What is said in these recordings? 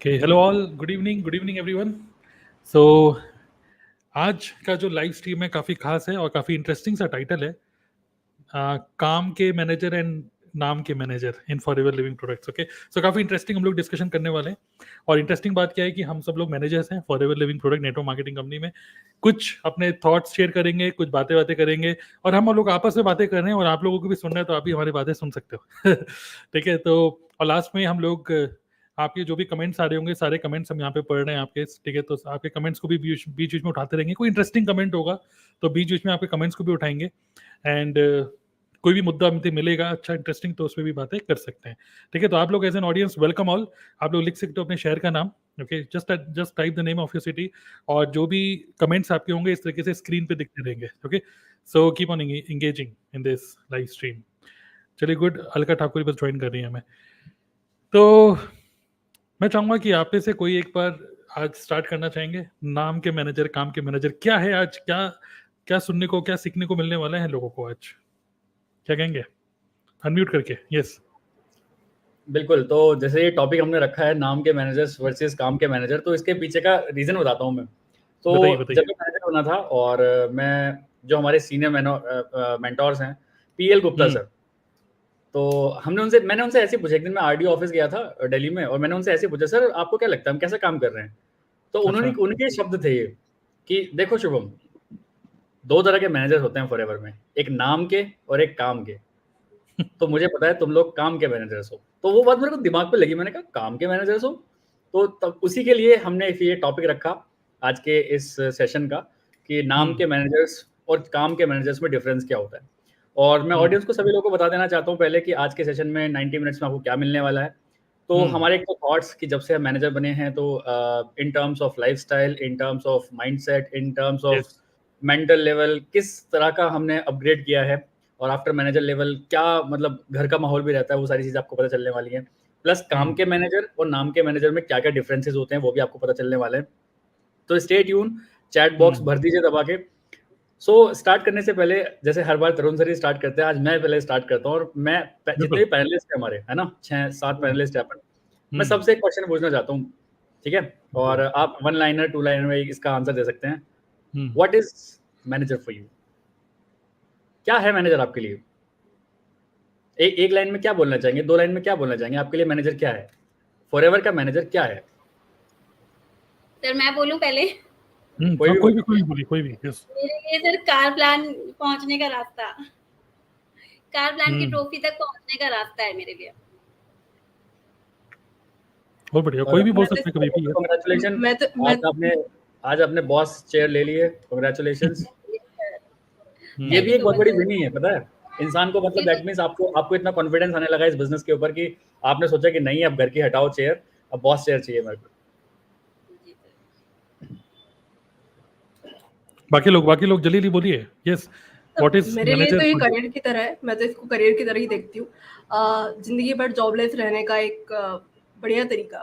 Okay, hello all. Good evening everyone. So आज का जो लाइव स्ट्रीम है काफ़ी खास है और काफ़ी इंटरेस्टिंग सा टाइटल है, काम के मैनेजर एंड नाम के manager in Forever Living Products. Okay, so काफ़ी इंटरेस्टिंग हम लोग डिस्कशन करने वाले हैं. और इंटरेस्टिंग बात क्या है कि हम सब लोग मैनेजर्स हैं for ever living product network marketing company में. कुछ अपने थॉट्स शेयर करेंगे, कुछ बातें करेंगे, और हम लोग आपस में बातें कर रहे हैं और आप लोगों को भी सुनना है तो आप भी हमारी बातें सुन सकते हो. ठीक है, तो और लास्ट में हम लोग आपके जो भी कमेंट्स आ रहे होंगे, सारे कमेंट्स हम यहाँ पे पढ़ रहे हैं आपके. ठीक है, तो आपके कमेंट्स को भी बीच बीच में उठाते रहेंगे. कोई इंटरेस्टिंग कमेंट होगा तो बीच बीच में आपके कमेंट्स को भी उठाएंगे. एंड कोई भी मुद्दा मिलेगा अच्छा इंटरेस्टिंग तो उस पर भी बातें कर सकते हैं. ठीक है, तो आप लोग as an audience welcome all. आप लोग लिख सकते हो अपने शहर का नाम. Okay, just type the name of your city. और जो भी कमेंट्स आपके होंगे इस तरीके से स्क्रीन पे दिखते रहेंगे. Okay, so keep on engaging in this live stream. चलिए, गुड. अलका ठाकुर बस ज्वाइन कर रही है हमें. तो मैं चाहूंगा कि आप में से कोई एक बार आज स्टार्ट करना चाहेंगे. नाम के मैनेजर, काम के मैनेजर क्या है आज, क्या क्या सुनने को, क्या सीखने को मिलने वाला है लोगों को आज, क्या कहेंगे? अनम्यूट करके. यस, बिल्कुल. तो जैसे ये टॉपिक हमने रखा है नाम के मैनेजर्स वर्सेस काम के मैनेजर, तो इसके पीछे का रीज़न बताता हूँ मैं. तो बताइए. जब मैं मैनेजर बना था और मैं जो हमारे सीनियर मेंटोर्स हैं पीएल गुप्ता सर, तो मैंने उनसे ऐसे पूछा. एक दिन मैं आरडीओ ऑफिस गया था दिल्ली में और मैंने उनसे ऐसे पूछा, सर आपको क्या लगता है हम कैसे काम कर रहे हैं? तो उनके शब्द थे ये कि देखो शुभम, 2 तरह के मैनेजर होते हैं फॉरएवर में, एक नाम के और एक काम के. तो मुझे पता है तुम लोग काम के मैनेजर्स हो. तो वो बात मेरे को दिमाग पे लगी. मैंने कहा काम के मैनेजर्स हो? तो तब उसी के लिए हमने ये टॉपिक रखा आज के इस सेशन का कि नाम के मैनेजर्स और काम के मैनेजर्स में डिफरेंस क्या होता है. और मैं ऑडियंस को सभी लोगों को बता देना चाहता हूँ पहले कि आज के सेशन में 90 मिनट्स में आपको क्या मिलने वाला है. तो हमारे एक तो थॉट्स कि जब से हम मैनेजर बने हैं तो in terms of lifestyle, in terms of mindset, in terms of mental level किस तरह का हमने अपग्रेड किया है, और आफ्टर मैनेजर लेवल क्या मतलब घर का माहौल भी रहता है, वो सारी चीज़ें आपको पता चलने वाली हैं. प्लस काम के मैनेजर और नाम के मैनेजर में क्या क्या डिफरेंसेस होते हैं वो भी आपको पता चलने वाले हैं. तो स्टे ट्यून, चैट बॉक्स भर दीजिए दबा के. सो स्टार्ट करने से पहले जैसे हर बार तरुण सर ही स्टार्ट करते हैं, आज मैं पहले स्टार्ट करता हूँ. और मैं जितने भी पैनलिस्ट हैं हमारे, है ना, 6-7 पैनलिस्ट हैं अपन, मैं सबसे एक क्वेश्चन पूछना चाहता हूँ. ठीक है, और आप 1 लाइनर 2 लाइनर में इसका आंसर दे सकते हैं. What is manager for you? क्या है मैनेजर आपके लिए? एक लाइन में क्या बोलना चाहेंगे, 2 लाइन में क्या बोलना चाहेंगे? आपके लिए मैनेजर क्या है? फॉरएवर का मैनेजर क्या है? सर मैं बोलूं पहले? कोई भी. यस. मेरे लिए सर कार प्लान पहुंचने का रास्ता, कार प्लान की ट्रॉफी तक पहुंचने का रास्ता है मेरे लिए. बहुत बढ़िया. कोई भी बोल सकता है कभी भी. कांग्रेचुलेशन, आज आपने बॉस चेयर ले ली है. कांग्रेचुलेशंस. ये भी एक बहुत बड़ी विनिंग है, पता है इंसान को. मतलब दैट मींस आपको इतना कॉन्फिडेंस आने लगा इस बिजनेस के ऊपर कि आपने सोचा कि नहीं, अब घर की हटाओ चेयर, अब बॉस चेयर चाहिए मेरे को. बाकी लोग जल्दी बोलिए. यस, व्हाट इज मेरे लिए तो ये करियर की तरह है. मैं तो इसको करियर की तरह ही देखती हूँ. जिंदगी भर जॉबलेस रहने का एक बढ़िया तरीका.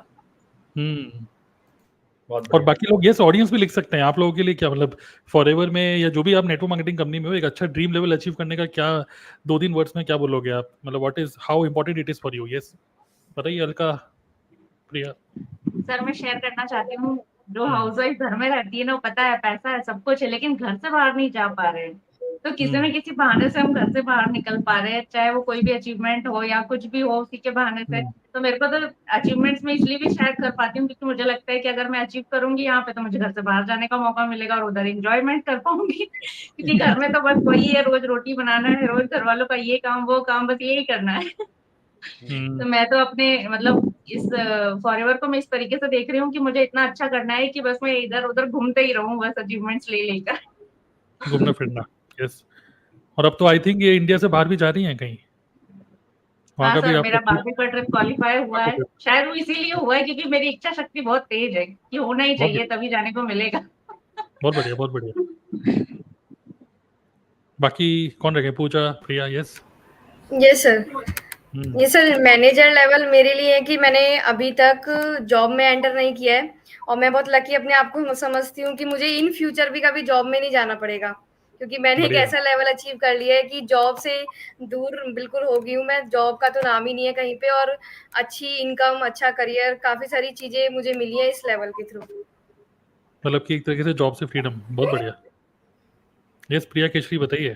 और बाकी लोग, यस, ऑडियंस भी लिख सकते हैं. आप लोगों के लिए क्या मतलब फॉरएवर में या जो भी आप नेटवर्क मार्केटिंग कंपनी में हो, एक अच्छा ड्रीम लेवल अचीव करने का क्या 2-3 वर्ड्स में क्या बोलोगे आप? मतलब what is, how important it is for you? Yes, बताइए अलका, प्रिया. सर मैं शेयर करना चाहती हूँ, जो हाउसवाइफ घर में रहती है ना, पता है पैसा है, सब कुछ है, लेकिन घर से बाहर नहीं जा पा रहे हैं. तो किसी न किसी बहाने से हम घर से बाहर निकल पा रहे हैं, चाहे वो कोई भी अचीवमेंट हो या कुछ भी हो, उसी के बहाने से. तो मेरे को तो अचीवमेंट्स में इसलिए भी शायद कर पाती हूँ क्योंकि मुझे लगता है कि अगर मैं अचीव करूंगी यहाँ पे तो मुझे घर से बाहर जाने का मौका मिलेगा और उधर एंजॉयमेंट कर पाऊंगी. क्योंकि घर में तो बस वही है, रोज रोटी बनाना है, रोज घर वालों का ये काम वो काम, बस यही करना है. तो मैं तो अपने मतलब इस फॉरएवर को मैं इस तरीके से देख रही हूँ कि मुझे इतना अच्छा करना है कि बस मैं इधर उधर घूमते ही रहूं, बस अचीवमेंट्स ले लेकर घूमना फिरना. यस. और अब तो आई थिंक ये इंडिया से बाहर भी जा रही हैं कहीं. हाँ सर, मेरा बारहवीं का ट्रिप क्वालिफाई हुआ है. शायद वो इसीलिए हुआ है क्योंकि मेरी इच्छा शक्ति बहुत तेज है कि होना ही चाहिए, तभी जाने को मिलेगा. बहुत बढ़िया. बाकी कौन रखे? पूजा, प्रिया. Yes sir. ये सर मैनेजर लेवल मेरे लिए है कि मैंने अभी तक जॉब में एंटर नहीं किया है और मैं बहुत लकी अपने आप को समझती हूँ कि मुझे इन फ्यूचर भी कभी जॉब में नहीं जाना पड़ेगा क्योंकि मैंने एक बढ़िया। ऐसा लेवल अचीव कर लिया है कि जॉब से दूर बिल्कुल हो गई हूँ मैं। जॉब का तो नाम ही नहीं है कहीं पे, और अच्छी इनकम, अच्छा करियर, काफी सारी चीजें मुझे मिली है इस लेवल के थ्रू। मतलब कि एक तरीके से जॉब से फ्रीडम, बहुत बढ़िया। यस प्रिया केशरी बताइए।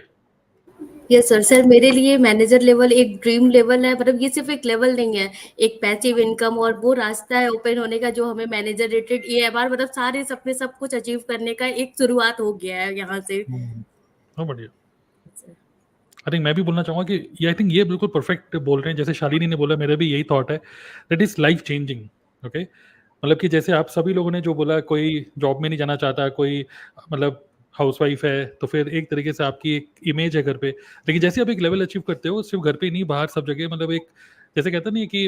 Yes sir. सर मेरे लिए मैनेजर लेवल एक ड्रीम लेवल है। मतलब ये सिर्फ एक लेवल नहीं है, एक पैसिव इनकम और वो रास्ता है ओपन होने का जो हमें मैनेजर रेटेड EMR मतलब सारे सपने सब कुछ अचीव करने का एक शुरुआत हो गया है यहाँ से। बहुत बढ़िया। आई थिंक मैं भी बोलना चाहूँगा कि ये आई थिंक ये बिल्कुल परफेक्ट बोल रहे हैं, जैसे शालिनी ने बोला, मेरा भी यही थॉट है, that is life changing. Okay, मतलब कि जैसे आप सभी लोगों ने जो बोला, कोई जॉब में नहीं जाना चाहता, कोई मतलब हाउसवाइफ है, तो फिर एक तरीके से आपकी एक इमेज है घर पे, लेकिन जैसे आप एक लेवल अचीव करते हो, सिर्फ घर पे नहीं, बाहर सब जगह, मतलब एक जैसे कहते नहीं कि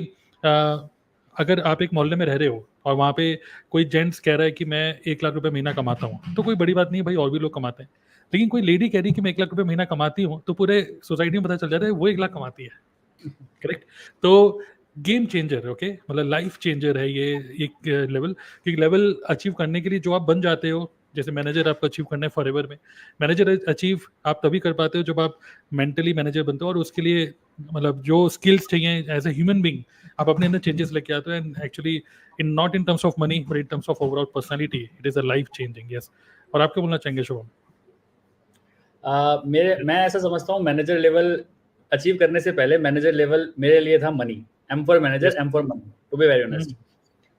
अगर आप एक मोहल्ले में रह रहे हो और वहाँ पे कोई जेंट्स कह रहा है कि मैं 1 लाख रुपए महीना कमाता हूँ, तो कोई बड़ी बात नहीं है भाई, और भी लोग कमाते हैं। लेकिन कोई लेडी कह रही है कि मैं 1 लाख रुपए महीना कमाती हूँ, तो पूरे सोसाइटी में पता चल जाता है वो 1 लाख कमाती है। करेक्ट। तो गेम चेंजर, ओके, मतलब लाइफ चेंजर है ये एक लेवल। क्योंकि लेवल अचीव करने के लिए जो आप बन जाते हो, जैसे मैनेजर आपको अचीव करना है फॉरएवर में, मैनेजर अचीव आप तभी कर पाते हो जब आप मेंटली मैनेजर बनते हो, और उसके लिए मतलब जो स्किल्स चाहिए एज ए ह्यूमन बीइंग, आप अपने अंदर चेंजेस लेके आते हो, and actually in not in terms of money but in terms of overall personality, it is a life changing. Yes, और आप क्या बोलना चाहेंगे शुभम? मैं ऐसा समझता हूँ, मैनेजर लेवल अचीव करने से पहले मैनेजर लेवल मेरे लिए था money. M for manager, M for money, to be very honest.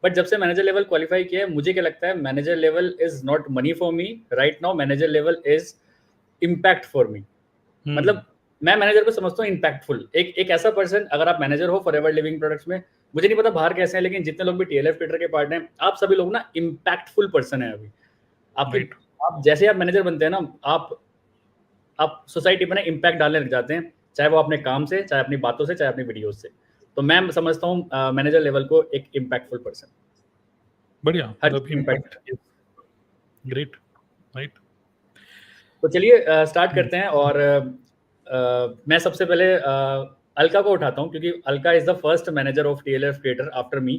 But जब से मैनेजर लेवल क्वालिफाई किया है, मुझे क्या लगता है, manager level is not money for me right now, manager level is impact for me. मतलब मैं मैनेजर को समझता हूँ इम्पैक्टफुल, एक ऐसा पर्सन, अगर आप मैनेजर हो फॉरएवर लिविंग प्रोडक्ट्स में, मुझे नहीं पता बाहर कैसे हैं, लेकिन जितने लोग भी TLF ट्विटर के पार्ट हैं, आप सभी लोग ना इम्पैक्टफुल पर्सन है अभी आपके। आप जैसे आप मैनेजर बनते हैं ना, आप सोसाइटी में ना इम्पैक्ट डालने लग जाते हैं, चाहे वो अपने काम से, चाहे अपनी बातों से, चाहे अपनी वीडियोस से। तो मैं समझता हूँ मैनेजर लेवल को एक इम्पैक्टफुल पर्सन। बढ़िया, हर मतलब इम्पैक्ट। Great, right. तो चलिए स्टार्ट करते हैं। और मैं सबसे पहले अलका को उठाता हूँ, क्योंकि Alka is the first manager of TLF creator after me.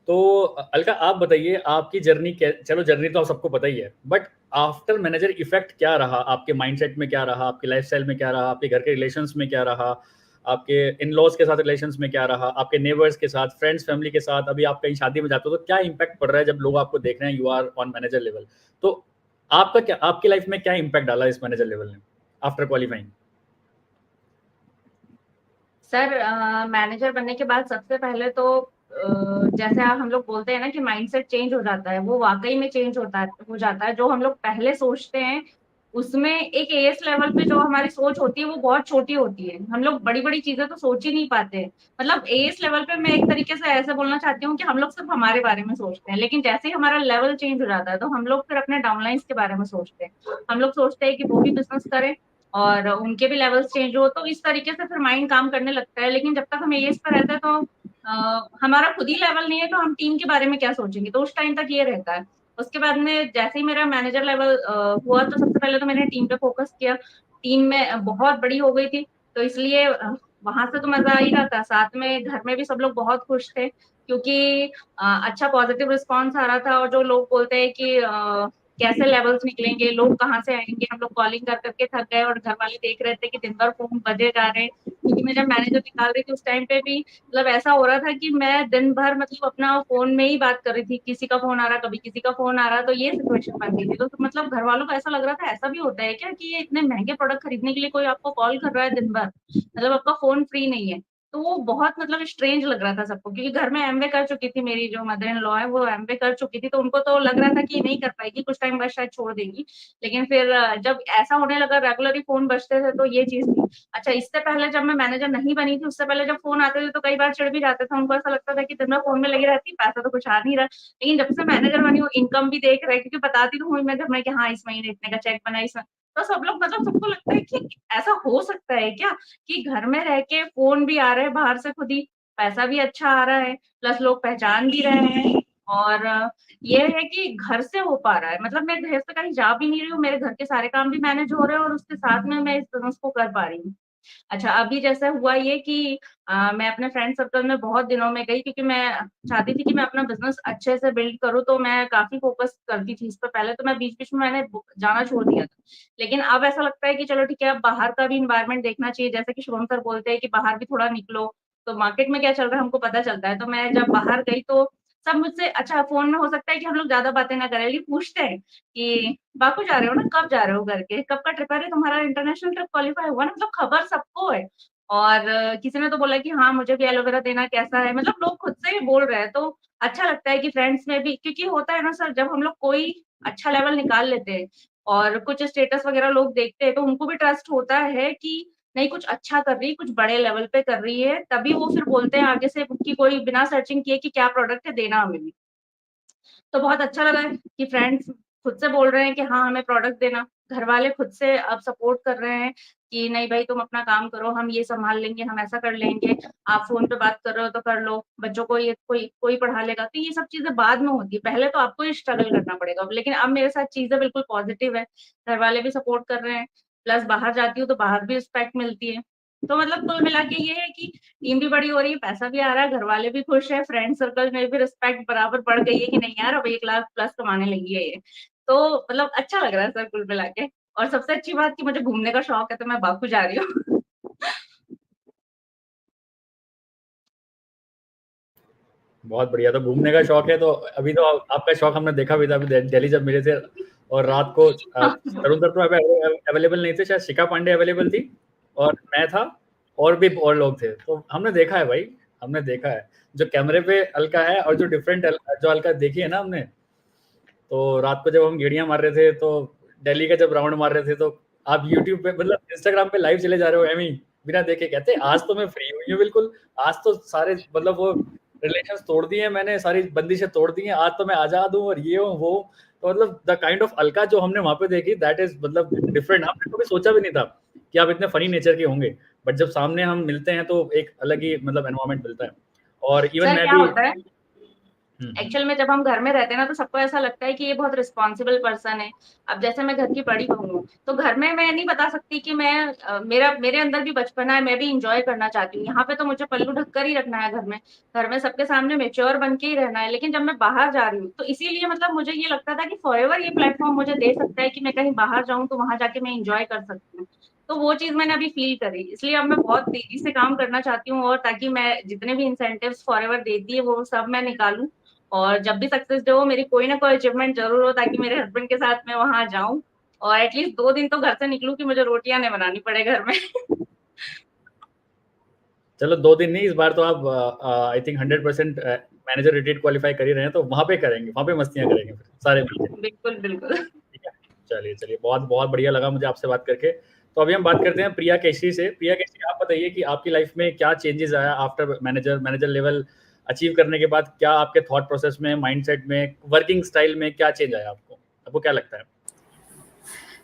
तो अलका, आप बताइए आपकी जर्नी, चलो जर्नी तो आप सबको पता ही है, बट आफ्टर मैनेजर इफेक्ट क्या रहा, आपके माइंडसेट में क्या रहा, आपके लाइफस्टाइल में क्या रहा, आपके घर के रिलेशंस में क्या रहा, आपके इन लॉज के साथ रिलेशंस में क्या रहा, आपके नेबर्स के साथ, फ्रेंड्स, फैमिली के साथ, अभी आप कहीं शादी में जाते हो तो क्या इम्पैक्ट पड़ रहा है जब लोग आपको देख रहे हैं you are on manager level. तो आपका क्या, आपकी लाइफ में क्या इम्पैक्ट डाला इस मैनेजर लेवल ने आफ्टर क्वालिफाइंग? सर मैनेजर बनने के बाद सबसे पहले तो जैसे हम लोग बोलते हैं ना कि माइंडसेट चेंज हो जाता है, वो वाकई में चेंज हो जाता है। जो हम लोग पहले सोचते हैं उसमें एक AS लेवल पे जो हमारी सोच होती है वो बहुत छोटी होती है। हम लोग बड़ी बड़ी चीजें तो सोच ही नहीं पाते। मतलब AS लेवल पे मैं एक तरीके से ऐसे बोलना चाहती हूँ कि हम लोग सिर्फ हमारे बारे में सोचते हैं, लेकिन जैसे ही हमारा लेवल चेंज हो जाता है तो हम लोग फिर अपने डाउनलाइंस के बारे में सोचते हैं। हम लोग सोचते हैं कि वो भी बिजनेस करें और उनके भी लेवल्स चेंज हो, तो इस तरीके से फिर माइंड काम करने लगता है। लेकिन जब तक हम AS पर रहते हैं तो हमारा खुद ही लेवल नहीं है तो हम टीम के बारे में क्या सोचेंगे, तो उस टाइम तक ये रहता है। उसके बाद में जैसे ही मेरा मैनेजर लेवल हुआ तो सबसे पहले तो मैंने टीम पे फोकस किया। टीम में बहुत बड़ी हो गई थी तो इसलिए वहां से तो मजा आ ही रहा था, साथ में घर में भी सब लोग बहुत खुश थे क्योंकि अच्छा पॉजिटिव रिस्पॉन्स आ रहा था। और जो लोग बोलते हैं कि कैसे लेवल्स निकलेंगे, लोग कहाँ से आएंगे, हम लोग कॉलिंग कर करके थक गए और घर वाले देख रहे थे कि दिन भर फोन बजे जा रहे हैं। क्योंकि मैं जब मैनेजर निकाल रही थी उस टाइम पे भी मतलब ऐसा हो रहा था कि मैं दिन भर मतलब अपना फोन में ही बात कर रही थी, किसी का फोन आ रहा, कभी किसी का फोन आ रहा, तो ये सिचुएशन बन गई थी। तो मतलब घर वालों को ऐसा लग रहा था ऐसा भी होता है क्या कि ये इतने महंगे प्रोडक्ट खरीदने के लिए कोई आपको कॉल कर रहा है दिन भर, मतलब आपका फोन फ्री नहीं है। तो वो बहुत मतलब स्ट्रेंज लग रहा था सबको, क्योंकि घर में MBA कर चुकी थी, मेरी जो मदर इन लॉ है वो MBA कर चुकी थी, तो उनको तो लग रहा था कि नहीं कर पाएगी, कुछ टाइम बाद शायद छोड़ देगी। लेकिन फिर जब ऐसा होने लगा, रेगुलरली फोन बजते थे, तो ये चीज थी। अच्छा, इससे पहले जब मैं मैनेजर नहीं बनी थी, उससे पहले जब फोन आते थे तो कई बार चिढ़ भी जाते थे, उनको ऐसा लगता था कि दिन भर फोन में लगी रहती, पैसा तो कुछ आ नहीं रहा। लेकिन जब से मैनेजर बनी हूँ, इनकम भी देख रहे, क्योंकि बताती तो हूँ मैं घर में कि हाँ इस महीने इतने का चेक बना, इसमें तो सब लोग मतलब सबको लगता है कि ऐसा हो सकता है क्या कि घर में रह के फोन भी आ रहा है बाहर से, खुद ही पैसा भी अच्छा आ रहा है, प्लस लोग पहचान भी रहे हैं, और ये है कि घर से हो पा रहा है। मतलब मैं घर से कहीं जा भी नहीं रही हूँ, मेरे घर के सारे काम भी मैनेज हो रहे हैं और उसके साथ में मैं इस बिजनेस को कर पा रही हूँ। अच्छा, अभी जैसा हुआ ये कि मैं अपने फ्रेंड सर्कल में बहुत दिनों में गई, क्योंकि मैं चाहती थी कि मैं अपना बिज़नेस अच्छे से बिल्ड करूँ, तो मैं काफ़ी फ़ोकस करती थी इस पे पहले, तो मैं बीच-बीच में मैंने जाना छोड़ दिया था। लेकिन अब ऐसा लगता है कि चलो ठीक है, अब बाहर का भी एनवायरनमेंट देखना चाहिए, जैसे कि शुभम सर बोलते हैं कि बाहर भी थोड़ा निकलो, तो मार्केट में क्या चल रहा है हमको पता चलता है। तो मैं जब बाहर गई तो सब मुझसे, अच्छा फ़ोन में हो सकता है कि हम लोग ज़्यादा बातें ना करें, लेकिन पूछते हैं कि बाकू जा रहे हो ना, कब जा रहे हो करके? कब का ट्रिप है? अरे तुम्हारा इंटरनेशनल ट्रिप क्वालीफाई हुआ ना, मतलब खबर सबको है। और किसी ने तो बोला कि हाँ, मुझे भी एलोवेरा देना कैसा है? मतलब लोग खुद से ही बोल रहे हैं, तो अच्छा लगता है कि फ्रेंड्स में भी, क्योंकि होता है ना सर, जब हम लोग कोई अच्छा लेवल निकाल लेते हैं और कुछ स्टेटस वगैरह लोग देखते हैं, तो उनको भी ट्रस्ट होता है कि नहीं, कुछ अच्छा कर रही है, कुछ बड़े लेवल पे कर रही है, तभी वो फिर बोलते हैं आगे से कि कोई बिना सर्चिंग किए कि क्या प्रोडक्ट है, देना हमें भी। तो बहुत अच्छा लगा है कि फ्रेंड्स खुद से बोल रहे हैं कि हाँ, हमें प्रोडक्ट देना। घरवाले खुद से अब सपोर्ट कर रहे हैं कि नहीं भाई, तुम अपना काम करो, हम ये सँभाल लेंगे, हम ऐसा कर लेंगे। आप फ़ोन पे बात कर रहे हो तो कर लो, बच्चों को ये कोई कोई पढ़ा लेगा। तो ये सब चीज़ें बाद में होती है, पहले तो आपको ही स्ट्रगल करना पड़ेगा। अब लेकिन अब मेरे साथ चीज़ें बिल्कुल पॉज़िटिव है, घरवाले भी सपोर्ट कर रहे हैं, प्लस बाहर जाती हूँ तो बाहर भी रिस्पेक्ट मिलती है। तो मतलब कुल मिला के ये है कि टीम भी बड़ी हो रही है, पैसा भी आ रहा है, घरवाले भी खुश हैं, फ्रेंड सर्कल में भी रिस्पेक्ट बराबर बढ़ गई है कि नहीं यार, अब 1 लाख प्लस कमाने लगी है ये। तो मतलब अच्छा लग रहा है सर कुल मिला के। और सबसे अच्छी बात कि मुझे घूमने का शौक है, तो मैं बाकू जा रही हूँ। बहुत बढ़िया। तो घूमने का शौक है, तो अभी तो आपका शौक हमने देखा भी था, अभी दिल्ली जब मिले थे और रात को तरुण सर तो अवेलेबल नहीं थे, शायद शिखा पांडे अवेलेबल थी और मैं था और भी और लोग थे। तो हमने देखा है भाई, हमने देखा है जो कैमरे पे अलका है और जो डिफरेंट जो अलका देखी है ना हमने। तो रात को जब हम गेड़ियां मार रहे थे, तो दिल्ली का जब राउंड मार रहे थे, तो आप यूट्यूब पे, मतलब इंस्टाग्राम पे लाइव चले जा रहे हो एमी बिना देखे, कहते आज तो मैं फ्री हुई हूँ बिल्कुल, आज तो सारे मतलब वो रिलेशंस तोड़ दिए मैंने, सारी बंदिशें तोड़ दी हैं, आज तो मैं आजाद हूँ और ये हूँ वो। तो मतलब द काइंड ऑफ अलका जो हमने वहां पे देखी, दैट इज मतलब डिफरेंट। हमने कभी सोचा भी नहीं था कि आप इतने फनी नेचर के होंगे, बट जब सामने हम मिलते हैं तो एक अलग ही मतलब एनवायरमेंट मिलता है। और इवन सर मैं क्या भी होता है, एक्चुअल में जब हम घर में रहते हैं ना, तो सबको ऐसा लगता है कि ये बहुत रिस्पॉन्सिबल पर्सन है। अब जैसे मैं घर की बड़ी बहू हूँ, तो घर में मैं नहीं बता सकती कि मैं मेरे अंदर भी बचपना है, मैं भी इंजॉय करना चाहती हूँ। यहाँ पे तो मुझे पल्लू ढककर ही रखना है घर में सबके सामने मेच्योर बन के ही रहना है। लेकिन जब मैं बाहर जा रही हूँ, तो इसीलिए मतलब मुझे ये लगता था कि फॉरएवर ये प्लेटफॉर्म मुझे दे सकता है कि मैं कहीं बाहर जाऊँ तो वहां जाके मैं इंजॉय कर सकती हूँ। तो वो चीज मैंने अभी फील करी, इसलिए अब मैं बहुत तेजी से काम करना चाहती हूँ, और ताकि मैं जितने भी इंसेंटिव्स फॉरएवर देती है वो सब मैं निकालूं, और जब भी सक्सेस डे हो, मेरी कोई ना कोई अचीवमेंट जरूर हो, ताकि मेरे हस्बैंड के साथ मैं वहां जाऊं और एटलीस्ट 2 दिन तो घर से निकलूं कि मुझे रोटियां नहीं बनानी पड़े घर में। चलो 2 दिन नहीं, इस बार तो आप I think 100% manager retreat qualify कर ही रहे हैं, तो वहां पे करेंगे, वहां पे मस्तियां करेंगे फिर सारे मिलके। बिल्कुल बिल्कुल। ठीक है, चलिए चलिए, बहुत बहुत बढ़िया लगा मुझे आपसे बात करके। तो अभी हम बात करते हैं प्रिया केशरी से। प्रिया केशरी, आप बताइए कि आपकी लाइफ में क्या चेंजेस आया आफ्टर मैनेजर लेवल अचीव करने के बाद? क्या आपके थॉट प्रोसेस में, माइंडसेट में, वर्किंग स्टाइल में क्या चेंज आया आपको क्या लगता है?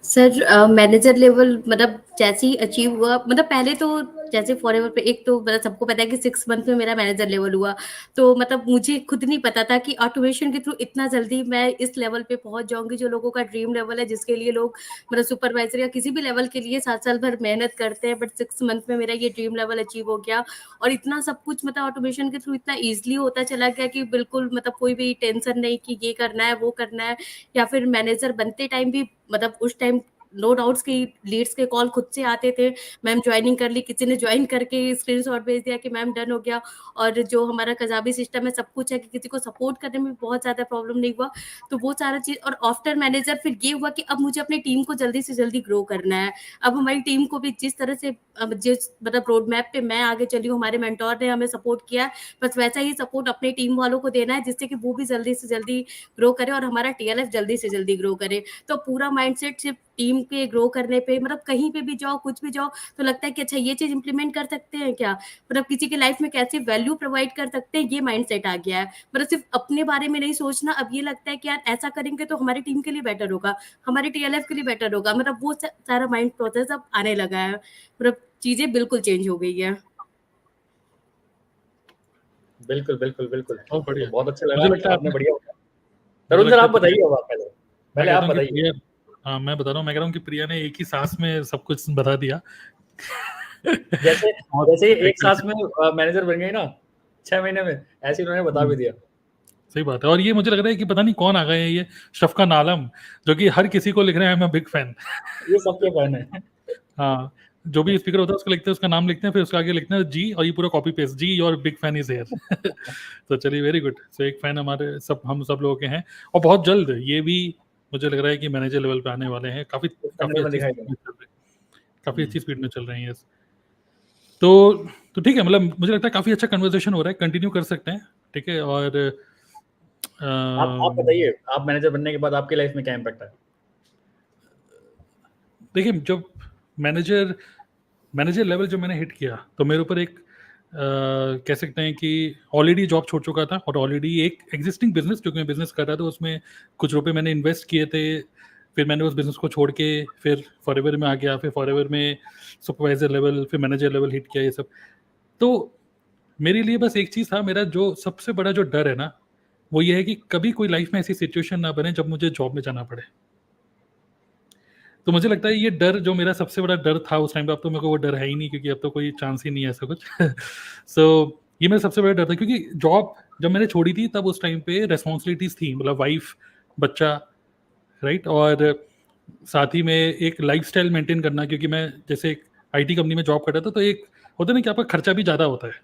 सर मैनेजर लेवल मतलब जैसे ही अचीव हुआ, मतलब पहले तो जैसे फॉरएवर पे एक तो मतलब सबको पता है कि 6 मंथ में मेरा मैनेजर लेवल हुआ, तो मतलब मुझे खुद नहीं पता था कि ऑटोमेशन के थ्रू इतना जल्दी मैं इस लेवल पे पहुंच जाऊंगी, जो लोगों का ड्रीम लेवल है, जिसके लिए लोग मतलब सुपरवाइजर या किसी भी लेवल के लिए 7 साल भर मेहनत करते हैं, बट 6 मंथ में मेरा ये ड्रीम लेवल अचीव हो गया। और इतना सब कुछ मतलब ऑटोमेशन के थ्रू इतना ईजिली होता चला गया कि बिल्कुल मतलब कोई भी टेंशन नहीं कि ये करना है वो करना है। या फिर मैनेजर बनते टाइम भी मतलब उस टाइम नो डाउट्स की लीड्स के कॉल खुद से आते थे, मैम ज्वाइनिंग कर ली, किसी ने ज्वाइन करके स्क्रीनशॉट भेज दिया कि मैम डन हो गया। और जो हमारा कजाबी सिस्टम है सब कुछ है कि किसी को सपोर्ट करने में बहुत ज़्यादा प्रॉब्लम नहीं हुआ। तो वो सारा चीज़, और आफ्टर मैनेजर फिर ये हुआ कि अब मुझे अपनी टीम को जल्दी से जल्दी ग्रो करना है। अब हमारी टीम को भी जिस तरह से जिस मतलब रोड मैप पे मैं आगे चली हूँ, हमारे मेंटोर ने हमें सपोर्ट किया, बस वैसा ही सपोर्ट अपनी टीम वालों को देना है, जिससे कि वो भी जल्दी से जल्दी ग्रो करे और हमारा टीएलएफ जल्दी से जल्दी ग्रो करे। तो पूरा माइंडसेट सिर्फ टीम के ग्रो करने पे, मतलब कहीं पे भी जाओ कुछ भी जाओ तो लगता है कि अच्छा ये चीज इंप्लीमेंट कर सकते हैं क्या, मतलब किसी की लाइफ में कैसे वैल्यू प्रोवाइड कर सकते हैं, ये माइंडसेट आ गया है। मतलब सिर्फ अपने बारे में नहीं सोचना, अब ये लगता है कि यार ऐसा करेंगे तो हमारी टीम के लिए बेटर होगा, हमारे टीएलएफ के लिए बेटर होगा, मतलब वो सारा माइंड प्रोसेस अब आने लगा है, मतलब चीजें बिल्कुल चेंज हो गई है। बिल्कुल बिल्कुल बिल्कुल, बहुत बढ़िया। बहुत अच्छा मुझे लगता लगा, है आपने आपने बढ़िया बताया। मुझे तरुण सर लगता आप है प्रिया, बताइए, अब आप मैं पहले कहता आप हूँ कि बताइए। प्रिया, हाँ मैं बता रहा हूँ, मैं कह रहा हूँ कि प्रिया ने एक ही सांस में सब कुछ बता दिया। जैसे जैसे एक सांस में मैनेजर बन गई ना 6 महीने में, ऐसे उन्होंने बता भी दिया। सही बात है। और ये मुझे लग रहा है कि पता नहीं कौन आ गए हैं ये शफकान आलम, जो कि हर किसी को लिख रहे हैं मैं बिग फैन। ये सबके फैन है। हाँ, जो भी स्पीकर होता है उसको लिखते हैं, उसका नाम लिखते हैं, फिर उसके आगे लिखते हैं जी, और ये पूरा कॉपी पेस्ट, जी your big fan is here. तो चलिए, वेरी गुड। सो एक फैन हमारे हम सब लोगों के हैं, और बहुत जल्द ये भी मुझे लग रहा है कि मैनेजर लेवल पे आने वाले हैं। काफी में अच्छी दिखाई स्पीड में चल रहे हैं, काफी अच्छी स्पीड में चल रही है। तो ठीक है, मतलब मुझे लगता है काफी अच्छा कन्वर्सेशन हो रहा है, कंटिन्यू कर सकते हैं, ठीक है। और आप बताइए, आप मैनेजर बनने के बाद आपकी लाइफ में क्या इम्पैक्ट है? देखिए, जब मैनेजर लेवल जो मैंने हिट किया, तो मेरे ऊपर एक कह सकते हैं कि ऑलरेडी जॉब छोड़ चुका था, और ऑलरेडी एक एग्जिस्टिंग बिजनेस, क्योंकि मैं बिजनेस कर रहा था, उसमें कुछ रुपए मैंने इन्वेस्ट किए थे। फिर मैंने उस बिजनेस को छोड़ के फिर फॉरएवर में आ गया, फिर फॉरएवर में सुपरवाइजर लेवल, फिर मैनेजर लेवल हिट किया, ये सब। तो मेरे लिए बस एक चीज़ था, मेरा जो सबसे बड़ा जो डर है ना, वो ये है कि कभी कोई लाइफ में ऐसी सिचुएशन ना बने जब मुझे जॉब में जाना पड़े। तो मुझे लगता है ये डर जो मेरा सबसे बड़ा डर था उस टाइम पे, अब तो मेरे को वो डर है ही नहीं, क्योंकि अब तो कोई चांस ही नहीं है ऐसा कुछ। सो ये मेरा सबसे बड़ा डर था, क्योंकि जॉब जब मैंने छोड़ी थी तब उस टाइम पे रेस्पॉन्सिबिलिटीज थी, मतलब वाइफ, बच्चा, राइट, और साथ ही में एक लाइफस्टाइल मेंटेन करना, क्योंकि मैं जैसे एक आईटी कंपनी में जॉब कर रहा था, तो एक होता है ना कि आपका खर्चा भी ज़्यादा होता है।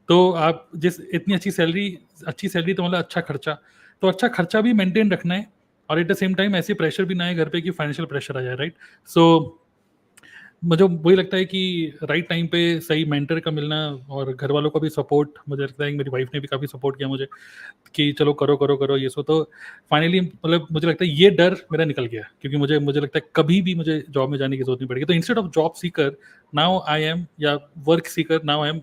तो आप जिस इतनी अच्छी सैलरी तो मतलब अच्छा खर्चा, तो अच्छा खर्चा भी मेंटेन रखना है, और एट द सेम टाइम ऐसे प्रेशर भी ना आए घर पे कि फाइनेंशियल प्रेशर आ जाए, राइट। सो मुझे वही लगता है कि राइट टाइम पे सही मेंटर का मिलना, और घर वालों का भी सपोर्ट, मुझे लगता है कि मेरी वाइफ ने भी काफ़ी सपोर्ट किया मुझे कि चलो करो करो करो ये सो। तो फाइनली मतलब मुझे लगता है ये डर मेरा निकल गया, क्योंकि मुझे लगता है कभी भी मुझे जॉब में जाने की जरूरत नहीं पड़ेगी। तो instead of job seeker now I am, या work seeker now I am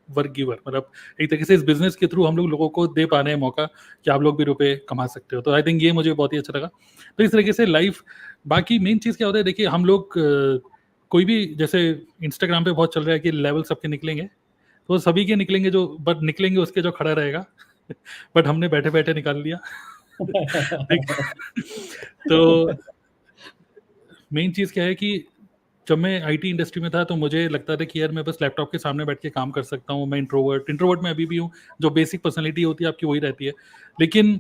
work giver. मतलब एक तरीके से इस बिजनेस के थ्रू हम लोगों को दे पा रहे हैं मौका कि आप लोग भी रुपए कमा सकते हो। तो आई थिंक ये मुझे बहुत ही अच्छा लगा। तो इस तरीके से लाइफ, बाकी मेन चीज़ क्या होता है, देखिए हम लोग कोई भी, जैसे इंस्टाग्राम पे बहुत चल रहा है कि लेवल सबके निकलेंगे, तो सभी के निकलेंगे, जो बट निकलेंगे उसके जो खड़ा रहेगा। बट हमने बैठे बैठे निकाल लिया। तो मेन चीज़ क्या है कि जब मैं आईटी इंडस्ट्री में था तो मुझे लगता था कि यार मैं बस लैपटॉप के सामने बैठ के काम कर सकता हूँ, मैं इंट्रोवर्ट में अभी भी हूँ, जो बेसिक पर्सनैलिटी होती है आपकी वही रहती है। लेकिन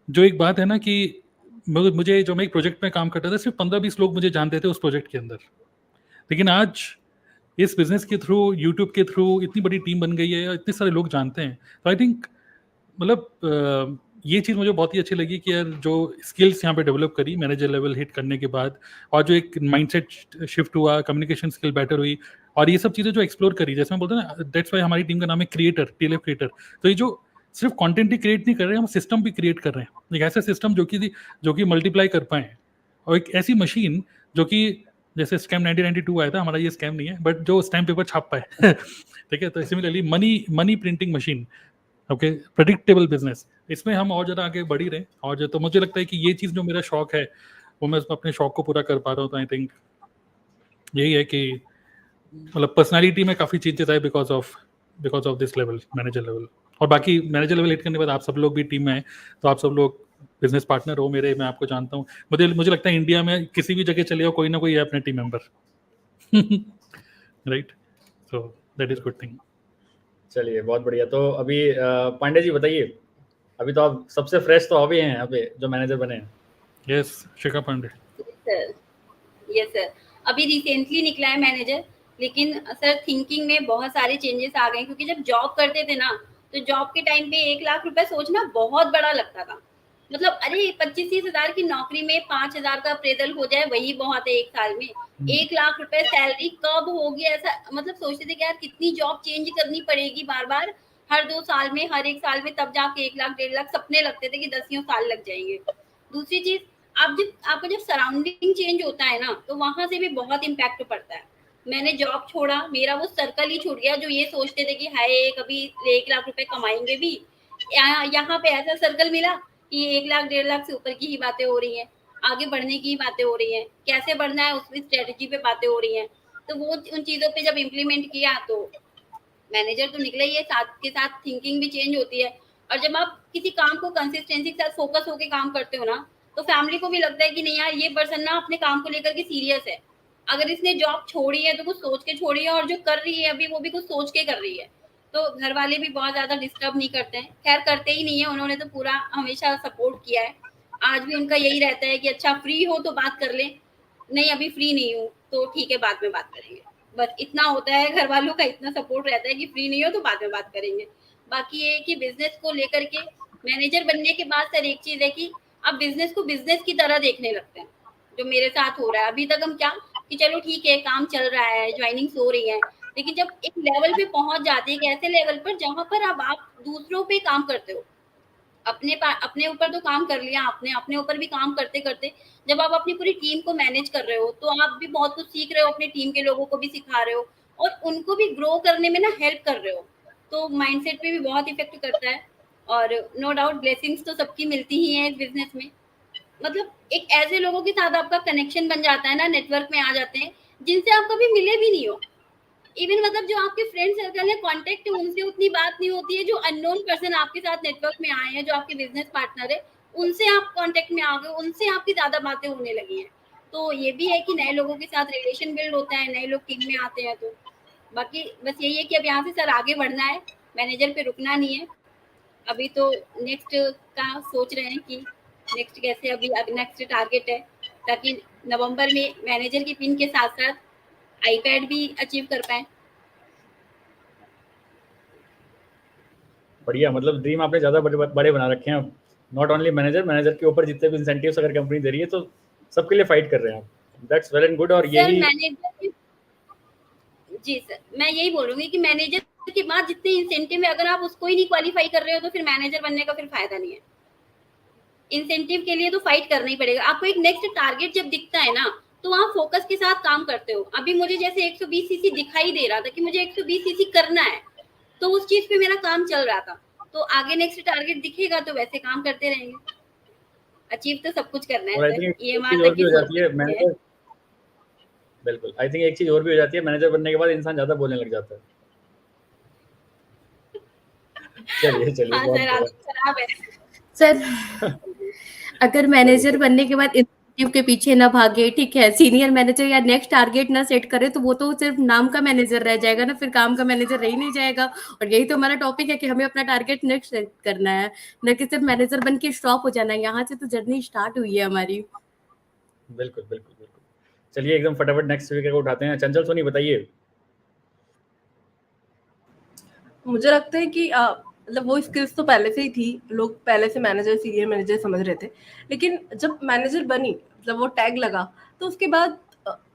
जो एक बात है ना कि मुझे जो मैं एक प्रोजेक्ट में काम करता था, सिर्फ 15-20 लोग मुझे जानते थे उस प्रोजेक्ट के अंदर। लेकिन आज इस बिजनेस के थ्रू, यूट्यूब के थ्रू इतनी बड़ी टीम बन गई है, इतने सारे लोग जानते हैं। तो आई थिंक मतलब ये चीज़ मुझे बहुत ही अच्छी लगी कि यार जो स्किल्स यहाँ पे डेवलप करी मैनेजर लेवल हिट करने के बाद, और जो एक माइंडसेट शिफ्ट हुआ, कम्युनिकेशन स्किल बेटर हुई, और ये सब चीज़ें जो एक्सप्लोर करी, जैसे मैं बोलता हूँ ना, दैट्स वाई हमारी टीम का नाम है क्रिएटर, टीएलएफ क्रिएटर। तो ये जो सिर्फ कंटेंट ही क्रिएट नहीं कर रहे हैं, हम सिस्टम भी क्रिएट कर रहे हैं, एक ऐसा सिस्टम जो कि मल्टीप्लाई कर पाए, और एक ऐसी मशीन जो कि जैसे स्कैम 1992 आया था, हमारा ये स्कैम नहीं है, बट जो स्टैम्प पेपर छाप पाए। ठीक है, तो similarly money printing machine, okay, predictable business, इसमें हम और ज़्यादा आगे बढ़ ही रहे हैं। और जो, तो मुझे लगता है कि ये चीज़ जो मेरा शौक है वो मैं अपने शौक को पूरा कर पा रहा हूँ। तो आई थिंक यही है कि मतलब पर्सनालिटी में काफ़ी चेंजेस आए because of this level, manager level. और बाकी मैनेजर लेवल हिट करने के बाद आप सब लोग भी टीम में हैं, तो आप सब लोग बिजनेस पार्टनर हो मेरे, मैं आपको जानता हूँ। मुझे लगता है इंडिया में किसी भी जगह चले जाओ, कोई ना कोई है अपने team member. Right, so that is good thing. चलिए, बहुत बढ़िया। तो अभी पांडे जी बताइए, अभी तो आप सबसे फ्रेश तो अभी हैं यहाँ पे जो मैनेजर बने हैं। Yes, Shikha Pandey. Yes sir, अभी रिसेंटली निकला है मैनेजर, लेकिन सर थिंकिंग में बहुत सारे चेंजेस आ गए, क्योंकि जब जॉब करते थे ना, तो जॉब के टाइम पे 1 लाख रुपए सोचना बहुत बड़ा लगता था। मतलब अरे 25-30 हजार की नौकरी में 5,000 का अप्रेजल हो जाए वही बहुत है एक साल में। 1 लाख रुपए सैलरी कब होगी, ऐसा मतलब सोचते थे कि यार कितनी जॉब चेंज करनी पड़ेगी बार बार, हर 2 साल में, हर 1 साल में, तब जाके 1 लाख 1.5 लाख सपने लगते थे कि 10 साल लग जाएंगे। दूसरी चीज, आपका जब सराउंडिंग चेंज होता है ना, तो वहां से भी बहुत इम्पैक्ट पड़ता है। मैंने जॉब छोड़ा, मेरा वो सर्कल ही छूट गया जो ये सोचते थे कि हाय कभी 1 लाख रुपए कमाएंगे भी। यहाँ पे ऐसा सर्कल मिला कि 1 लाख 1.5 लाख से ऊपर की ही बातें हो रही हैं, आगे बढ़ने की बातें हो रही हैं, कैसे बढ़ना है उसकी स्ट्रेटेजी पे बातें हो रही हैं। तो वो उन चीजों पे जब इम्प्लीमेंट किया तो मैनेजर तो निकला ही है, साथ के साथ थिंकिंग भी चेंज होती है। और जब आप किसी काम को कंसिस्टेंसी के साथ फोकस होकर काम करते हो ना, तो फैमिली को भी लगता है कि नहीं यार ये पर्सन ना अपने काम को लेकर के सीरियस है, अगर इसने जॉब छोड़ी है तो कुछ सोच के छोड़ी है, और जो कर रही है अभी वो भी कुछ सोच के कर रही है। तो घर वाले भी बहुत ज्यादा डिस्टर्ब नहीं करते हैं, खैर करते ही नहीं है, उन्होंने तो पूरा हमेशा सपोर्ट किया है। आज भी उनका यही रहता है कि अच्छा फ्री हो तो बात कर ले, नहीं अभी फ्री नहीं हूँ तो ठीक है बाद में बात करेंगे। बस इतना होता है, घर वालों का इतना सपोर्ट रहता है कि फ्री नहीं हो तो बाद में बात करेंगे। बाकी ये है कि बिजनेस को लेकर के मैनेजर बनने के बाद सर एक चीज है कि आप बिजनेस को बिजनेस की तरह देखने लगते हैं, जो मेरे साथ हो रहा है। अभी तक हम क्या कि चलो ठीक है काम चल रहा है, ज्वाइनिंग्स हो रही है, लेकिन जब एक लेवल पे पहुंच जाते हैं, एक ऐसे लेवल पर जहां पर अब आप दूसरों पे काम करते हो, अपने ऊपर तो काम कर लिया आपने, अपने ऊपर भी काम करते करते जब आप अपनी पूरी टीम को मैनेज कर रहे हो तो आप भी बहुत कुछ सीख रहे हो, अपनी टीम के लोगों को भी सिखा रहे हो और उनको भी ग्रो करने में ना हेल्प कर रहे हो। तो माइंडसेट पे भी बहुत इफेक्ट करता है। और नो डाउट ब्लेसिंग्स तो सबकी मिलती ही है इस बिजनेस में। मतलब एक ऐसे लोगों के साथ आपका कनेक्शन बन जाता है ना, नेटवर्क में आ जाते हैं जिनसे आप कभी मिले भी नहीं हो। इवन मतलब जो आपके फ्रेंड सर्कल है, कांटेक्ट है, उनसे उतनी बात नहीं होती है। जो अननोन पर्सन आपके साथ नेटवर्क में आए हैं, जो आपके बिजनेस पार्टनर है, उनसे आप कांटेक्ट में आ गए, उनसे आपकी ज्यादा बातें होने लगी हैं। तो ये भी है कि नए लोगों के साथ रिलेशन बिल्ड होता है, नए लोग टीम में आते हैं। तो बाकी बस यही है कि अब यहाँ से सर आगे बढ़ना है, मैनेजर पे रुकना नहीं है। अभी तो नेक्स्ट का सोच रहे हैं कि नेक्स्ट कैसे, अभी नेक्स्ट टारगेट है ताकि नवंबर में मैनेजर की पिन के साथ साथ आईपैड भी अचीव कर पाए। बढ़िया, मतलब ड्रीम आपने ज़्यादा बड़े बना रखे हैं। नॉट ओनली मैनेजर के ऊपर जितने भी इंसेंटिव्स अगर कंपनी दे रही है तो सबके लिए फाइट कर रहे हैं आप। That's well and good. और सर यही मैनेजर, जी सर मैं यही बोलूंगी कि मैनेजर के बाद जितने इंसेंटिव है, अगर आप उसको ही नहीं क्वालिफाई कर रहे हो तो फिर मैनेजर बनने का फिर फायदा नहीं है। इंसेंटिव के लिए तो फाइट करना ही पड़ेगा आपको। एक नेक्स्ट टारगेट जब दिखता है ना तो आप फोकस के साथ काम करते हो। अभी मुझे जैसे 120 सीसी दिखाई दे रहा था कि मुझे 120 सीसी करना है, तो उस चीज पे मेरा काम चल रहा था। तो आगे नेक्स्ट टारगेट दिखेगा तो वैसे काम करते रहेंगे। अचीव तो सब कुछ करना और है आई सर, थिंक ये एक चीज़ मार और तक भी की हो सोच जाती है नहीं है। मैनेजर, बिल्कुल आई थिंक एक चीज़ और भी हो जाती है, मैनेजर बनने के बाद इंसान ज़्यादा बोलने लग जाता है। चलिए हाँ बहुत सर बढ़िया। आदत खराब है। सर अगर मैनेजर चलिए बनने के बाद इंसेंटिव के पीछे ना भागे, ठीक है, सीनियर मैनेजर या नेक्स्ट टारगेट ना सेट करे, तो वो तो सिर्फ नाम का मैनेजर रह जाएगा ना, फिर काम का मैनेजर रह ही नहीं जाएगा। और यही तो हमारा टॉपिक है कि हमें अपना टारगेट नेक्स्ट सेट करना है, न कि सिर्फ मैनेजर बन के स्टॉप हो जाना है। यहाँ से तो जर्नी स्टार्ट हुई है हमारी। बिल्कुल बिल्कुल बिल्कुल। चलिए एकदम फटाफट नेक्स्ट स्पीकर को उठाते हैं। चंचल सोनी बताइए। मुझे लगता है कि मतलब वो स्किल्स तो पहले से ही थी, लोग पहले से मैनेजर सीनियर मैनेजर समझ रहे थे, लेकिन जब मैनेजर बनी, मतलब वो टैग लगा, तो उसके बाद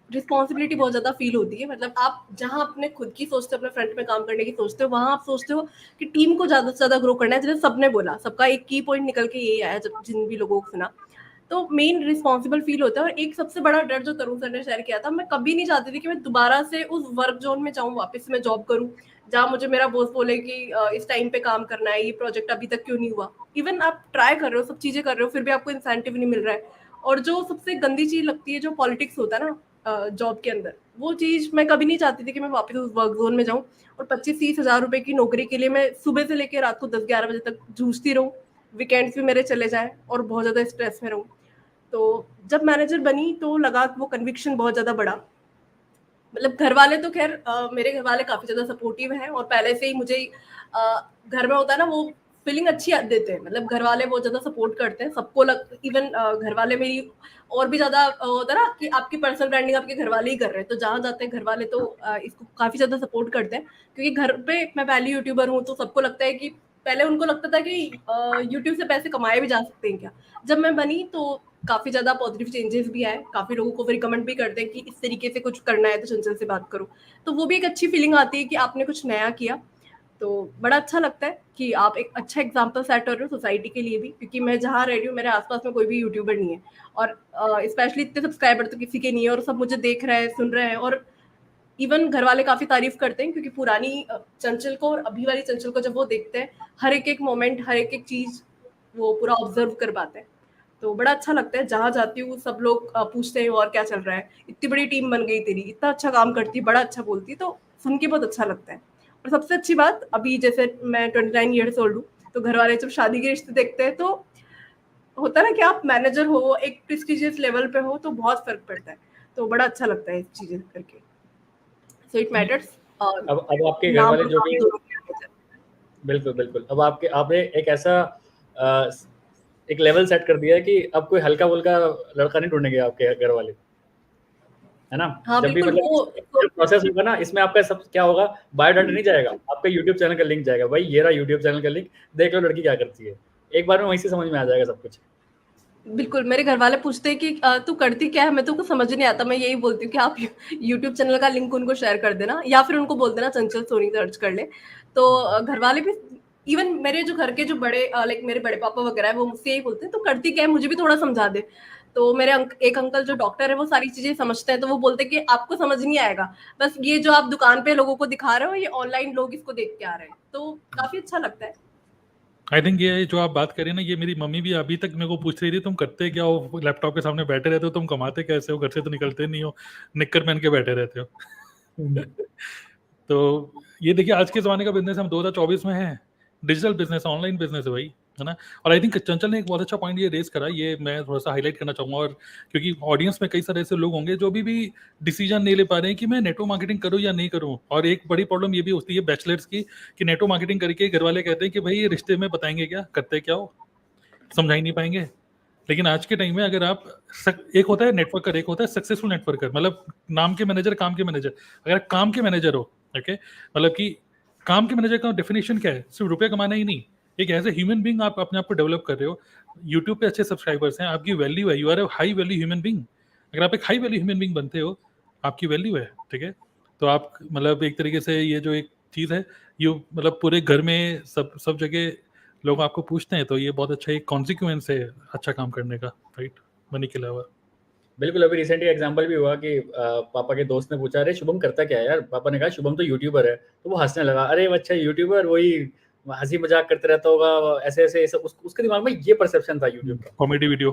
रिस्पॉन्सिबिलिटी बहुत ज़्यादा फील होती है। मतलब आप जहाँ अपने खुद की सोचते हो, अपने फ्रंट में काम करने की सोचते हो, वहाँ आप सोचते हो कि टीम को ज़्यादा से ज़्यादा ग्रो करना है। जैसे सबने बोला, सबका एक की पॉइंट निकल के यही आया जब जिन भी लोगों को सुना, तो मेन रिस्पॉन्सिबल फील होता है। और एक सबसे बड़ा डर जो तरुण सर ने शेयर किया था, मैं कभी नहीं चाहती थी कि मैं दोबारा से उस वर्क जोन में जाऊँ, वापस से मैं जॉब करूँ जहाँ मुझे मेरा बॉस बोले कि इस टाइम पे काम करना है, ये प्रोजेक्ट अभी तक क्यों नहीं हुआ। इवन आप ट्राई कर रहे हो, सब चीजें कर रहे हो, फिर भी आपको इंसेंटिव नहीं मिल रहा है। और जो सबसे गंदी चीज लगती है, जो पॉलिटिक्स होता है ना जॉब के अंदर, वो चीज मैं कभी नहीं चाहती थी कि मैं वापस उस वर्क जोन में जाऊँ और 25-30 हज़ार रुपए की नौकरी के लिए मैं सुबह से लेकर रात को 10-11 बजे तक जूझती रहूँ, वीकेंड्स भी मेरे चले जाएं और बहुत ज्यादा स्ट्रेस में रहूँ। तो जब मैनेजर बनी तो लगा वो कन्विक्शन बहुत ज्यादा बड़ा। मतलब घर वाले तो खैर मेरे घर वाले काफी ज्यादा सपोर्टिव हैं और पहले से ही मुझे घर में होता है ना वो फीलिंग अच्छी देते हैं। मतलब घर वाले बहुत ज्यादा सपोर्ट करते हैं सबको। इवन घर वाले मेरी और भी ज्यादा होता है ना कि आपकी पर्सनल ब्रांडिंग आपके घर वाले ही कर रहे हैं, तो जहाँ जाते हैं घर वाले तो इसको काफी ज्यादा सपोर्ट करते हैं। क्योंकि घर पे मैं पहली यूट्यूबर हूँ, तो सबको लगता है कि पहले उनको लगता था कि यूट्यूब से पैसे कमाए भी जा सकते हैं क्या। जब मैं बनी तो काफी ज्यादा पॉजिटिव चेंजेस भी आए, काफी लोगों को रिकमेंड भी करते हैं कि इस तरीके से कुछ करना है तो चंचल से बात करो। तो वो भी एक अच्छी फीलिंग आती है कि आपने कुछ नया किया। तो बड़ा अच्छा लगता है कि आप एक अच्छा एग्जाम्पल सेट कर रहे हो सोसाइटी के लिए भी, क्योंकि मैं जहाँ रह रही हूँ मेरे आसपास में कोई भी यूट्यूबर नहीं है और स्पेशली इतने सब्सक्राइबर तो किसी के नहीं है और सब मुझे देख रहे हैं, सुन रहे हैं। और इवन घर वाले काफी तारीफ करते हैं क्योंकि पुरानी चंचल को और अभी वाली चंचल को जब वो देखते हैं, हर एक मोमेंट, हर एक चीज वो पूरा ऑब्जर्व कर पाते हैं। तो बड़ा अच्छा लगता है, जहाँ जाती हूँ सब लोग पूछते हैं और क्या चल रहा है, इतनी बड़ी टीम बन गई तेरी, इतना अच्छा काम करती, बड़ा अच्छा बोलती, तो सुन के बहुत अच्छा लगता है। और सबसे अच्छी बात, अभी जैसे मैं 29 ईयर्स ओल्ड हूँ, तो घर वाले जब शादी के रिश्ते देखते हैं तो होता है ना कि आप मैनेजर हो, एक प्रेस्टिजियस लेवल पे हो, तो बहुत फर्क पड़ता है। तो बड़ा अच्छा लगता है चीजें करके, सो इट मैटर्स। अब आपके घर वाले जो भी बिल्कुल बिल्कुल, अब आपने एक ऐसा एक लेवल सेट कर दिया है कि अब कोई हल्का फुल्का लड़का नहीं ढूंढेंगे आपके घर वाले, है ना? हाँ, जब भी बिल्कुल, मतलब प्रोसेस होगा ना, इसमें आपका सब क्या होगा, बायोडाटा नहीं जाएगा, आपका यूट्यूब चैनल का लिंक जाएगा, भाई ये रहा यूट्यूब चैनल का लिंक, देख लो लड़की क्या करती है, एक बार में वहीं से समझ में आ जाएगा सब कुछ। बिल्कुल, मेरे घर वाले पूछते हैं कि तू करती क्या है? मैं तो कुछ समझ नहीं आता, मैं यही बोलती हूँ कि आप यूट्यूब चैनल का लिंक उनको शेयर कर देना या फिर उनको बोल देना चंचल सोनी सर्च कर ले। तो घर वाले भी, इवन मेरे जो घर के जो बड़े लाइक मेरे बड़े पापा वगैरह है, वो मुझसे यही बोलते हैं तो करती क्या है, मुझे भी थोड़ा समझा दे। तो मेरे एक अंकल जो डॉक्टर है, वो सारी चीजें समझते हैं, तो वो बोलते हैं कि आपको समझ नहीं आएगा, बस ये जो आप दुकान पे लोगों को दिखा रहे हो, ये ऑनलाइन लोग इसको देख के आ रहे हैं, तो काफी अच्छा लगता है। आई थिंक ये जो आप बात करें ना, ये मेरी मम्मी भी अभी तक मेरे को पूछ रही थी, तुम करते क्या हो, लैपटॉप के सामने बैठे रहते हो, तुम कमाते कैसे हो, घर से तो निकलते नहीं हो, निक्कर पहन के बैठे रहते हो। तो ये देखिए, आज के ज़माने का बिजनेस हम 2024 में है, डिजिटल बिजनेस, ऑनलाइन बिजनेस है भाई, है ना? और आई थिंक चंचल ने एक बहुत अच्छा पॉइंट ये रेज करा, ये मैं थोड़ा सा हाईलाइट करना चाहूँगा, और क्योंकि ऑडियंस में कई सारे ऐसे लोग होंगे जो भी डिसीजन नहीं ले पा रहे हैं कि मैं नेटवर्क मार्केटिंग करूँ या नहीं करूँ। और एक बड़ी प्रॉब्लम ये भी होती है बैचलर्स की कि नेटवर्क मार्केटिंग करके घर वाले कहते हैं कि भाई ये रिश्ते में बताएंगे क्या, करते क्या हो, समझा ही नहीं पाएंगे। लेकिन आज के टाइम में अगर आप एक होता है नेटवर्कर, एक होता है सक्सेसफुल नेटवर्कर, मतलब नाम के मैनेजर, काम के मैनेजर। अगर आप काम के मैनेजर हो, ओके, मतलब कि काम के मैनेजर का डेफिनेशन क्या है, सिर्फ रुपये कमाना ही नहीं, एक एज ए ह्यूमन बीइंग आप अपने आप को डेवलप कर रहे हो। यूट्यूब पे अच्छे सब्सक्राइबर्स हैं, आपकी वैल्यू है, you are a high value human being. अगर आप एक हाई वैल्यू ह्यूमन बीइंग बनते हो, आपकी वैल्यू है, ठीक है। तो आप मतलब एक तरीके से ये जो एक चीज़ है, ये मतलब पूरे घर में सब जगह लोग आपको पूछते हैं, तो ये बहुत अच्छा एक कॉन्सिक्वेंस है अच्छा काम करने का, राइट, मनी के अलावा। बिल्कुल, अभी रिसेंटली एग्जांपल भी हुआ कि पापा के दोस्त ने पूछा, अरे शुभम करता क्या है यार? पापा ने कहा शुभम तो यूट्यूबर है, तो वो हंसने लगा, अरे अच्छा यूट्यूबर, वही हंसी मजाक करते रहता होगा, ऐसे ऐसे ऐसे उसके दिमाग में ये परसेप्शन था यूट्यूब का, कॉमेडी वीडियो।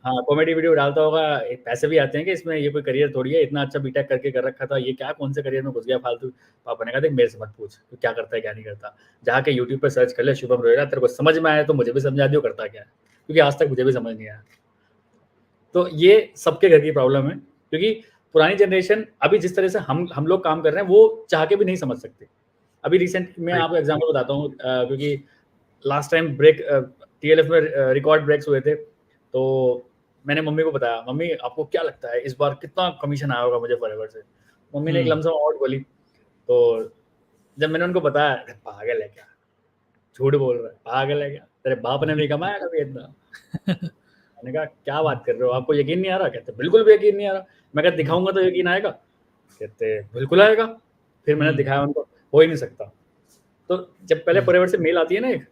हाँ कॉमेडी वीडियो डालता होगा, पैसे भी आते हैं कि इसमें, ये कोई करियर थोड़ी है, इतना अच्छा बीटेक करके कर रखा था, ये क्या कौन से करियर में घुस गया फालतू। पापा ने कहा देख मेरे से मत पूछ तू क्या करता है क्या नहीं करता, जाके यूट्यूब पर सर्च कर ले शुभम रोहिरा, तेरे को समझ में आया तो मुझे भी समझा दियो करता क्या है, क्योंकि आज तक मुझे भी समझ नहीं आया। तो ये सबके घर की प्रॉब्लम है, क्योंकि पुरानी जनरेशन अभी जिस तरह से हम लोग काम कर रहे हैं वो चाह के भी नहीं समझ सकते। अभी रिसेंट मैं आपको एग्जांपल बताता हूँ, क्योंकि लास्ट टाइम ब्रेक टीएलएफ में रिकॉर्ड ब्रेक्स हुए थे, तो मैंने मम्मी को बताया, मम्मी आपको क्या लगता है इस बार कितना कमीशन आया होगा मुझे फॉरएवर से? मम्मी ने एक लमसम अमाउंट बोली, तो जब मैंने उनको बताया, पागल है क्या, झूठ बोल रहा है, पागल है क्या, तेरे बाप ने भी कमाया कभी इतना? मैंने कहा क्या बात कर रहे हो, आपको यकीन नहीं आ रहा? कहते बिल्कुल भी यकीन नहीं आ रहा। मैं कहा दिखाऊंगा तो यकीन आएगा? कहते बिल्कुल आएगा। फिर मैंने दिखाया उनको, हो ही नहीं सकता। तो जब पहले फॉरएवर से मेल आती है ना एक,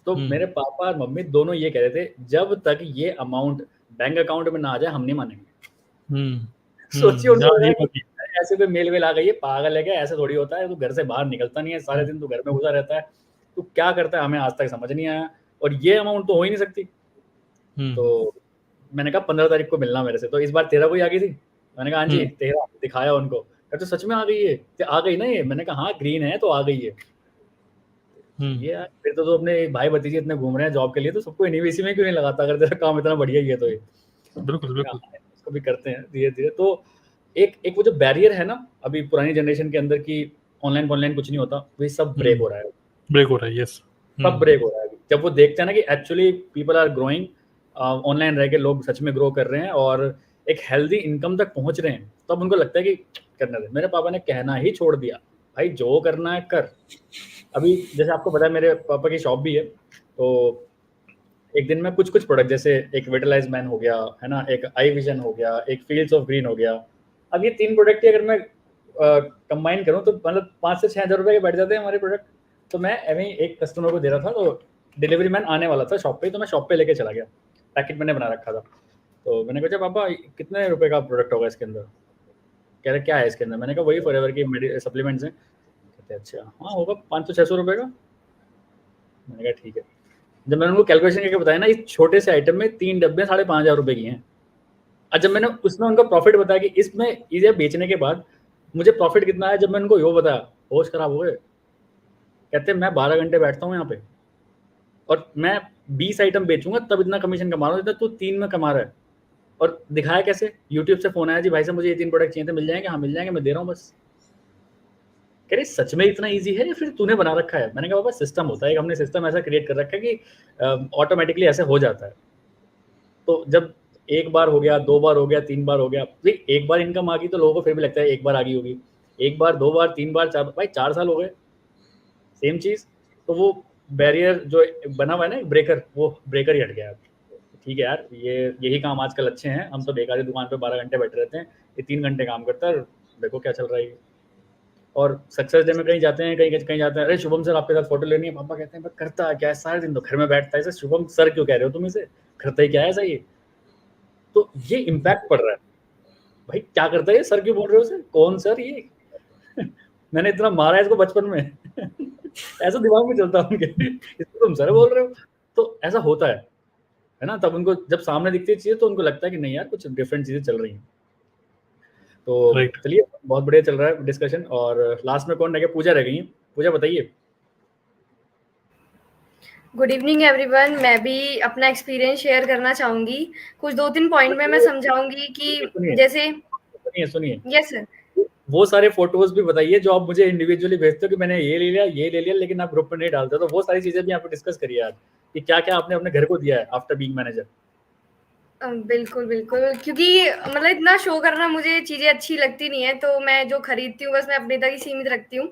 तो मेरे पापा और मम्मी दोनों ये कह रहे थे, जब तक ये अमाउंट बैंक अकाउंट में ना आ जाए हम नहीं मानेंगे। सोचिए उनको ऐसे कोई मेल वेल आ गई है, पागल है क्या, ऐसे थोड़ी होता है, तू घर से बाहर निकलता नहीं है, सारे दिन तू घर में घुसा रहता है, तू क्या करता है हमें आज तक समझ नहीं आया, और ये अमाउंट तो हो ही नहीं सकती। तो मैंने कहा 15 तारीख को मिलना मेरे से, तो इस बार 13 को ही आ गई थी। मैंने कहा हाँ जी 13, दिखाया उनको, कहते तो सच में आ गई है, आ गई ना ये? मैंने कहा हाँ ग्रीन है तो आ गई है। ये यार फिर तो अपने भाई भतीजे इतने घूम रहे हैं जॉब के लिए, तो सबको इसी में क्यों नहीं लगाता, अगर तेरा काम इतना बढ़िया ही है तो। ये बिल्कुल इसको भी करते हैं धीरे धीरे। तो एक वो जो बैरियर है ना अभी पुरानी जनरेशन के अंदर की ऑनलाइन कुछ नहीं होता, वही सब ब्रेक हो रहा है, यस, सब ब्रेक हो रहा है। जब वो देखते हैं ना कि actually people are growing, online रह के लोग सच में ग्रो कर रहे हैं और एक हेल्दी इनकम तक पहुंच रहे हैं, तब उनको लगता है कि करना दे। मेरे पापा ने कहना ही छोड़ दिया, भाई जो करना है कर। अभी जैसे आपको पता है मेरे पापा की शॉप भी है, तो एक दिन में कुछ प्रोडक्ट, जैसे एक विटलाइज मैन हो गया है ना, एक आई विजन हो गया, एक फील्ड्स ऑफ ग्रीन हो गया। अब ये 3 प्रोडक्ट ही अगर मैं कंबाइन करूँ तो मतलब 5 से 6 हज़ार रुपये के बैठ जाते हैं हमारे प्रोडक्ट। तो मैं एवं एक कस्टमर को दे रहा था, तो डिलीवरी मैन आने वाला था शॉप पे, तो मैं शॉप पे लेके चला गया, पैकेट मैंने बना रखा था। तो मैंने कहा पापा कितने रुपए का प्रोडक्ट होगा इसके अंदर? कह रहे क्या है इसके अंदर? मैंने कहा वही फॉरएवर की सप्लीमेंट्स हैं। कहते अच्छा हाँ होगा 500-600 रुपये का। मैंने कहा ठीक है। जब मैंने उनको कैलकुलेशन करके बताया ना, इस छोटे से आइटम में 3 डब्बे 5,500 रुपये की हैं। और जब मैंने उसमें उनको प्रॉफिट बताया कि इसमें इसे बेचने के बाद मुझे प्रॉफिट कितना है, जब मैंने उनको यो बताया, होश खराब हो गए। कहते मैं 12 घंटे बैठता हूँ यहाँ पे और मैं 20 आइटम बेचूंगा तब इतना कमीशन कमा रहा हूँ जितना तू 3 में कमा रहा है। और दिखाया कैसे, यूट्यूब से फ़ोन आया, जी भाई साहब मुझे ये 3 प्रोडक्ट चाहिए थे, मिल जाएँगे? हाँ, मिल जाएँगे, मैं दे रहा हूँ बस। कह रहे सच में इतना ईज़ी है या फिर तूने बना रखा है? मैंने कहा बाबा सिस्टम होता है, एक हमने सिस्टम ऐसा क्रिएट कर रखा है कि ऑटोमैटिकली ऐसे हो जाता है। तो जब 1 बार हो गया, 2 बार हो गया, 3 बार हो गया, भई 1 बार इनकम आ गई तो लोगों को फिर भी लगता है 1 बार आ गई होगी। 1 बार, 2 बार, 3 बार, 4 भाई 4 साल हो गए, सेम चीज़। तो वो बैरियर जो बना हुआ है ना, ब्रेकर, वो ब्रेकर ही हट गया अब। ठीक है यार, यही काम आजकल अच्छे हैं, हम तो बेकार ही दुकान पे 12 घंटे बैठे रहते हैं, ये 3 घंटे काम करता है और देखो क्या चल रहा है ये। और सक्सेस डे में कहीं जाते हैं, कहीं जाते हैं, अरे शुभम सर आपके साथ फोटो लेनी है, पापा कहते हैं बस करता क्या है, सारे दिन तो घर में बैठता है, इसे शुभम सर क्यों कह रहे हो तुम, इसे करता ही क्या है ऐसा ये। तो ये इम्पैक्ट पड़ रहा है, भाई क्या करता है ये, सर क्यों बोल रहे हो उसे, कौन सर ये मैंने इतना मारा है इसको बचपन में ऐसा दिमाग में चलता है उनके इसको तुम सर बोल रहे हो। तो ऐसा होता है ना, तब उनको जब सामने दिखती है चीजें तो उनको लगता है कि नहीं यार कुछ डिफरेंट चीजें चल रही हैं। तो Right. चलिए, बहुत बढ़िया चल रहा है डिस्कशन। और लास्ट में कौन रह गया, पूजा रह गई। पूजा बताइए। Good evening everyone. मैं भी अपना एक्सपीरियंस शेयर करना चाहूंगी। कुछ 2-3 पॉइंट में मैं समझाऊंगी कि जैसे सुनिए यस सर, वो सारे फोटोज भी बताइए जो आप मुझे इंडिविजुअली भेजते हो कि मैंने ये ले लिया, लेकिन आप ग्रुप में नहीं डालते, तो वो सारी चीजें भी यहाँ पे डिस्कस करिए आज कि क्या क्या आपने अपने घर को दिया है आफ्टर बीइंग मैनेजर। बिल्कुल, क्योंकि मतलब इतना शो करना मुझे चीज़ें अच्छी लगती नहीं है, तो मैं जो खरीदती हूँ बस मैं अपने तक ही सीमित रखती हूँ।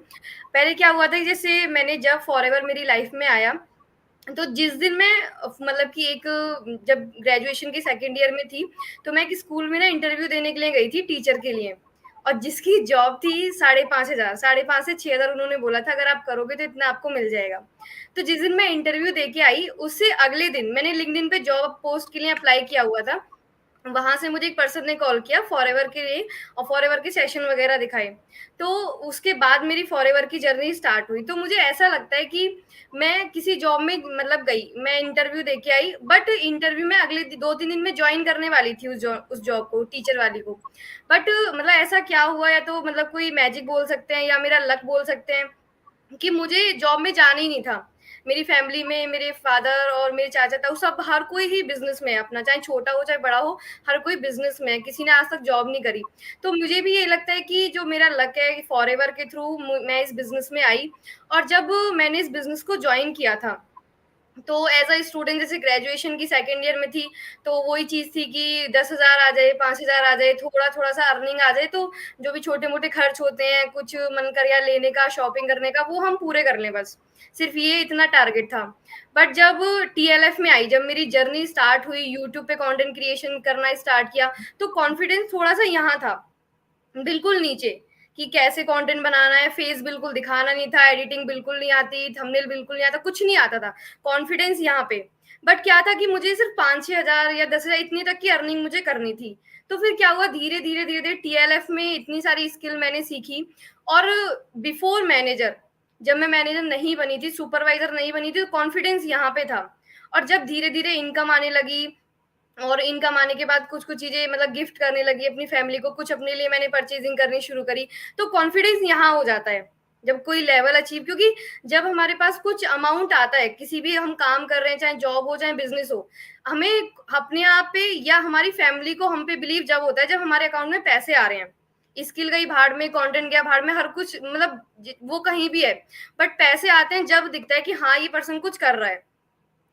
पहले क्या हुआ था कि जैसे मैंने जब फॉरएवर मेरी लाइफ में आया, तो जिस दिन मैं मतलब कि जब ग्रेजुएशन की सेकंड ईयर में थी, तो मैं एक स्कूल में ना इंटरव्यू देने के लिए गई थी टीचर के लिए, और जिसकी जॉब थी 5,500 से 6,000 उन्होंने बोला था अगर आप करोगे तो इतना आपको मिल जाएगा। तो जिस दिन मैं इंटरव्यू दे के आई, उससे अगले दिन मैंने लिंक्डइन पे जॉब पोस्ट के लिए अप्लाई किया हुआ था। वहाँ से मुझे एक पर्सन ने कॉल किया फॉरएवर के लिए और फॉरएवर के सेशन वगैरह दिखाए। तो उसके बाद मेरी फॉरएवर की जर्नी स्टार्ट हुई। तो मुझे ऐसा लगता है कि मैं किसी जॉब में मतलब गई, मैं इंटरव्यू दे के आई, बट इंटरव्यू में अगले 2-3 दिन में जॉइन करने वाली थी उस जॉब को, टीचर वाली को। बट मतलब ऐसा क्या हुआ, या तो मतलब कोई मैजिक बोल सकते हैं या मेरा लक बोल सकते हैं कि मुझे जॉब में जाना ही नहीं था। मेरी फैमिली में मेरे फादर और मेरे चाचा ताऊ सब हर कोई ही बिजनेस में है अपना, चाहे छोटा हो चाहे बड़ा हो, हर कोई बिजनेस में है, किसी ने आज तक जॉब नहीं करी। तो मुझे भी ये लगता है कि जो मेरा लक है फॉरएवर के थ्रू मैं इस बिजनेस में आई। और जब मैंने इस बिजनेस को ज्वाइन किया था, तो एज अ स्टूडेंट जैसे ग्रेजुएशन की सेकेंड ईयर में थी, तो वही चीज थी कि 10,000 आ जाए, 5,000 आ जाए, थोड़ा थोड़ा सा अर्निंग आ जाए, तो जो भी छोटे मोटे खर्च होते हैं, कुछ मन कर या लेने का, शॉपिंग करने का, वो हम पूरे कर लें, बस सिर्फ ये इतना टारगेट था। बट जब टीएलएफ में आई, जब मेरी जर्नी स्टार्ट हुई, यूट्यूब पे कंटेंट क्रिएशन करना स्टार्ट किया, तो कॉन्फिडेंस थोड़ा सा यहाँ था, बिल्कुल नीचे, कि कैसे कंटेंट बनाना है, फेस बिल्कुल दिखाना नहीं था, एडिटिंग बिल्कुल नहीं आती, थंबनेल बिल्कुल नहीं आता, कुछ नहीं आता था, कॉन्फिडेंस यहाँ पे। बट क्या था कि मुझे सिर्फ 5-6 हजार या 10,000 इतनी तक की अर्निंग मुझे करनी थी। तो फिर क्या हुआ, धीरे धीरे टीएलएफ में इतनी सारी स्किल मैंने सीखी। और बिफोर मैनेजर, जब मैं मैनेजर नहीं बनी थी, सुपरवाइजर नहीं बनी थी, तो कॉन्फिडेंस यहाँ पे था। और जब धीरे धीरे इनकम आने लगी, और इनकम आने के बाद कुछ चीजें मतलब गिफ्ट करने लगी अपनी फैमिली को, कुछ अपने लिए मैंने परचेजिंग करनी शुरू करी, तो कॉन्फिडेंस यहाँ हो जाता है जब कोई लेवल अचीव। क्योंकि जब हमारे पास कुछ अमाउंट आता है, किसी भी हम काम कर रहे हैं, चाहे जॉब हो चाहे बिजनेस हो, हमें अपने आप पे या हमारी फैमिली को हम पे बिलीव जब होता है जब हमारे अकाउंट में पैसे आ रहे हैं। स्किल गई भाड़ में, कंटेंट गया भाड़ में, हर कुछ मतलब वो कहीं भी है, बट पैसे आते हैं जब दिखता है कि हाँ ये पर्सन कुछ कर रहा है,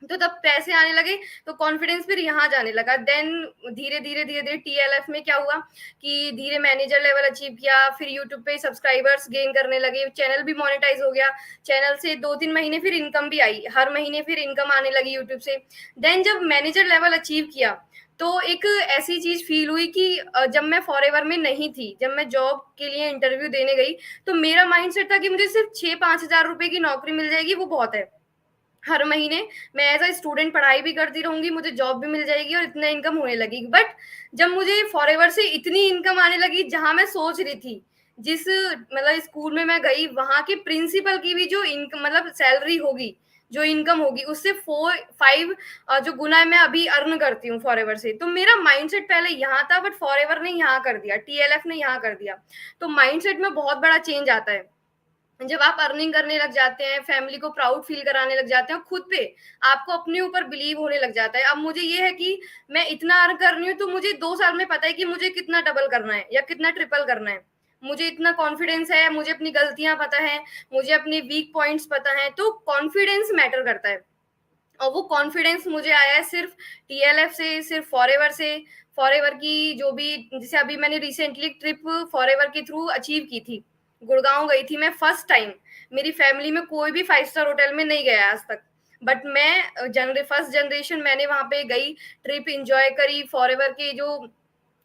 तो तब पैसे आने लगे, तो कॉन्फिडेंस फिर यहाँ जाने लगा। देन धीरे धीरे टीएलएफ में क्या हुआ कि धीरे मैनेजर लेवल अचीव किया, फिर यूट्यूब पे सब्सक्राइबर्स गेन करने लगे, चैनल भी मोनेटाइज हो गया, चैनल से 2-3 महीने फिर इनकम भी आई, हर महीने फिर इनकम आने लगी यूट्यूब से। देन जब मैनेजर लेवल अचीव किया, तो एक ऐसी चीज फील हुई कि जब मैं फॉरएवर में नहीं थी, जब मैं जॉब के लिए इंटरव्यू देने गई, तो मेरा माइंडसेट था कि मुझे सिर्फ 6-5 हजार रुपए की नौकरी मिल जाएगी, वो बहुत है। हर महीने मैं एज अ स्टूडेंट पढ़ाई भी करती रहूंगी, मुझे जॉब भी मिल जाएगी और इतना इनकम होने लगेगी। बट जब मुझे फॉरएवर से इतनी इनकम आने लगी, जहां मैं सोच रही थी, जिस मतलब स्कूल में मैं गई, वहां के प्रिंसिपल की भी जो इनकम मतलब सैलरी होगी, जो इनकम होगी, उससे 4-5 जो गुना मैं अभी अर्न करती हूँ फॉरएवर से। तो मेरा माइंडसेट पहले यहाँ था, बट फॉरएवर ने यहाँ कर दिया, टीएलएफ ने यहाँ कर दिया। तो माइंडसेट में बहुत बड़ा चेंज आता है। जब आप अर्निंग करने लग जाते हैं, फैमिली को प्राउड फील कराने लग जाते हैं, खुद पे आपको अपने ऊपर बिलीव होने लग जाता है। अब मुझे ये है कि मैं इतना अर्न कर रही हूँ, तो मुझे 2 साल में पता है कि मुझे कितना डबल करना है या कितना ट्रिपल करना है। मुझे इतना कॉन्फिडेंस है, मुझे अपनी गलतियां पता है, मुझे अपने वीक पॉइंट्स पता है, तो कॉन्फिडेंस मैटर करता है। और वो कॉन्फिडेंस मुझे आया है सिर्फ टीएलएफ से, सिर्फ फॉरएवर से। फॉरएवर की जो भी, जैसे अभी मैंने रिसेंटली ट्रिप फॉरएवर के थ्रू अचीव की थी, गुड़गांव गई थी मैं फर्स्ट टाइम। मेरी फैमिली में कोई भी 5 स्टार होटल में नहीं गया आज तक, बट मैं फर्स्ट जनरेशन मैंने वहां पे गई, ट्रिप एंजॉय करी। फॉरएवर के जो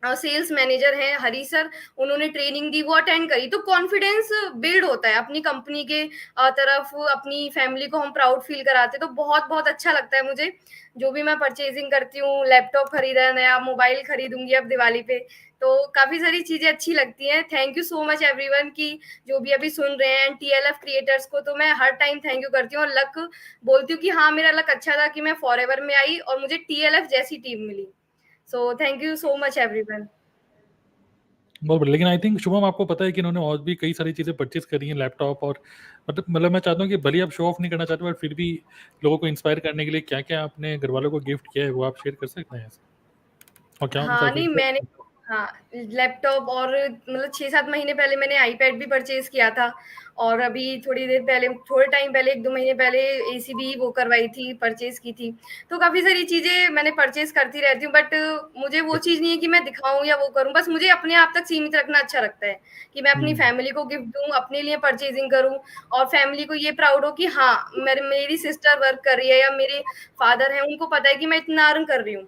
सेल्स मैनेजर हैं हरी सर, उन्होंने ट्रेनिंग दी, वो अटेंड करी। तो कॉन्फिडेंस बिल्ड होता है अपनी कंपनी के तरफ, अपनी फैमिली को हम प्राउड फील कराते, तो बहुत बहुत अच्छा लगता है मुझे। जो भी मैं परचेजिंग करती हूँ, लैपटॉप खरीदा है, नया मोबाइल खरीदूंगी अब दिवाली पे, तो काफी सारी चीजें अच्छी लगती हैं। Thank you so much everyone की जो भी अभी सुन रहे हैं, टीएलएफ क्रिएटर्स को तो मैं हर टाइम थैंक यू करती हूँ, और लक बोलती हूँ कि हाँ मेरा लक अच्छा था कि मैं फॉरएवर में आई और मुझे टीएलएफ जैसी टीम मिली। So thank you so much everyone. बहुत बढ़िया। लेकिन आई थिंक शुभम, आपको पता है कि इन्होंने और भी कई सारी चीज़ें परचेज करी हैं, लैपटॉप और मतलब मैं चाहता हूँ कि भले आप शो ऑफ नहीं करना चाहते, बट फिर भी लोगों को इंस्पायर करने के लिए क्या क्या आपने घर वालों को गिफ्ट किया है वो आप शेयर कर सकते हैं, और क्या उनका हाँ नहीं, मैंने लैपटॉप और मतलब 6-7 महीने पहले मैंने आईपैड भी परचेज किया था, और अभी थोड़े टाइम पहले 1-2 महीने पहले एसी भी वो करवाई थी, परचेज की थी। तो काफी सारी चीजें मैंने परचेज करती रहती हूँ, बट मुझे वो चीज नहीं है कि मैं दिखाऊं या वो करूं। बस मुझे अपने आप तक सीमित रखना अच्छा लगता है कि मैं अपनी फैमिली को गिफ्ट दूं, अपने लिए परचेजिंग करूं, और फैमिली को ये प्राउड हो कि हाँ मेरी सिस्टर वर्क कर रही है या मेरे फादर हैं, उनको पता है कि मैं इतना अर्न कर रही हूँ,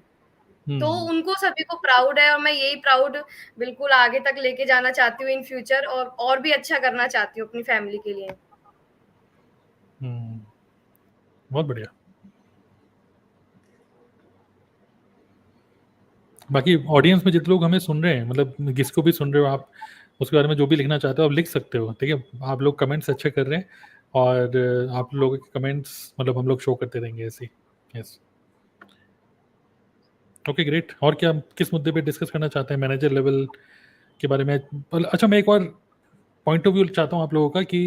तो उनको सभी को प्राउड है। और मैं यही प्राउड बिल्कुल आगे तक लेके जाना चाहती हूँ इन फ्यूचर, और भी अच्छा करना चाहती हूँ अपनी फैमिली के लिए। बहुत बढ़िया। बाकी ऑडियंस में जितने लोग हमें सुन रहे हैं, मतलब किसको भी सुन रहे हो आप, उसके बारे में जो भी लिखना चाहते हो आप लिख सकते हो, ठीक है। आप लोग कमेंट्स अच्छे कर रहे हैं, और आप लोगों के कमेंट्स मतलब हम लोग शो करते रहेंगे ऐसे ही। Yes, okay great. और क्या, किस मुद्दे पे डिस्कस करना चाहते हैं मैनेजर लेवल के बारे में? अच्छा, मैं एक और पॉइंट ऑफ व्यू चाहता हूँ आप लोगों का कि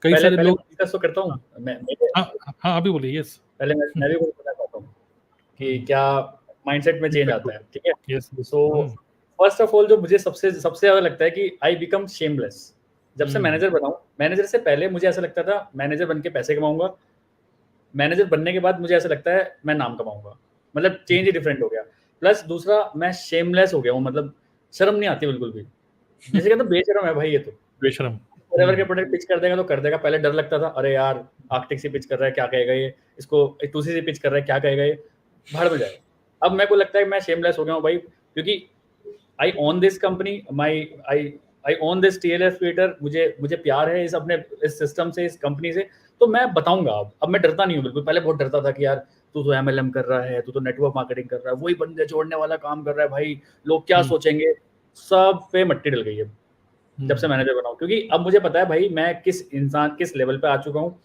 कई सारे लोग डिस्कस तो करता हूँ मैं। हाँ अभी बोलिए। यस, पहले मैं भी बोलना चाहता हूँ कि क्या माइंडसेट में चेंज आता है, ठीक है। Yes, so first of all जो मुझे सबसे ज्यादा लगता है कि आई बिकम शेमलेस जब से मैनेजर बनाऊं। मैनेजर से पहले मुझे ऐसा लगता था मैनेजर बन के पैसे कमाऊंगा, मैनेजर बनने के बाद मुझे ऐसा लगता है मैं नाम कमाऊंगा। मतलब चेंज ही डिफरेंट हो गया। प्लस दूसरा, मैं शेमलेस हो गया हूँ, मतलब शर्म नहीं आती बिल्कुल भी। जैसे कहते बेशरम है भाई ये तो। बेशरम फॉरएवर के प्रोडक्ट पिच कर देगा तो कर देगा। पहले डर लगता था, अरे यार आर्कटिक से पिच कर रहा है क्या कहेगा ये, इसको टूसी से पिच कर रहा है क्या कहेगा ये, भाड़ में जाएगा। अब मेरे को लगता है मैं शेमलेस हो गया हूँ भाई, क्योंकि I own this company, I own this TLF creator. मुझे प्यार है इस अपने इस सिस्टम से, इस कंपनी से, तो मैं बताऊंगा। अब मैं डरता नहीं हूँ बिल्कुल। पहले बहुत डरता था कि यार तू तो एमएलएम कर रहा है, तू तो नेटवर्क मार्केटिंग कर रहा है, वही बंदे जोड़ने वाला काम कर रहा है भाई, लोग क्या सोचेंगे। सब पे मट्टी डल गई है जब से मैनेजर बना हूं, क्योंकि अब मुझे पता है भाई मैं किस लेवल पे आ चुका हूँ।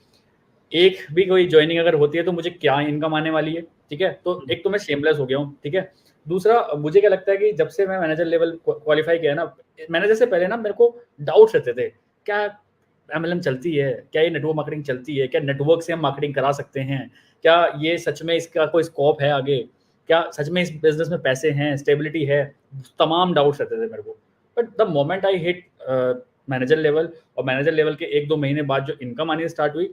एक भी कोई ज्वाइनिंग अगर होती है तो मुझे क्या इनकम आने वाली है, ठीक है। तो एक तो मैं शेमलेस हो गया हूँ, ठीक है। दूसरा, मुझे क्या लगता है कि जब से मैं मैनेजर लेवल क्वालिफाई किया ना, मैनेजर से पहले ना मेरे को डाउट्स रहते थे, क्या एमएलएम चलती है, क्या ये नेटवर्क मार्केटिंग चलती है, क्या नेटवर्क से हम मार्केटिंग करा सकते हैं, क्या ये सच में इसका कोई स्कोप है आगे, क्या सच में इस बिजनेस में पैसे हैं, स्टेबिलिटी है। तमाम डाउट्स रहते थे मेरे को। But the moment I hit manager level, और मैनेजर लेवल के 1-2 महीने बाद जो इनकम आनी स्टार्ट हुई,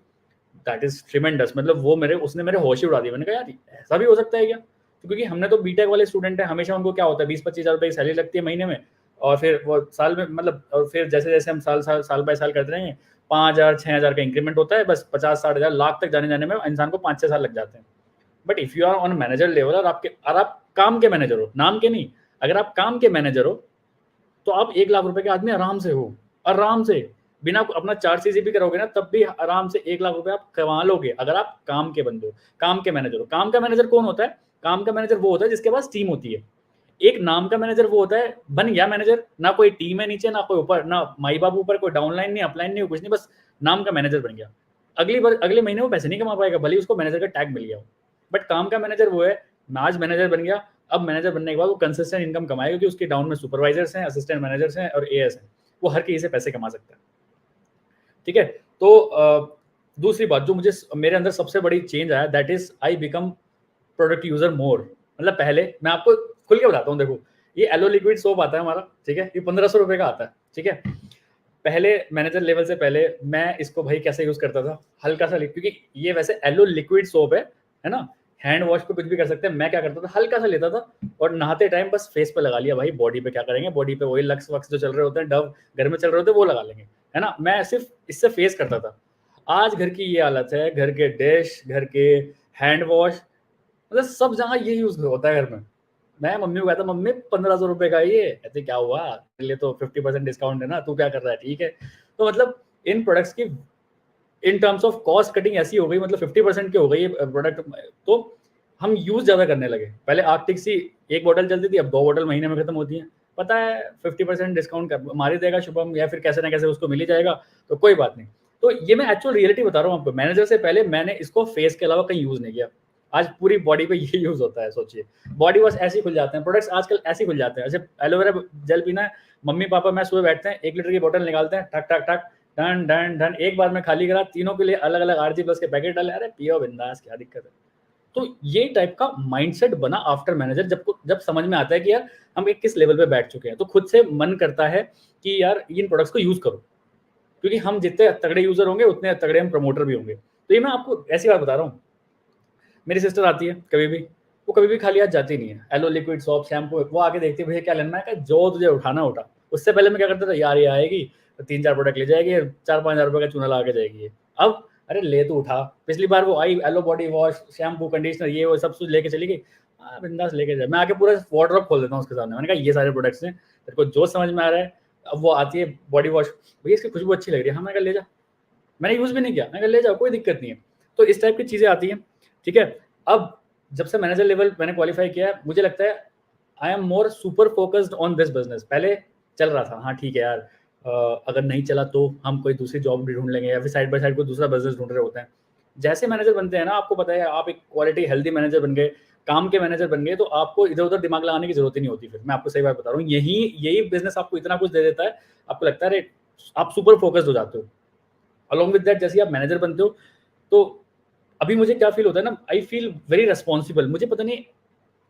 दैट इज ट्रिमेंडस। मतलब वो उसने मेरे होश ही उड़ा दिया। मैंने कहा यार ऐसा भी हो सकता है क्या, क्योंकि हमने तो बीटेक वाले स्टूडेंट हैं, हमेशा उनको क्या होता है 20-25 हज़ार रुपये की सैलरी लगती है महीने में, और फिर वो साल में मतलब, और फिर जैसे जैसे हम साल बाय साल करते रहेंगे 5,000-6,000 का इंक्रीमेंट होता है, बस 50-60 हज़ार लाख तक जाने में इंसान को 5-6 साल लग जाते हैं। But if you are on manager level और आप काम के मैनेजर हो, नाम के नहीं, अगर आप काम के मैनेजर हो तो आप 1 लाख रुपए के आदमी आराम से हो, आराम से, बिना अपना 4 चीजें भी करोगे ना तब भी आराम से 1 लाख रुपए आप कमा लोगे, अगर आप काम के बंदे हो, काम के मैनेजर हो। काम का मैनेजर कौन होता है? काम का मैनेजर वो होता है जिसके पास टीम होती है। एक नाम का मैनेजर वो होता है, बन गया मैनेजर, ना कोई टीम है नीचे, ना कोई ऊपर, ना माई बाप ऊपर, कोई डाउनलाइन नहीं, अपलाइन नहीं, कुछ नहीं, बस नाम का मैनेजर बन गया। अगले महीने वो पैसे नहीं कमा पाएगा, भले उसको मैनेजर का टैग मिल गया हो। बट काम का मैनेजर वो है, आज मैनेजर बन गया, अब मैनेजर बनने के बाद वो कंसिस्टेंट इनकम कमाएगा, क्योंकि उसके डाउन में सुपरवाइजर्स हैं, असिस्टेंट मैनेजर्स हैं और एएस हैं, वो हर किसी से पैसे कमा सकता है। ठीक है। तो दूसरी बात जो मुझे मेरे अंदर सबसे बड़ी चेंज आया, that is I become product user more. मतलब पहले मैं आपको खुल के बताता हूँ, देखो ये एलो लिक्विड सोप आता है हमारा, ठीक है, ये 1500 रुपए का आता है, ठीक है। पहले मैनेजर लेवल से पहले मैं इसको भाई कैसे यूज करता था, हल्का सा, क्योंकि ये वैसे एलो लिक्विड सोप है ना, हैंड वॉश पे कुछ भी कर सकते हैं। मैं क्या करता था, हल्का सा लेता था और नहाते टाइम बस फेस पे लगा लिया। भाई बॉडी पे क्या करेंगे, बॉडी पे वही लक्स वक्स जो चल रहे होते हैं, डव घर में चल रहे होते हैं वो लगा लेंगे, है ना। मैं सिर्फ इससे फेस करता था। आज घर की ये हालत है, घर के डिश, घर के हैंड वॉश, मतलब सब जगह ये यूज होता है घर में। मैं मम्मी को कहता, मम्मी 1500 रुपए का ये, कहते क्या हुआ, तेरे लिए तो 50% डिस्काउंट है ना, तू क्या कर रहा है, ठीक है। तो मतलब इन प्रोडक्ट्स की in terms of cost cutting ऐसी हो गई, मतलब 50% की हो गई प्रोडक्ट, तो हम यूज ज्यादा करने लगे। पहले आर्कटिक सी एक बोतल चलती थी, अब 2 बोतल महीने में खत्म होती है। पता है 50% डिस्काउंट मार ही देगा शुभम, या फिर कैसे ना कैसे उसको मिल ही जाएगा, तो कोई बात नहीं। तो ये मैं एक्चुअल रियलिटी बता रहा हूँ आपको। मैनेजर से पहले मैंने इसको फेस के अलावा कहीं यूज नहीं किया। आज पूरी बॉडी पे ये यूज होता है। सोचिए बॉडी वॉश ऐसे ही खुल जाते हैं, प्रोडक्ट्स आजकल ऐसे ही खुल जाते हैं। जैसे एलोवेरा जेल पीना है, मम्मी पापा मैं सुबह बैठते हैं, 1 लीटर की बोतल निकालते हैं, ठक ठक ठक, डन डन डन, एक बार में खाली करा, तीनों के लिए अलग अलग RG प्लस के पैकेट डाले, अरे पियो बिंदास, क्या दिक्कत है। तो ये टाइप का माइंडसेट बना आफ्टर मैनेजर, जब समझ में आता है कि यार हम एक किस लेवल पे बैठ चुके हैं, तो खुद से मन करता है कि यार इन प्रोडक्ट्स को यूज करो, क्योंकि हम जितने तगड़े यूजर होंगे उतने तगड़े हम प्रमोटर भी होंगे। तो ये मैं आपको ऐसी बात बता रहा हूँ। मेरी सिस्टर आती है कभी भी, वो कभी भी खाली हाथ जाती नहीं है। एलो लिक्विड सोप शैम्पू, वो आके देखती है भैया क्या लेना है, जो तुझे उठाना उठा। उससे पहले मैं क्या करता था, यार ये आएगी तो 3-4 प्रोडक्ट ले जाएगी, 4-5 हज़ार रुपये का चूना लगा के जाएगी। अब अरे ले तो उठा, पिछली बार वो I aloe body wash shampoo conditioner ये वो सब कुछ लेके चली गई, बिंदास लेके जाए। मैं आके पूरा वार्डरोब खोल देता हूँ उसके सामने, मैंने कहा ये सारे प्रोडक्ट्स हैं, तेरे को जो समझ में आ रहा है। अब वो आती है बॉडी वॉश, भैया इसकी खुशबू अच्छी लग रही है, हाँ, मैंने कहा ले जा, मैंने यूज भी नहीं किया, मैं कहा ले जाओ कोई दिक्कत नहीं है। तो इस टाइप की चीजें आती हैं, ठीक है। अब जब से मैनेजर लेवल मैंने क्वालिफाई किया है, मुझे लगता है I am more super focused on this business. पहले चल रहा था, हाँ ठीक है यार, अगर नहीं चला तो हम कोई दूसरी जॉब ढूंढ लेंगे, या फिर साइड बाय साइड कोई दूसरा बिजनेस ढूंढ रहे होते हैं। जैसे मैनेजर बनते हैं ना, आपको पता है, आप एक क्वालिटी हेल्दी मैनेजर बन गए, काम के मैनेजर बन गए, तो आपको इधर उधर दिमाग लगाने की जरूरत ही नहीं होती। फिर मैं आपको सही बात बता रहा हूँ, यही बिजनेस आपको इतना कुछ दे देता है, आपको लगता है आप सुपर फोकस्ड हो जाते हो। अलॉन्ग विद दैट, जैसे आप मैनेजर बनते हो, तो अभी मुझे क्या फील होता है ना, आई फील वेरी रेस्पॉन्सिबल। मुझे पता नहीं,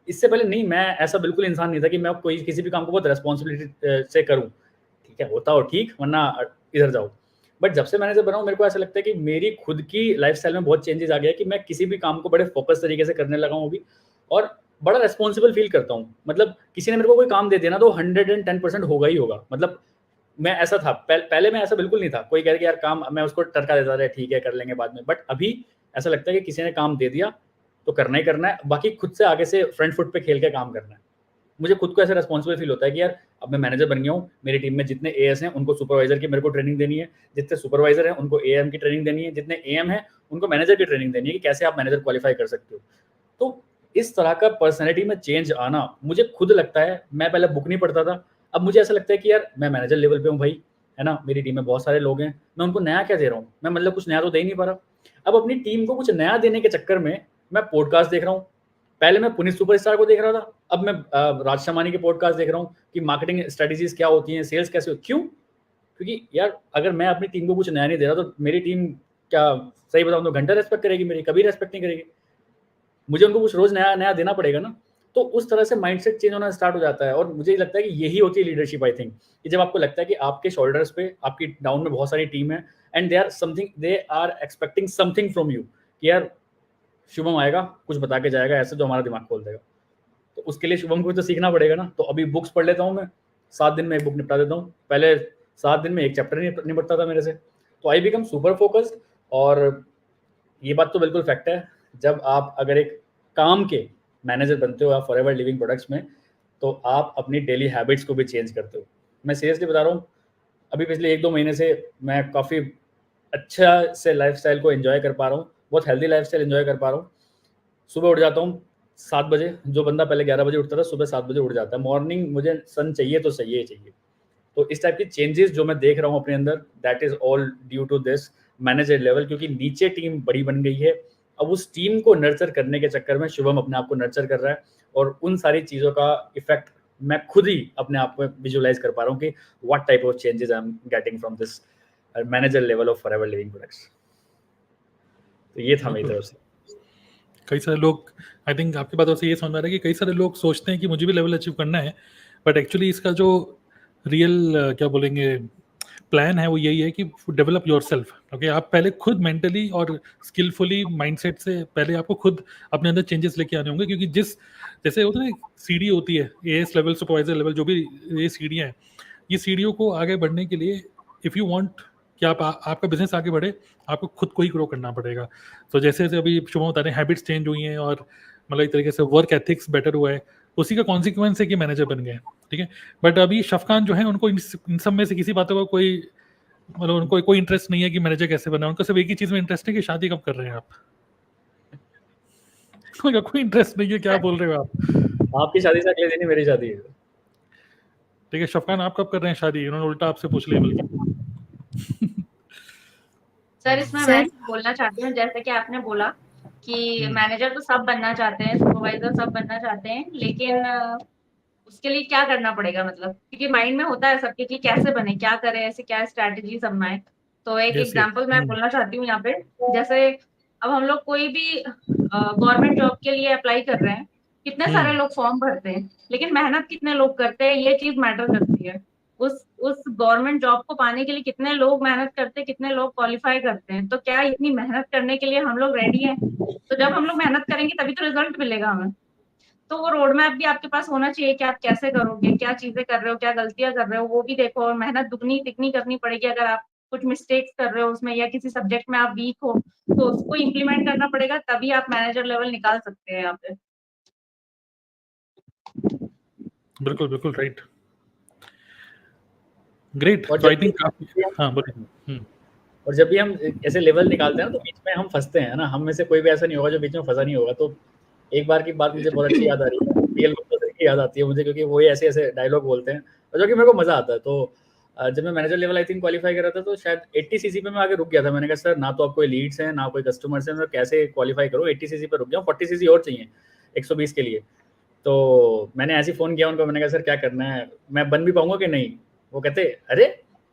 इससे पहले नहीं, मैं ऐसा बिल्कुल इंसान नहीं था कि मैं कोई किसी भी काम को बहुत रेस्पॉन्सिबिलिटी से करूं। ठीक है, होता हो ठीक, वरना इधर जाओ। बट जब से मैनेजर बना हूं, मेरे को ऐसा लगता है कि मेरी खुद की लाइफस्टाइल में बहुत चेंजेस आ गया है, कि मैं किसी भी काम को बड़े फोकस तरीके से करने लगा हूं अभी, और बड़ा रेस्पॉन्सिबल फील करता हूँ। मतलब किसी ने मेरे को कोई काम दे दिया ना, तो 110% होगा ही होगा। मतलब मैं ऐसा था, पहले मैं ऐसा बिल्कुल नहीं था। कोई कह रहा कि यार काम, मैं उसको टरका देता रहा, ठीक है कर लेंगे बाद में। बट अभी ऐसा लगता है कि किसी ने काम दे दिया तो करना ही करना है, बाकी खुद से आगे से फ्रंट फुट पे खेल के काम करना है। मुझे खुद को ऐसा रेस्पॉन्सिबल फील होता है कि यार अब मैं मैनेजर बन गया हूँ, मेरी टीम में जितने एएस हैं उनको सुपरवाइजर की मेरे को ट्रेनिंग देनी है, जितने सुपरवाइजर हैं उनको एएम की ट्रेनिंग देनी है, जितने एएम हैं उनको मैनेजर की ट्रेनिंग देनी है कि कैसे आप मैनेजर क्वालिफाई कर सकते हो। तो इस तरह का पर्सनैलिटी में चेंज आना मुझे खुद लगता है। मैं पहले बुक नहीं पढ़ता था, अब मुझे ऐसा लगता है कि यार मैं मैनेजर लेवल पे हूँ भाई, है ना, मेरी टीम में बहुत सारे लोग हैं, मैं उनको नया क्या दे रहा हूँ, मैं मतलब कुछ नया तो दे ही नहीं पा रहा। अब अपनी टीम को कुछ नया देने के चक्कर में मैं पॉडकास्ट देख रहा हूँ। पहले मैं पुनीत सुपरस्टार को देख रहा था, अब मैं राज शमानी के पॉडकास्ट देख रहा हूँ कि मार्केटिंग स्ट्रेटेजीज क्या होती हैं, सेल्स कैसे होती। क्यों? क्योंकि यार अगर मैं अपनी टीम को कुछ नया नहीं दे रहा, तो मेरी टीम क्या, सही बताऊँ तो घंटा रेस्पेक्ट करेगी मेरी? कभी रेस्पेक्ट नहीं करेगी। मुझे उनको कुछ रोज नया नया देना पड़ेगा ना। तो उस तरह से माइंडसेट चेंज होना स्टार्ट हो जाता है। और मुझे लगता है कि यही होती है लीडरशिप। आई थिंक कि जब आपको लगता है कि आपके शोल्डर्स पे, आपकी डाउन में बहुत सारी टीम है, and they are expecting something from you, कि यार शुभम आएगा, कुछ बता के जाएगा ऐसे जो हमारा दिमाग खोल देगा। तो उसके लिए शुभम को तो सीखना पड़ेगा ना। तो अभी बुक्स पढ़ लेता हूँ मैं, 7 दिन में एक बुक निपटा देता हूँ। पहले 7 दिन में एक चैप्टर नहीं निपटता था मेरे से। तो आई बिकम सुपर फोकस्ड। और ये बात तो बिल्कुल फैक्ट है, जब आप अगर एक काम के मैनेजर बनते हो या फॉरएवर लिविंग प्रोडक्ट्स में, तो आप अपनी डेली हैबिट्स को भी चेंज करते हो। मैं सीरियसली बता रहा हूँ, अभी पिछले 1-2 महीने से मैं काफ़ी अच्छा से लाइफस्टाइल को एंजॉय कर पा रहा हूँ, बहुत हेल्दी लाइफस्टाइल एंजॉय कर पा रहा हूँ। सुबह उठ जाता हूँ 7 बजे, जो बंदा पहले 11 बजे उठता था, सुबह 7 बजे उठ जाता है। मॉर्निंग मुझे सन चाहिए तो चाहिए ही चाहिए। तो इस टाइप की चेंजेस जो मैं देख रहा हूँ अपने अंदर, that is all due to this manager level, क्योंकि नीचे टीम बड़ी बन गई है। अब उस टीम को नर्चर करने के चक्कर में शुभम अपने आप को नर्चर कर रहा है, और उन सारी चीज़ों का इफेक्ट मैं खुद ही अपने आप में विजुअलाइज कर पा रहा हूँ कि what type of changes I am getting from this manager level of forever living products. तो ये था मेरी तरफ से। कई सारे लोग, आई थिंक आपकी बातों से ये समझ आ रहा है कि कई सारे लोग सोचते हैं कि मुझे भी लेवल अचीव करना है, बट एक्चुअली इसका जो रियल क्या बोलेंगे प्लान है वो यही है कि डेवलप योरसेल्फ। ओके, आप पहले खुद मेंटली और स्किलफुली माइंडसेट से पहले आपको खुद अपने अंदर चेंजेस लेके आने होंगे, क्योंकि जिस जैसे होता है ना सीढ़ी होती है, एएस लेवल, सुपरवाइजर लेवल, जो भी ये सीढ़ियाँ हैं, ये सीढ़ियों को आगे बढ़ने के लिए इफ़ यू वांट कि आपका बिजनेस आगे बढ़े, आपको खुद को ही ग्रो करना पड़ेगा। तो जैसे जैसे अभी शुभम बता रहे हैं, हैबिट्स चेंज हुई हैं और मतलब एक तरीके से वर्क एथिक्स बेटर हुआ है, उसी का कॉन्सिक्वेंस है कि मैनेजर बन गए, ठीक है। बट अभी शफकान जो है उनको इन सब में से किसी बातों का कोई मतलब उनको कोई इंटरेस्ट नहीं है कि मैनेजर कैसे बना, उनको सिर्फ एक ही चीज में इंटरेस्ट है कि शादी कब कर रहे हैं आप। उनका कोई इंटरेस्ट नहीं है, क्या बोल रहे हो आप? आपकी शादी से अगले दिन ही मेरी शादी है। ठीक है शफकान, आप कब कर रहे हैं शादी? उन्होंने उल्टा आपसे पूछ लिया बल्कि। सर इसमें सर? मैं बोलना चाहती हूँ, जैसे कि आपने बोला कि मैनेजर तो सब बनना चाहते हैं, सुपरवाइजर सब बनना चाहते हैं, लेकिन उसके लिए क्या करना पड़ेगा, मतलब क्योंकि माइंड में होता है सबके कि कैसे बने, क्या करें, ऐसे क्या स्ट्रैटेजी अपनाएं। तो एक Yes, एग्जांपल yes. मैं बोलना चाहती हूँ यहाँ पे, जैसे अब हम लोग कोई भी गवर्नमेंट जॉब के लिए अप्लाई कर रहे हैं, कितने सारे लोग फॉर्म भरते हैं, लेकिन मेहनत कितने लोग करते हैं, ये चीज मैटर करती है। उस गवर्नमेंट जॉब को पाने के लिए कितने लोग मेहनत करते हैं, कितने लोग क्वालिफाई करते हैं, तो क्या इतनी मेहनत करने के लिए हम लोग रेडी हैं? तो जब हम लोग मेहनत करेंगे तभी तो रिजल्ट मिलेगा हमें। तो वो रोड मैप भी आपके पास होना चाहिए कि आप कैसे करोगे, क्या चीजें कर रहे हो, क्या गलतियां कर रहे हो, वो भी देखो। और मेहनत दुगनी तिगनी करनी पड़ेगी। अगर आप कुछ मिस्टेक्स कर रहे हो उसमें या किसी सब्जेक्ट में आप वीक हो तो उसको इम्प्लीमेंट करना पड़ेगा, तभी आप मैनेजर लेवल निकाल सकते हैं यहाँ पे। बिल्कुल बिल्कुल राइट, ग्रेट। और तो आई जब थिंक भी हाँ बोलिए। और जब भी हम ऐसे लेवल निकालते हैं ना, तो बीच में हम फंसते हैं ना। हम में से कोई भी ऐसा नहीं होगा जो बीच में फंसा नहीं होगा। तो एक बार की बात मुझे बहुत अच्छी याद आ रही है, पीएल गुप्ता सर की याद आती है मुझे, क्योंकि वो ही ऐसे ऐसे डायलॉग बोलते हैं और जो कि मेरे को मजा आता है। तो जब मैं manager level I think qualify कर रहा था, तो शायद 80 सीसी पे मैं आगे रुक गया था। मैंने कहा सर ना तो आप कोई लीड्स हैं ना कोई कस्टमर्स हैं, मैं कैसे क्वालिफाई करूँ, 80 सीसी पे रुक गया हूँ, 40 सीसी और चाहिए 120 के लिए। तो मैंने ऐसे ही फ़ोन किया उनको, मैंने कहा सर क्या करना है, मैं बन भी पाऊंगा कि नहीं? वो कहते अरे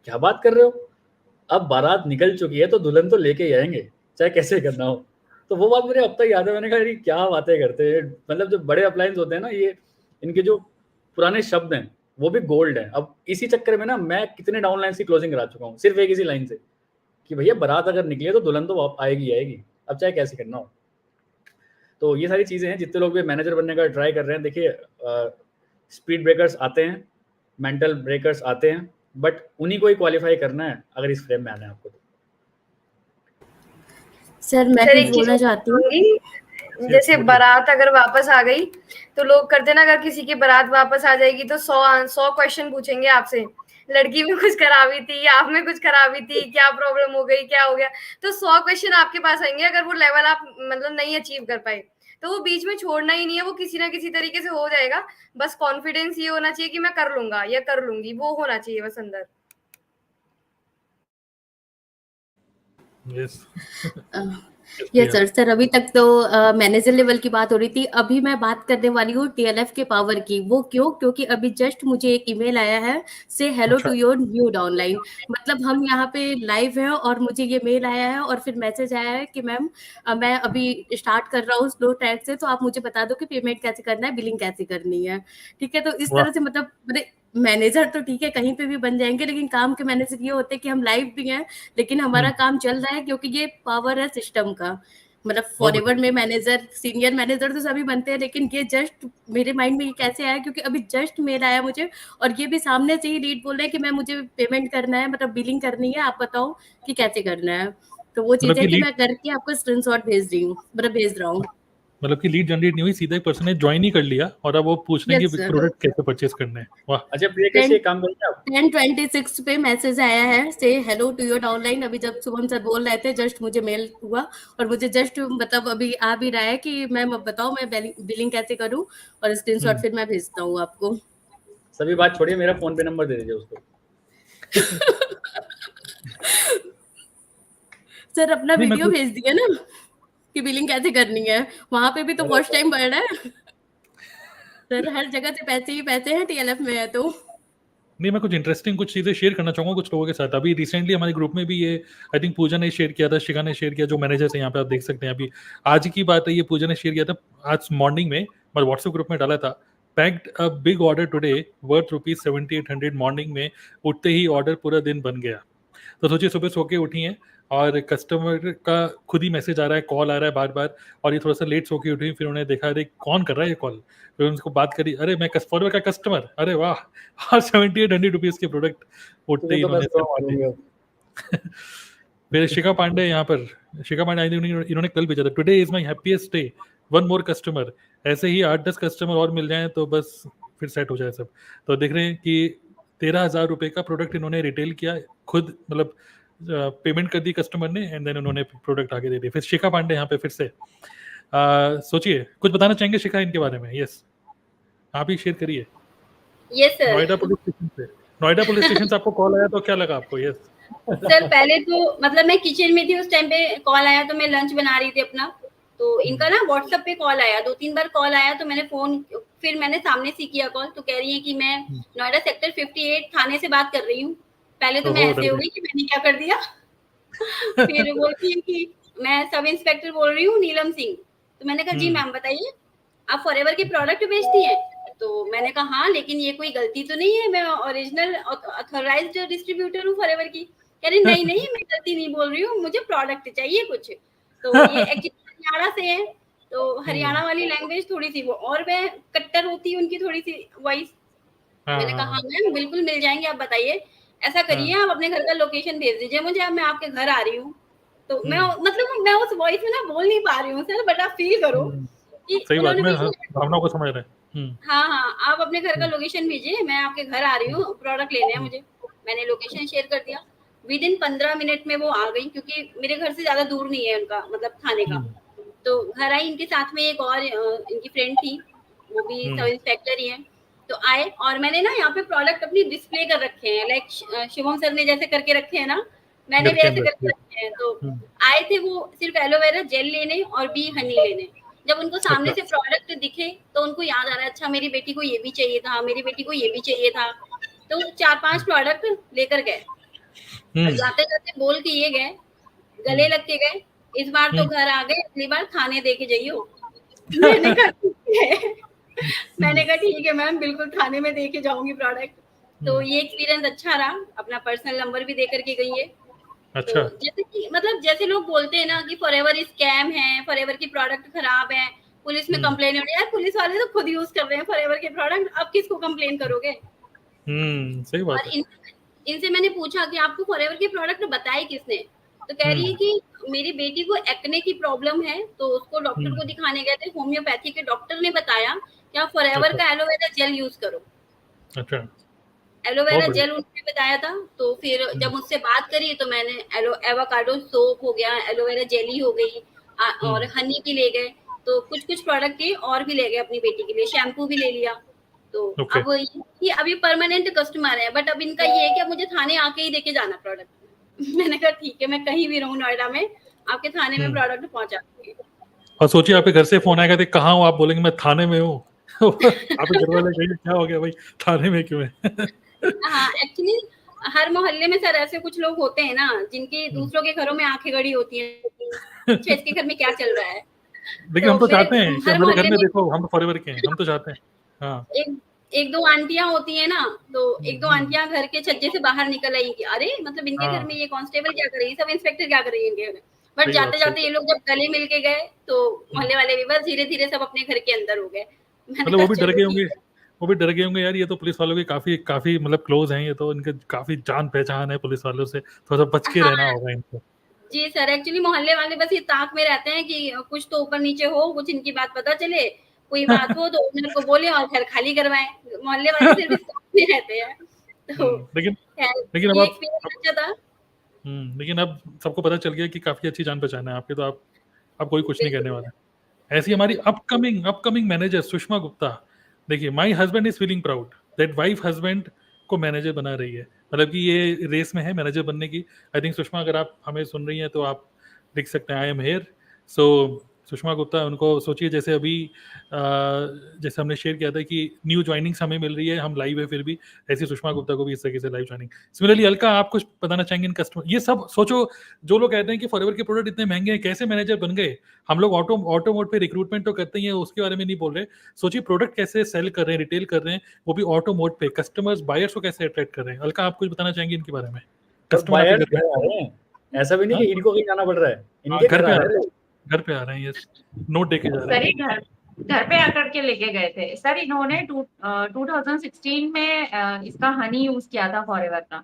क्या बात कर रहे हो, अब बारात निकल चुकी है तो दुल्हन तो लेके ही आएंगे, चाहे कैसे करना हो। तो वो बात मुझे अब तक याद है। मैंने कहा ये क्या बातें करते हैं, मतलब जो बड़े अप्लायंस होते हैं ना, ये इनके जो पुराने शब्द हैं वो भी गोल्ड हैं। अब इसी चक्कर में ना मैं कितने डाउनलाइन की क्लोजिंग करा चुका हूँ सिर्फ एक इसी लाइन से कि भैया बारात अगर निकले तो दुल्हन तो आएगी आएगी, अब चाहे कैसे करना हो। तो ये सारी चीज़ें हैं। जितने लोग भी मैनेजर बनने का ट्राई कर रहे हैं, देखिए स्पीड ब्रेकर्स आते हैं, मेंटल ब्रेकर्स आते हैं, बट उन्हीं को ही क्वालिफाई करना है अगर इस फ्रेम में आना है आपको। तो सर मैं सर कुछ एक चीज बोलना चाहती हूँ। जैसे बारात अगर वापस आ गई तो लोग करते ना, अगर किसी की बारात वापस आ जाएगी तो 100 क्वेश्चन पूछेंगे आपसे, लड़की में कुछ खराबी थी, आप में कुछ खराबी थी, क्या प्रॉब्लम हो गई, क्या हो गया। तो 100 क्वेश्चन आपके पास आएंगे। अगर वो लेवल आप मतलब नहीं अचीव कर पाए तो वो बीच में छोड़ना ही नहीं है, वो किसी ना किसी तरीके से हो जाएगा। बस कॉन्फिडेंस ये होना चाहिए कि मैं कर लूंगा या कर लूंगी, वो होना चाहिए बस अंदर। Yes yes sir. सर अभी तक तो मैनेजर लेवल की बात हो रही थी, अभी मैं बात करने वाली हूँ टीएलएफ के पावर की। वो क्यों? क्योंकि अभी जस्ट मुझे एक ईमेल आया है, say hello to your new downline. मतलब हम यहाँ पे लाइव हैं और मुझे ये मेल आया है और फिर मैसेज आया है कि मैम मैं अभी स्टार्ट कर रहा हूँ स्लो ट्रैक से, तो आप मुझे बता दो कि पेमेंट कैसे करना है, बिलिंग कैसे करनी है। ठीक है, तो इस तरह से मतलब मैनेजर तो ठीक है कहीं पे भी बन जाएंगे, लेकिन काम के मैनेजर ये होते हैं कि हम लाइव भी हैं लेकिन हमारा काम चल रहा है, क्योंकि ये पावर है सिस्टम का। मतलब फॉरएवर में मैनेजर, सीनियर मैनेजर तो सभी बनते हैं, लेकिन ये जस्ट मेरे माइंड में ये कैसे आया, क्योंकि अभी जस्ट मेल आया मुझे और ये भी सामने से ही लीड बोल रहे हैं कि मैं मुझे पेमेंट करना है, मतलब बिलिंग करनी है, आप बताओ कि कैसे करना है। तो वो चीज है कि मैं करके आपको स्क्रीनशॉट भेज रही हूँ, मतलब भेज रहा हूँ। मतलब कि लीड जनरेट नहीं हुई, सीधा एक पर्सन ने ज्वाइन ही कर लिया और अब वो पूछ रहे हैं Yes, कि sir. प्रोडक्ट कैसे परचेज करने हैं। वाह, अच्छा प्रिया, कैसे काम करेंगे आप? 10:26 पे मैसेज आया है, say hello to your downline. अभी जब शुभम सर बोल रहे थे जस्ट मुझे मेल हुआ और मुझे जस्ट मतलब अभी आ भी रहा है कि मैम अब बताओ मैं बिलिंग कैसे करूं, और स्क्रीनशॉट फिर मैं भेजता हूँ आपको। सभी बात छोड़िए, मेरा फोन पे नंबर दे दीजिए उसको। सर अपना नहीं, मैं वीडियो कुछ भेज दिया ना कि बिलिंग कैसे करनी है, वहां पे भी तो वॉच टाइम बढ़ रहा है। सर हर जगह से पैसे ही पैसे हैं, टीएलएफ में है तो। नहीं, मैं कुछ इंटरेस्टिंग कुछ चीज़ें शेयर करना चाहूँगा कुछ लोगों के साथ। अभी रिसेंटली हमारे ग्रुप में भी ये आई थिंक पूजा ने शेयर किया था, शिखा ने शेयर किया, जो मैनेजर्स हैं यहाँ पे आप देख सकते हैं। अभी आज की बात है, ये पूजा ने शेयर किया था आज मॉर्निंग में, मैं व्हाट्सएप ग्रुप में डाला था। Packed a big order today worth ₹7800 morning में उठते ही ऑर्डर पूरा दिन बन गया। तो सोचिए सुबह सो के उठी हैं और कस्टमर का खुद ही मैसेज आ रहा है, कॉल आ रहा है बार-बार, और ये थोड़ा-सा लेट सो के उठी, फिर उन्होंने देखा अरे कौन कर रहा है ये कॉल? फिर उनको बात करी, अरे मैं फॉरएवर का कस्टमर, अरे वाह! और ₹7800 के प्रोडक्ट उठते ही तो मैं इन्होंने सुबह सब कर मारूंगा। दिए। फिर शिखा पांडे यहाँ पर, शिखा पांडे आई थिंक इन्होंने कल भेजा था, today is my happiest day, one more customer. ऐसे ही 8-10 कस्टमर और मिल जाएं तो बस फिर सेट हो जाए सब। तो देख रहे हैं कि ₹13,000 का प्रोडक्ट इन्होंने रिटेल किया खुद, मतलब पेमेंट कर दी कस्टमर ने एंड देन उन्होंने प्रोडक्ट आगे दे दिया। फिर शिखा पांडे यहाँ पे फिर से सोचिए कुछ बताना चाहेंगे शिखा इनके बारे में? यस, आप ही शेयर करिए। Yes sir. Noida police station से, नोएडा पुलिस स्टेशन से आपको कॉल आया तो क्या लगा आपको? यस सर पहले तो मतलब मैं किचन में थी उस टाइम पे, कॉल आया तो मैं लंच बना रही थी अपना, तो इनका ना व्हाट्सएप पे कॉल आया, 2-3 बार कॉल आया, तो मैंने फोन, फिर मैंने सामने से किया कॉल, तो कह रही है कि मैं नोएडा सेक्टर 58 थाने से बात कर रही हूँ। पहले तो मैं ऐसे हो गई कि मैंने क्या कर दिया। फिर बोलती है कि मैं सब इंस्पेक्टर बोल रही हूँ नीलम सिंह। तो मैंने कहा जी मैम बताइए, आप फॉरएवर के प्रोडक्ट बेचती हैं? तो मैंने कहा हाँ, लेकिन ये कोई गलती तो नहीं है, मैं ओरिजिनल ऑथराइज्ड डिस्ट्रीब्यूटर हूँ फॉरएवर की। कह रही नहीं नहीं, मैं गलती नहीं बोल रही हूँ, मुझे प्रोडक्ट चाहिए कुछ। तो ये एक्चुअली हरियाणा से है, तो हरियाणा वाली लैंग्वेज थोड़ी सी वो, और मैं कट्टर होती है उनकी थोड़ी सी वॉइस। मैंने कहा हाँ मैम बिल्कुल मिल जाएंगे, आप बताइए, ऐसा करिए आप अपने घर का लोकेशन भेज दीजिए मुझे, अब मैं आपके घर आ रही हूँ। तो मैं मतलब मैं उस वॉइस में ना बोल नहीं पा रही हूँ सर, बट आप फील करो कि सही बात, उन्होंने मैं बिल्कुल भावना को समझ रहे हैं। हाँ हाँ, आप अपने घर का लोकेशन भेजिए, मैं आपके घर आ रही हूँ, प्रोडक्ट लेने हैं मुझे। मैंने लोकेशन शेयर कर दिया, विद इन 15 मिनट में वो आ गई, क्योंकि मेरे घर से ज्यादा दूर नहीं है उनका मतलब थाने का। तो घर आई, इनके साथ में एक और इनकी फ्रेंड थी, वो भी सब इंस्पेक्टर ही है। तो आए और मैंने ना यहाँ पे प्रोडक्ट अपनी डिस्प्ले कर रखे हैं, लाइक शिवम सर ने जैसे करके रखे हैं ना, मैंने भी ऐसे करके रखे हैं। तो आए थे वो सिर्फ एलोवेरा जेल लेने और बी हनी लेने। जब उनको सामने से प्रोडक्ट दिखे तो उनको याद आ रहा है, अच्छा मेरी बेटी को ये भी चाहिए था, मेरी बेटी को ये भी चाहिए था। तो 4-5 प्रोडक्ट लेकर गए, जाते जाते बोल के ये गए, गले लग के गए, इस बार तो घर आ गए, अगली बार थाने दे के जाइयो। मैंने कहा ठीक है, मैंने कहा ठीक है मैम, बिल्कुल थाने में दे के जाऊंगी प्रोडक्ट। तो ये एक्सपीरियंस अच्छा रहा, अपना पर्सनल नंबर भी दे करके गई है। अच्छा, तो जैसे कि मतलब जैसे लोग बोलते हैं ना कि फॉरएवर स्कैम है, फॉरएवर की प्रोडक्ट खराब है, पुलिस में कंप्लेन हो रही है, यार पुलिस वाले तो खुद यूज कर रहे हैं फॉरएवर के प्रोडक्ट, अब किसको कंप्लेन करोगे? सही बात और है। इनसे मैंने पूछा कि आपको फॉरएवर के प्रोडक्ट बताए किसने? तो कह रही है कि मेरी बेटी को एक्ने की प्रॉब्लम है, तो उसको डॉक्टर को दिखाने गए थे, होम्योपैथी के डॉक्टर ने बताया कि आप फॉरएवर का एलोवेरा जेल यूज करो। अच्छा, एलोवेरा जेल उन्होंने बताया था। तो फिर जब मुझसे बात करी तो मैंने एवोकाडो सोप हो गया, एलोवेरा जेली हो गई, और हनी भी ले गए। तो कुछ कुछ प्रोडक्ट के और भी ले गए अपनी बेटी के लिए, शैम्पू भी ले लिया। तो अब ये अभी परमानेंट कस्टमर है, बट अब इनका ये है कि अब मुझे थाने आके ही देके जाना प्रोडक्ट। मैंने कहा ठीक है, मैं कहीं भी रहूं नोएडा में, आपके थाने में प्रोडक्ट पहुंचा दूंगी। और सोचिए आपके घर से फोन आएगा तो कहाँ हो आप, बोलेंगे मैं थाने में हूँ। आपके घर वाले कहेंगे क्या हो गया भाई, थाने में क्यों है? हाँ एक्चुअली हर मोहल्ले में सर ऐसे कुछ लोग होते हैं ना, जिनकी दूसरों के घरों में आंखें गड़ी होती हैं, इसके घर में क्या चल रहा है। लेकिन हम तो चाहते हैं कि हर हमारे घर मोहल्ले में में देखो हम फॉरएवर के हैं, हम तो चाहते हैं। हाँ, एक दो आंटियां होती है ना, तो एक दो आंटियां घर के छज्जे से बाहर निकल आई कि अरे मतलब इनके घर में ये कांस्टेबल क्या कर रही है, सब इंस्पेक्टर क्या कर रही है इनके घर में। बट जाते जाते ये लोग जब गले मिल के गए तो मोहल्ले वाले भी बस धीरे धीरे सब अपने घर के अंदर हो गए। मतलब वो भी डर गए होंगे, वो भी डर गए होंगे यार, ये तो पुलिस वालों की काफी काफी मतलब क्लोज हैं, ये तो इनके काफी जान पहचान है पुलिस वालों से, थोड़ा सा बच के रहना होगा इनको। जी सर, एक्चुअली मोहल्ले वाले बस ये ताक में रहते हैं कि कुछ तो ऊपर नीचे हो, कुछ इनकी बात पता चले, कोई बात हो तो ओनर को बोले और घर खाली करवाएं। मोहल्ले वाले सिर्फ इस ताक में रहते हैं। तो लेकिन अब एक्सपीरियंस अच्छा था। लेकिन अब सबको पता चल गया कि काफी अच्छी जान पहचान है आपके, तो आप अब कोई कुछ नहीं करने वाला। ऐसी हमारी अपकमिंग मैनेजर सुषमा गुप्ता, देखिए my husband is feeling proud that wife husband को मैनेजर बना रही है, मतलब कि ये रेस में है मैनेजर बनने की। आई थिंक सुषमा अगर आप हमें सुन रही हैं तो आप लिख सकते हैं आई एम हेयर। सो सुषमा गुप्ता, उनको सोचिए जैसे अभी जैसे हमने शेयर किया था कि न्यू ज्वाइनिंग्स हमें मिल रही है, हम लाइव है फिर भी, ऐसी सुषमा गुप्ता को भी इस तरीके से लाइव ज्वाइनिंग। सिमिलरली अलका, आप कुछ बताना चाहेंगे इन कस्टमर, ये सब सोचो, जो लोग कहते हैं कि फॉरएवर के प्रोडक्ट इतने महंगे हैं, कैसे मैनेजर बन गए। हम लोग ऑटो मोड पे रिक्रूटमेंट तो करते ही हैं, उसके बारे में नहीं बोल रहे। सोचिए प्रोडक्ट कैसे सेल कर रहे हैं, रिटेल कर रहे हैं, वो भी ऑटो मोड पे, कस्टमर्स बायर्स को कैसे अट्रैक्ट कर रहे हैं। अलका, आप कुछ बताना चाहेंगे इनके बारे में? कस्टमर बायर्स आपके घर आ रहे हैं, ऐसा भी नहीं कि इनको कहीं जाना पड़ रहा है, इनके घर घर पे आ आ रहे रहे हैं। हैं, घर पे आ रहे हैं, यस, नोट देके जा रहे सर हैं। ये घर पे आकर के लेके गए थे सर। इन्होंने 2016 में इसका हनी यूज किया था फॉरएवर का।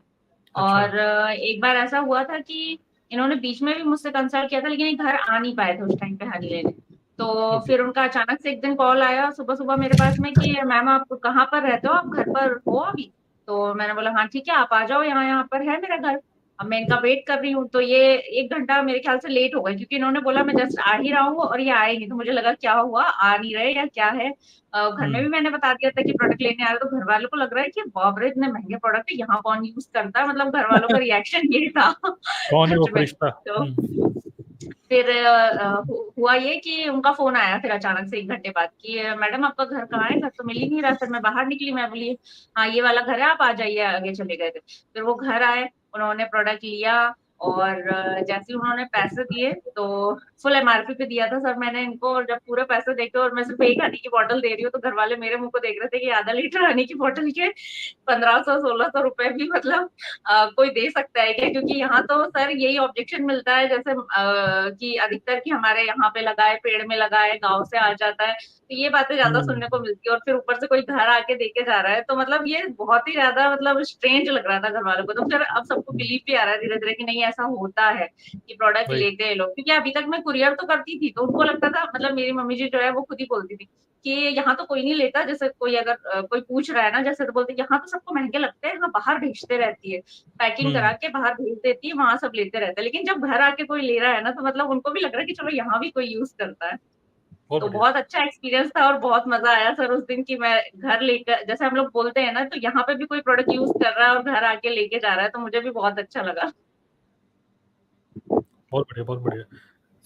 और एक बार ऐसा हुआ था कि इन्होंने बीच में भी मुझसे कंसल्ट किया था, लेकिन ये घर आ नहीं पाए थे उस टाइम पे हनी लेने। तो फिर उनका अचानक से एक दिन कॉल आया सुबह सुबह मेरे पास में कि मैम आप कहाँ पर रहते हो, आप घर पर हो अभी? तो मैंने बोला हाँ ठीक है, आप आ जाओ, यहाँ पर है मेरा घर। अब मैं इनका वेट कर रही हूँ, तो ये 1 घंटा मेरे ख्याल से लेट हो गए, क्योंकि इन्होंने बोला मैं जस्ट आ ही रहा हूँ और ये आए नहीं। तो मुझे लगा क्या हुआ, आ नहीं रहे या क्या है। घर में भी मैंने बता दिया था कि प्रोडक्ट लेने आ रहे, तो घर वालों को लग रहा है कि बाप रे इतने महंगे प्रोडक्ट है, यहाँ कौन यूज करता है, मतलब घर वालों का रिएक्शन ये था कौन है वो सच में। फरिश्ता? तो फिर हुआ ये कि उनका फोन आया फिर अचानक से 1 घंटे बाद कि मैडम आपका घर कहाँ है, घर तो मिल ही नहीं रहा। फिर मैं बाहर निकली, मैं बोली हाँ ये वाला घर है, आप आ जाइए, आगे चले गए थे। फिर वो घर आए, उन्होंने प्रोडक्ट लिया और जैसे ही उन्होंने पैसे दिए तो फुल एमआरपी पे दिया था सर मैंने इनको। और जब पूरे पैसे देखे और मैं सिर्फ 1 हनी की बोतल दे रही हूँ, तो घर वाले मेरे मुंह को देख रहे थे कि आधा लीटर हनी की बोतल के 1500-1600 रुपए भी मतलब कोई दे सकता है क्या? क्योंकि यहाँ तो सर यही ऑब्जेक्शन मिलता है जैसे कि अधिकतर कि हमारे यहाँ पे लगाए, पेड़ में लगाए, गाँव से आ जाता है, तो ये बातें ज्यादा सुनने को मिलती है। और फिर ऊपर से कोई घर आके देके जा रहा है, तो मतलब ये बहुत ही ज्यादा मतलब स्ट्रेंज लग रहा था घर वालों को। तो फिर अब सबको बिलीव भी आ रहा है धीरे धीरे कि नहीं ऐसा होता है कि प्रोडक्ट Right. लेते हैं लोग। क्योंकि अभी तक मैं कुरियर तो करती थी, तो उनको लगता था, मतलब मेरी मम्मी जी जो है वो खुद ही बोलती थी कि यहाँ तो कोई नहीं लेता। जैसे कोई अगर कोई पूछ रहा है ना, जैसे तो बोलते यहाँ तो सबको महंगे लगते हैं, यहाँ बाहर भेजते रहती है, पैकिंग करा के बाहर भेज देती है, वहां सब लेते रहते हैं। लेकिन जब घर आके कोई ले रहा है ना, तो मतलब उनको भी लग रहा है कि चलो यहाँ भी कोई यूज करता है। बहुत तो बढ़िया। बहुत अच्छा एक्सपीरियंस था और बहुत मजा आया सर उस दिन कि मैं घर लेकर, जैसे हम लोग बोलते हैं ना, तो यहाँ पे भी कोई प्रोडक्ट यूज कर रहा है और घर आके लेके जा रहा है, तो मुझे भी बहुत अच्छा लगा। बहुत बढ़िया, बहुत बढ़िया।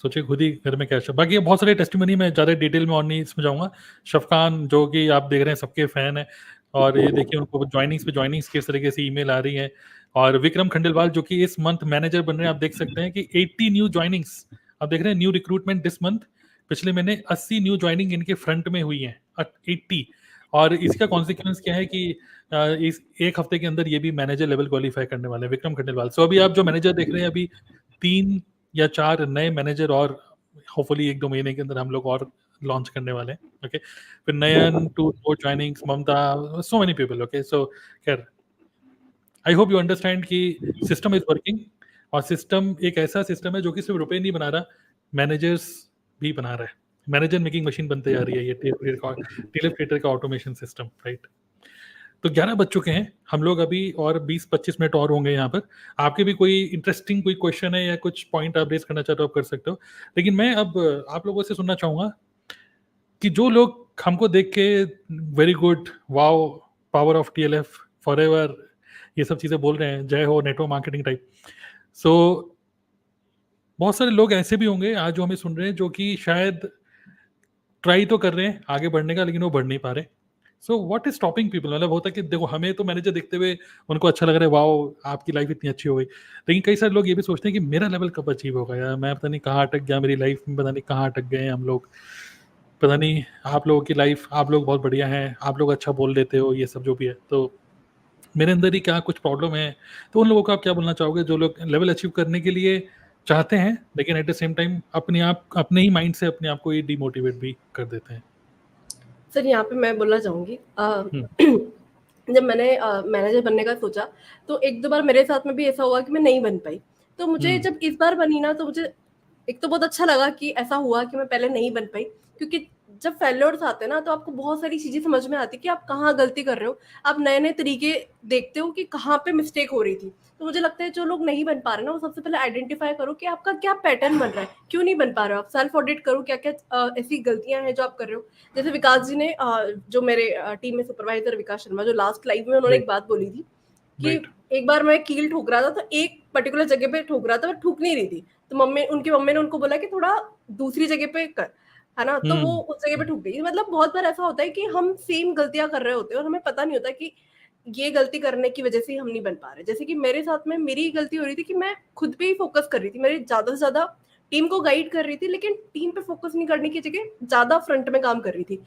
सोचिए खुद ही घर में कैश। बाकी बहुत सारे टेस्टिमनी में ज़्यादा डिटेल में और नहीं इसमें जाऊंगा। शफकान जो कि आप देख रहे हैं सबके फैन है, और ये देखिए उनको ज्वाइनिंग्स पे ज्वाइनिंग्स किस तरीके से ईमेल आ रही है। और विक्रम खंडेलवाल जो कि इस मंथ मैनेजर बन रहे हैं, आप देख सकते हैं कि 80 न्यू ज्वाइनिंग्स आप देख रहे हैं, न्यू रिक्रूटमेंट दिस मंथ। पिछले महीने 80 न्यू ज्वाइनिंग इनके फ्रंट में हुई है, 80। और इसका कॉन्सिक्वेंस क्या है कि इस 1 हफ्ते के अंदर ये भी मैनेजर लेवल क्वालिफाई करने वाले हैं, विक्रम खंडेलवाल। सो अभी आप जो मैनेजर देख रहे हैं, अभी 3 या 4 नए मैनेजर और होपफुली 1-2 महीने के अंदर हम लोग और लॉन्च करने वाले हैं। ओके, फिर नयन, 2 more joinings, ममता, सो मेनी पीपल। ओके, सो खैर आई होप यू अंडरस्टैंड कि सिस्टम इज वर्किंग। और सिस्टम एक ऐसा सिस्टम है जो कि सिर्फ रुपए नहीं बना रहा, मैनेजर्स भी बना रहा है। मैनेजर मेकिंग मशीन बनते जा रही है ये टेलीफ्रेटर का ऑटोमेशन सिस्टम, राइट। तो 11 बज चुके हैं, हम लोग अभी और 20-25 मिनट और होंगे यहाँ पर। आपके भी कोई इंटरेस्टिंग कोई क्वेश्चन है या कुछ पॉइंट आप रेज करना चाहते हो, आप कर सकते हो। लेकिन मैं अब आप लोगों से सुनना चाहूँगा कि जो लोग हमको देख के very good, wow, power of TLF, forever, ये सब चीज़ें बोल रहे हैं, जय हो, नेटवर्क मार्केटिंग टाइप। सो बहुत सारे लोग ऐसे भी होंगे आज जो हमें सुन रहे हैं, जो कि शायद ट्राई तो कर रहे हैं आगे बढ़ने का, लेकिन वो बढ़ नहीं पा रहे। So what is stopping people? मतलब होता है कि देखो हमें तो मैनेजर देखते हुए उनको अच्छा लग रहा है, वाओ आपकी लाइफ इतनी अच्छी हो गई, लेकिन कई सारे लोग ये भी सोचते हैं कि मेरा लेवल कब अचीव होगा, यार मैं पता नहीं कहाँ अटक गया, मेरी लाइफ में पता नहीं कहाँ अटक गए हैं हम लोग, पता नहीं। आप लोगों की लाइफ, आप लोग बहुत बढ़िया हैं, आप लोग अच्छा बोल लेते हो, ये सब जो भी है, तो मेरे अंदर ही क्या कुछ प्रॉब्लम है? तो उन लोगों को आप क्या बोलना चाहोगे जो लोग लेवल अचीव करने के लिए चाहते हैं, लेकिन एट द सेम टाइम अपने ही माइंड से अपने आप को ये डिमोटिवेट भी कर देते हैं? सर यहाँ पे मैं बोलना चाहूँगी, जब मैंने मैनेजर बनने का सोचा तो 1-2 बार मेरे साथ में भी ऐसा हुआ कि मैं नहीं बन पाई। तो मुझे जब इस बार बनी ना, तो मुझे एक तो बहुत अच्छा लगा कि ऐसा हुआ कि मैं पहले नहीं बन पाई, क्योंकि जब फेल्योर्स आते हैं ना, तो आपको बहुत सारी चीज़ें समझ में आती है कि आप कहाँ गलती कर रहे हो। आप नए-नए तरीके देखते हो कि कहाँ पे मिस्टेक हो रही थी। तो मुझे लगता है जो लोग नहीं बन पा रहे ना, वो सबसे पहले आइडेंटिफाई करो कि आपका क्या पैटर्न बन रहा है, क्यों नहीं बन पा रहे हो। आप सेल्फ ऑडिट करो, क्या-क्या ऐसी गलतियाँ हैं जो आप कर रहे हो। जैसे विकास जी ने जो मेरे टीम में सुपरवाइजर विकास शर्मा, जो लास्ट लाइव में उन्होंने एक बात बोली थी कि एक बार मैं कील ठोक रहा था, तो एक पर्टिकुलर जगह पे ठोक रहा था, मैं ठोक नहीं रही थी। तो उनकी मम्मी ने उनको बोला कि थोड़ा दूसरी जगह पे कर, है ना, तो वो उस जगह पे ठुक गई। मतलब बहुत बार ऐसा होता है कि हम सेम गलतियां कर रहे होते हैं और हमें पता नहीं होता कि ये गलती करने की वजह से हम नहीं बन पा रहे। जैसे कि मेरे साथ में मेरी गलती हो रही थी कि मैं खुद पे ही फोकस कर रही थी, मेरी ज्यादा से ज्यादा टीम को गाइड कर रही थी, लेकिन टीम पे फोकस नहीं करने की जगह ज्यादा फ्रंट में काम कर रही थी।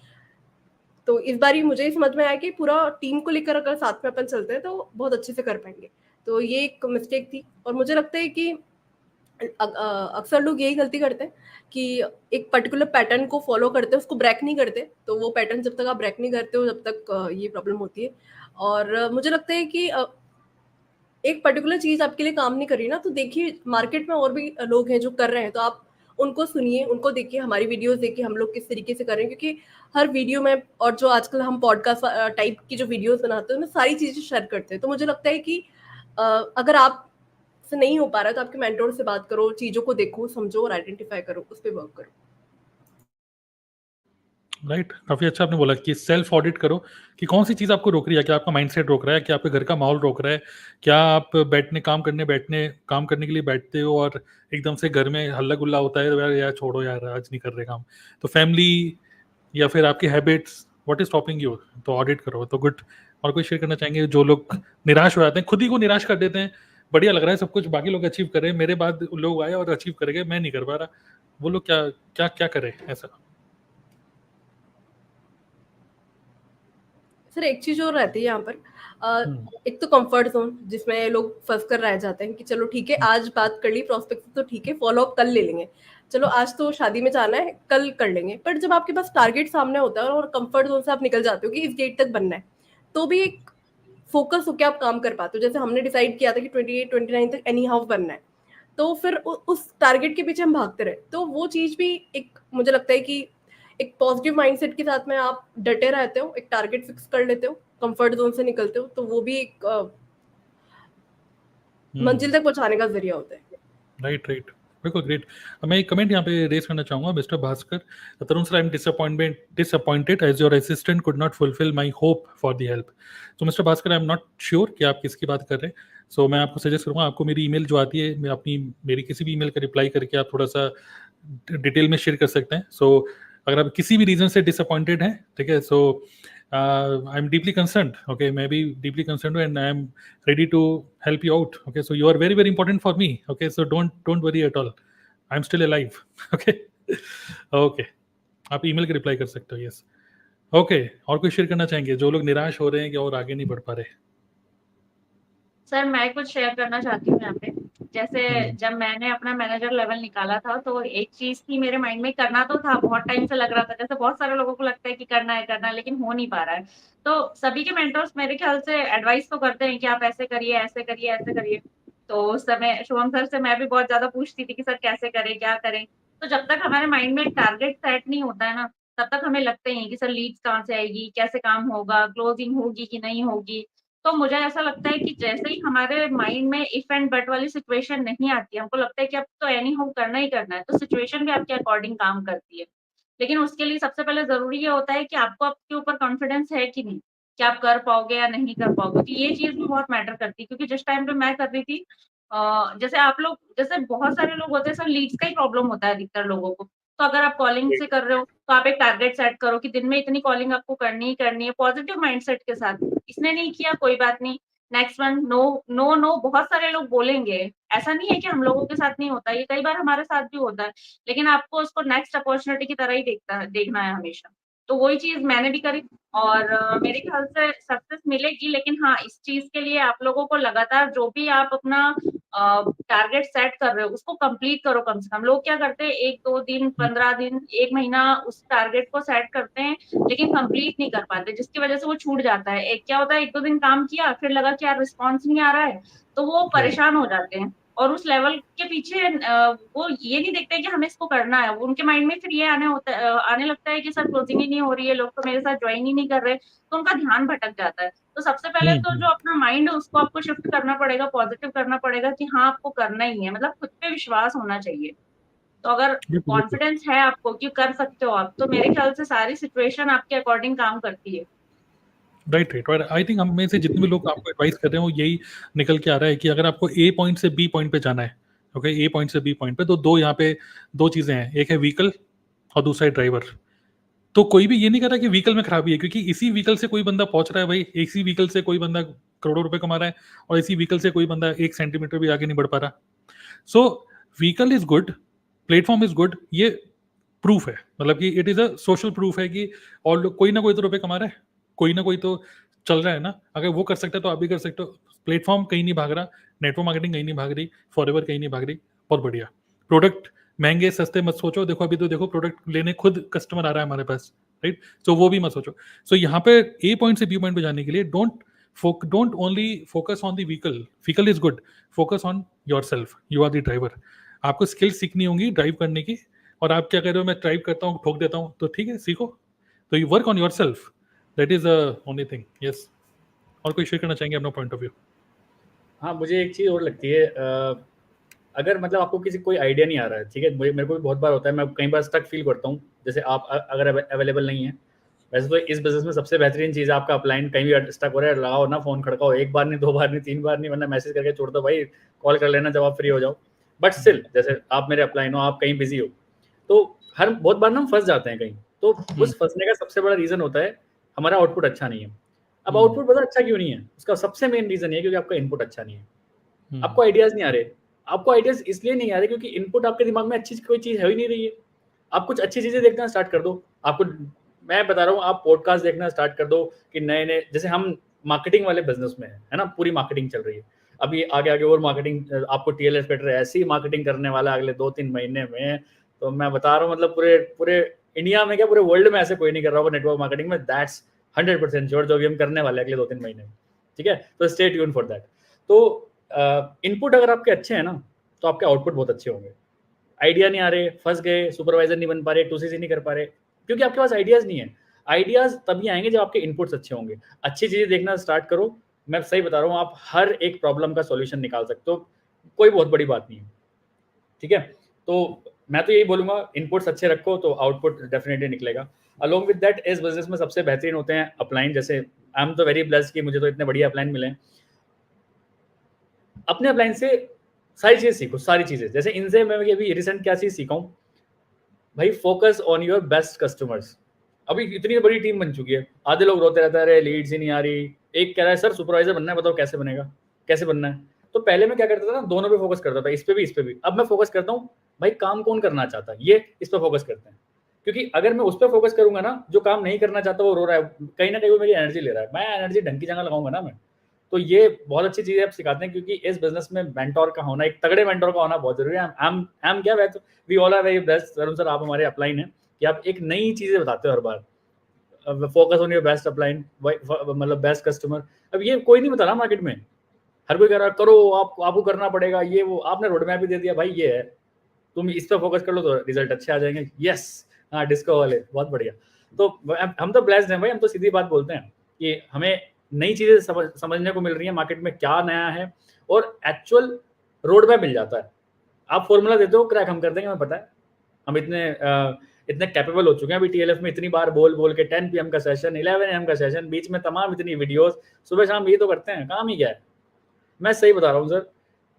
तो इस बार ही मुझे ही समझ में आया कि पूरा टीम को लेकर अगर साथ में अपन चलते हैं तो बहुत अच्छे से कर पाएंगे। तो ये एक मिस्टेक थी। और मुझे लगता है कि अक्सर लोग यही गलती करते हैं कि एक पर्टिकुलर पैटर्न को फॉलो करते हैं, उसको ब्रेक नहीं करते। तो वो पैटर्न जब तक आप ब्रेक नहीं करते हो, जब तक ये प्रॉब्लम होती है। और मुझे लगता है कि एक पर्टिकुलर चीज आपके लिए काम नहीं कर रही ना, तो देखिए मार्केट में और भी लोग हैं जो कर रहे हैं, तो आप उनको सुनिए, उनको देखिए, हमारी वीडियोस देखिए हम लोग किस तरीके से कर रहे हैं। क्योंकि हर वीडियो में, और जो आजकल हम पॉडकास्ट टाइप की जो वीडियोस बनाते हैं, उसमें सारी चीजें शेयर करते हैं। तो मुझे लगता है कि अगर आप से नहीं हो पा रहा है तो आपके मेंटोर से बात करो, चीजों को देखो, समझो और आइडेंटिफाई करो, उस पर वर्क करो। राइट, काफी अच्छा आपने बोला कि सेल्फ ऑडिट करो कि कौन सी चीज आपको रोक रही है। क्या आपका माइंडसेट रोक रहा है, क्या आपके घर का माहौल रोक रहा है, क्या आप काम करने के लिए बैठते हो और एकदम से घर में हल्ला गुल्ला होता है, तो यार छोड़ो यार आज नहीं कर रहे काम। तो फैमिली या फिर आपकी habits, what is stopping you, तो ऑडिट करो। तो गुड। और कोई शेयर करना चाहेंगे? जो लोग निराश हो जाते हैं, खुद ही को निराश कर देते हैं, बढ़िया लग रहा है सब कुछ, बाकी लोग अचीव कर रहे हैं, मेरे बाद लोग आए और अचीव करेंगे, मैं नहीं कर पा रहा, वो लोग क्या क्या क्या करें ऐसा? सर एक चीज और रहती है यहाँ पर, एक तो कंफर्ट जोन जिसमें लोग फंस कर रह जाते हैं कि चलो ठीक है, आज बात कर ली प्रोस्पेक्ट से तो ठीक है, फॉलो अप कल ले लेंगे, चलो आज तो शादी में जाना है कल कर लेंगे। पर जब आपके पास टारगेट सामने होता है और कंफर्ट जोन से आप निकल जाते हो कि इस डेट तक बनना है, तो भी एक फोकस होकर आप काम कर पाते हो। जैसे हमने डिसाइड किया था कि 28-29 तक एनी हाउ बनना है, तो फिर उस टारगेट के पीछे हम भागते रहे। तो वो चीज भी एक, मुझे लगता है कि एक पॉजिटिव माइंडसेट के साथ में आप डटे रहते हो, एक टारगेट फिक्स कर लेते हो, कंफर्ट जोन से निकलते हो, तो वो भी एक मंजिल तक पहुंचाने का जरिया होता है। राइट राइट, बिल्कुल ग्रेट। मैं एक कमेंट यहाँ पे रेज करना चाहूंगा, mister Bhaskar. Tarun sir, I am disappointed as your assistant could not fulfil my hope for the help. तो mister Bhaskar, I am not sure कि आप किसकी बात कर रहे हैं। सो मैं आपको सजेस्ट करूंगा, आपको मेरी ईमेल जो आती है, मैं मेरी किसी भी ईमेल का रिप्लाई करके आप थोड़ा सा डिटेल में शेयर कर सकते हैं। सो अगर आप किसी भी रीजन से डिसअपॉइंटेड हैं, ठीक है, so I am deeply concerned, okay, मैं भी डीपली कंसर्न्ड हूँ and I am ready to help you out, okay, so you are very very important for me, okay, so don't worry at all, I'm still alive, okay. Okay, आप email के reply कर सकते हो, yes. Okay, और कोई share करना चाहेंगे जो लोग निराश हो रहे हैं कि और आगे नहीं बढ़ पा रहे? सर मैं कुछ शेयर करना चाहती हूँ यहाँ पे। जैसे जब मैंने अपना मैनेजर लेवल निकाला था तो एक चीज थी मेरे माइंड में, करना तो था, बहुत टाइम से लग रहा था, जैसे बहुत सारे लोगों को लगता है कि करना है लेकिन हो नहीं पा रहा है। तो सभी के मेंटर्स मेरे ख्याल से एडवाइस तो करते हैं कि आप ऐसे करिए ऐसे करिए ऐसे करिए। तो उस समय शुभम सर से मैं भी बहुत ज्यादा पूछती थी कि सर कैसे करें क्या करें। तो जब तक हमारे माइंड में टारगेट सेट नहीं होता है ना, तब तक हमें लगता ही है कि सर लीड्स कहाँ से आएगी, कैसे काम होगा, क्लोजिंग होगी कि नहीं होगी। तो मुझे ऐसा लगता है कि जैसे ही हमारे माइंड में इफ एंड बट वाली सिचुएशन नहीं आती, हमको लगता है कि अब तो एनी हाउ करना ही करना है, तो सिचुएशन भी आपके अकॉर्डिंग काम करती है। लेकिन उसके लिए सबसे पहले जरूरी ये होता है कि आपको आपके ऊपर कॉन्फिडेंस है कि नहीं, कि आप कर पाओगे या नहीं कर पाओगे। तो ये चीज भी बहुत मैटर करती है, क्योंकि जिस टाइम पे मैं कर रही थी, जैसे आप लोग, जैसे बहुत सारे लोग होते हैं सर, लीड्स का ही प्रॉब्लम होता है अधिकतर लोगों को। तो अगर आप कॉलिंग से कर रहे हो तो आप एक टारगेट सेट करो कि दिन में इतनी कॉलिंग आपको करनी ही करनी है, पॉजिटिव माइंडसेट के साथ। इसने नहीं किया कोई बात नहीं, next one, no no no बहुत सारे लोग बोलेंगे, ऐसा नहीं है कि हम लोगों के साथ नहीं होता, ये कई बार हमारे साथ भी होता है। लेकिन आपको उसको नेक्स्ट अपॉर्चुनिटी की तरह ही देखना है हमेशा। तो वही चीज मैंने भी करी और मेरे ख्याल से सक्सेस मिलेगी। लेकिन हाँ, इस चीज के लिए आप लोगों को लगातार जो भी आप अपना टारगेट सेट कर रहे हो उसको कंप्लीट करो कम से कम। लोग क्या करते हैं, 1-2 दिन, 15 दिन, 1 महीना उस टारगेट को सेट करते हैं लेकिन कंप्लीट नहीं कर पाते, जिसकी वजह से वो छूट जाता है। एक क्या होता है, 1-2 दिन काम किया, फिर लगा कि यार रिस्पॉन्स नहीं आ रहा है, तो वो परेशान हो जाते हैं और उस लेवल के पीछे वो ये नहीं देखते कि हमें इसको करना है। उनके माइंड में फिर ये आने लगता है कि सर क्लोजिंग ही नहीं हो रही है, लोग तो मेरे साथ ज्वाइन ही नहीं कर रहे, तो उनका ध्यान भटक जाता है। तो सबसे पहले तो जो अपना माइंड है उसको आपको शिफ्ट करना पड़ेगा, पॉजिटिव करना पड़ेगा कि हाँ आपको करना ही है, मतलब खुद पे विश्वास होना चाहिए। तो अगर कॉन्फिडेंस है आपको कि कर सकते हो आप, तो मेरे ख्याल से सारी सिचुएशन आपके अकॉर्डिंग काम करती है। राइट। आई थिंक हम में से जितने भी लोग आपको एडवाइस कर रहे हैं वो यही निकल के आ रहा है कि अगर आपको ए पॉइंट से बी पॉइंट पे जाना है, ओके, ए पॉइंट से बी पॉइंट पे, तो दो यहाँ पे दो चीजें हैं, एक है व्हीकल और दूसरा है ड्राइवर। तो कोई भी ये नहीं कर रहा कि व्हीकल में खराबी है, क्योंकि इसी व्हीकल से कोई बंदा पहुंच रहा है भाई, इसी व्हीकल से कोई बंदा करोड़ों रुपए कमा रहा है, और इसी व्हीकल से कोई बंदा 1 सेंटीमीटर भी आगे नहीं बढ़ पा रहा। So vehicle is good, platform is good, ये प्रूफ है, मतलब कि it is a social proof है कि और लोग कोई ना कोई तो रुपए कमा रहा है, कोई ना कोई तो चल रहा है ना। अगर वो कर सकता है तो आप भी कर सकते हो। प्लेटफॉर्म कहीं नहीं भाग रहा, नेटवर्क मार्केटिंग कहीं नहीं भाग रही, फॉरएवर कहीं नहीं भाग रही, बहुत बढ़िया। प्रोडक्ट महंगे सस्ते मत सोचो, देखो अभी तो देखो प्रोडक्ट लेने खुद कस्टमर आ रहा है हमारे पास, राइट? सो वो भी मत सोचो। सो यहाँ पे ए पॉइंट से बी पॉइंट पे जाने के लिए don't only focus on the vehicle is good, focus on yourself, you are the driver. आपको स्किल सीखनी होंगी ड्राइव करने की, और आप क्या कह रहे हो मैं ड्राइव करता हूँ ठोक देता हूँ, तो ठीक है सीखो, तो you work on yourself, that is the only thing. Yes, और कोई शेयर करना चाहेंगे अपना पॉइंट ऑफ व्यू? हाँ, मुझे एक चीज़ और लगती है, अगर मतलब आपको किसी कोई आइडिया नहीं आ रहा है, ठीक है, मेरे को भी बहुत बार होता है, मैं कई बार स्टक फील करता हूँ, जैसे आप अगर अवेलेबल नहीं है। वैसे तो इस बिजनेस में सबसे बेहतरीन चीज़ है आपका अपलाइन, कहीं भी स्टक हो रहा है लगाओ ना, फ़ोन खड़काओ, एक बार नहीं, 2 बार नहीं, 3 बार नहीं, वरना मैसेज करके छोड़ दो भाई, कॉल कर लेना जब आप फ्री हो जाओ। बट स्टिल जैसे आप मेरे अपलाइन हो, आप कहीं बिजी हो, तो बहुत बार ना हम फंस जाते हैं कहीं, तो उस फंसने का सबसे बड़ा रीज़न होता है हमारा आउटपुट अच्छा नहीं है। अब आउटपुट पता अच्छा क्यों नहीं है, उसका सबसे मेन रीज़न ये है क्योंकि आपका इनपुट अच्छा नहीं है। आपको आइडियाज़ नहीं आ रहे, आपको आइडियाज़ इसलिए नहीं आ रहे क्योंकि इनपुट आपके दिमाग में अच्छी कोई चीज़ है ही नहीं रही है। आप कुछ अच्छी चीज़ें देखना स्टार्ट कर दो। आपको मैं बता रहा हूँ, आप पॉडकास्ट देखना स्टार्ट कर दो कि नए-नए, जैसे हम मार्केटिंग वाले बिजनेस में है ना, पूरी मार्केटिंग चल रही है। अभी आगे और मार्केटिंग, आपको टीएलएफ फिटर ऐसी मार्केटिंग करने वाला अगले 2-3 महीने में, तो मैं बता रहा हूँ, मतलब पूरे इंडिया में क्या पूरे वर्ल्ड में ऐसे कोई नहीं कर रहा होगा नेटवर्क मार्केटिंग में। दैट्स 100% श्योर, जो भी हम करने वाले अगले 2-3 महीने में, ठीक है? तो स्टे ट्यून फॉर दैट। तो इनपुट अगर आपके अच्छे हैं ना, तो आपके आउटपुट बहुत अच्छे होंगे। आइडिया नहीं आ रहे, फंस गए, सुपरवाइजर नहीं बन पा रहे, 2CC नहीं कर पा रहे, क्योंकि आपके पास आइडियाज़ नहीं है। आइडियाज़ तभी आएंगे जब आपके इनपुट्स अच्छे होंगे। अच्छी चीज़ें देखना स्टार्ट करो, मैं सही बता रहा हूँ, आप हर एक प्रॉब्लम का सॉल्यूशन निकाल सकते हो, कोई बहुत बड़ी बात नहीं है, ठीक है? तो मैं तो यही बोलूँगा, इनपुट्स अच्छे रखो तो आउटपुट डेफिनेटली निकलेगा। अलोंग विद दैट, इस बिजनेस में सबसे बेहतरीन होते हैं अपलाइन। जैसे आई एम तो वेरी ब्लेस्ड कि मुझे तो इतने बढ़िया अपलाइन मिले हैं। अपने अपलाइन से सारी चीज़ें सीखो, सारी चीज़ें। जैसे इनसे मैं अभी रिसेंट क्या चीज़ सीखा हूँ भाई, focus on your best customers. अभी इतनी बड़ी टीम बन चुकी है, आधे लोग रोते रहते हैं, अरे लीड्स ही नहीं आ रही। एक कह रहा है सर सुपरवाइजर बनना है, बताओ कैसे बनेगा, कैसे बनना है? तो पहले मैं क्या करता था ना, दोनों पे फोकस करता था, इस पे भी इस पे भी। अब मैं फोकस करता हूँ भाई, काम कौन करना चाहता है, ये इस पे फोकस करते हैं। क्योंकि अगर मैं उस पर फोकस करूंगा ना, जो काम नहीं करना चाहता वो रो रहा है, कहीं ना कहीं वो मेरी एनर्जी ले रहा है, मैं एनर्जी ढंग की जगह लगाऊंगा ना मैं। तो ये बहुत अच्छी चीज़ है, आप सिखाते हैं, क्योंकि इस बिजनेस में मेंटोर का होना, एक तगड़े मेंटोर का होना बहुत जरूरी है। I'm क्या, वैसे we all are very best. Varun sir, आप हमारे अपलाइन हैं कि आप एक नई चीज़ें बताते हो हर बार। Focus on your best upline, मतलब बेस्ट कस्टमर। अब ये कोई नहीं बता रहा मार्केट में, हर कोई कह रहा है करो, आपको करना पड़ेगा, ये वो। आपने रोड मैप भी दे दिया भाई, ये है, तुम इस पर फोकस कर लो तो रिजल्ट अच्छे आ जाएंगे। यस, हाँ, डिस्को वाले बहुत बढ़िया। तो हम तो ब्लेस्ड हैं भाई, हम तो सीधी बात बोलते हैं कि हमें नई चीज़ें समझने को मिल रही है, मार्केट में क्या नया है, और एक्चुअल रोड मैप मिल जाता है। आप फॉर्मूला देते हो, क्रैक हम कर देंगे, हमें पता है। हम इतने कैपेबल हो चुके हैं अभी टीएलएफ में, इतनी बार बोल के 10 PM का सेशन, 11 AM का सेशन, बीच में तमाम इतनी वीडियोस, सुबह शाम ये तो करते हैं, काम ही क्या है? मैं सही बता रहा हूँ सर,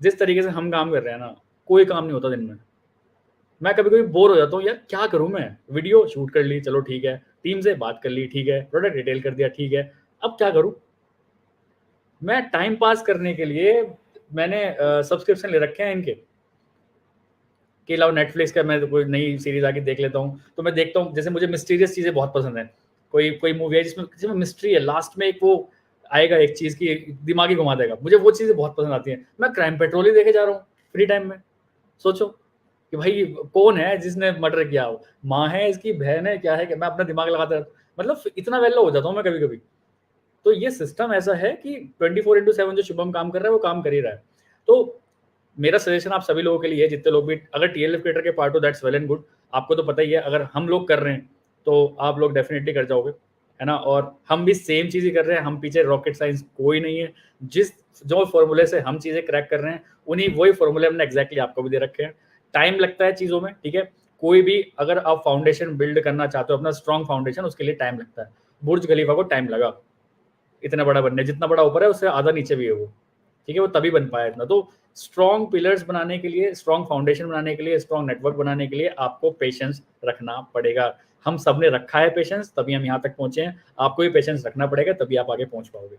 जिस तरीके से हम काम कर रहे हैं ना, कोई काम नहीं होता दिन में। मैं कभी कभी बोर हो जाता हूँ, यार क्या करूँ मैं? वीडियो शूट कर ली, चलो ठीक है, टीम से बात कर ली, ठीक है, प्रोडक्ट डिटेल कर दिया, ठीक है, अब क्या करूँ? मैं टाइम पास करने के लिए मैंने सब्सक्रिप्शन ले रखे हैं इनके, के अलावा नेटफ्लिक्स का मैं कोई नई सीरीज आके देख लेता हूँ, तो मैं देखता हूँ। जैसे मुझे मिस्टीरियस चीज़ें बहुत पसंद है, कोई मूवी है जिसमें मिस्ट्री है, लास्ट में एक वो आएगा, एक चीज़ की दिमागी घुमा देगा, मुझे वो चीज़ें बहुत पसंद आती हैं। मैं क्राइम पेट्रोल ही देखे जा रहा हूँ फ्री टाइम में। सोचो कि भाई कौन है जिसने मर्डर किया हो, माँ है, इसकी बहन है, क्या है, कि मैं अपना दिमाग लगाता रहता हूँ। मतलब इतना वेल्लो हो जाता हूँ मैं कभी कभी। तो ये सिस्टम ऐसा है कि 24/7 जो शुभम काम कर रहा है वो काम कर ही रहा है। तो मेरा सजेशन आप सभी लोगों के लिए है, जितने लोग भी अगर टीएलएफ क्रिएटर के पार्ट हो, दैट्स वेल एंड गुड। आपको तो पता ही है, अगर हम लोग कर रहे हैं तो आप लोग डेफिनेटली कर जाओगे, है ना? और हम भी सेम चीज़ ही कर रहे हैं, हम पीछे रॉकेट साइंस कोई नहीं है। जो फॉर्मूले से हम चीज़ें क्रैक कर रहे हैं, उन्हीं वही फॉर्मूले हमने एग्जैक्टली आपको भी दे रखे हैं। टाइम लगता है चीज़ों में, ठीक है, कोई भी अगर आप फाउंडेशन बिल्ड करना चाहते हो, अपना स्ट्रॉन्ग फाउंडेशन, उसके लिए टाइम लगता है। बुर्ज खलीफा को टाइम लगा इतना बड़ा बनने, जितना बड़ा ऊपर है उससे आधा नीचे भी है वो, ठीक है, वो तभी बन पाया इतना। तो स्ट्रॉन्ग पिलर्स बनाने के लिए, स्ट्रॉन्ग फाउंडेशन बनाने के लिए, स्ट्रॉन्ग नेटवर्क बनाने के लिए आपको पेशेंस रखना पड़ेगा। हम सब ने रखा है पेशेंस, तभी हम यहाँ तक पहुंचे हैं। आपको भी पेशेंस रखना पड़ेगा, तभी आप आगे पहुंच पाओगे।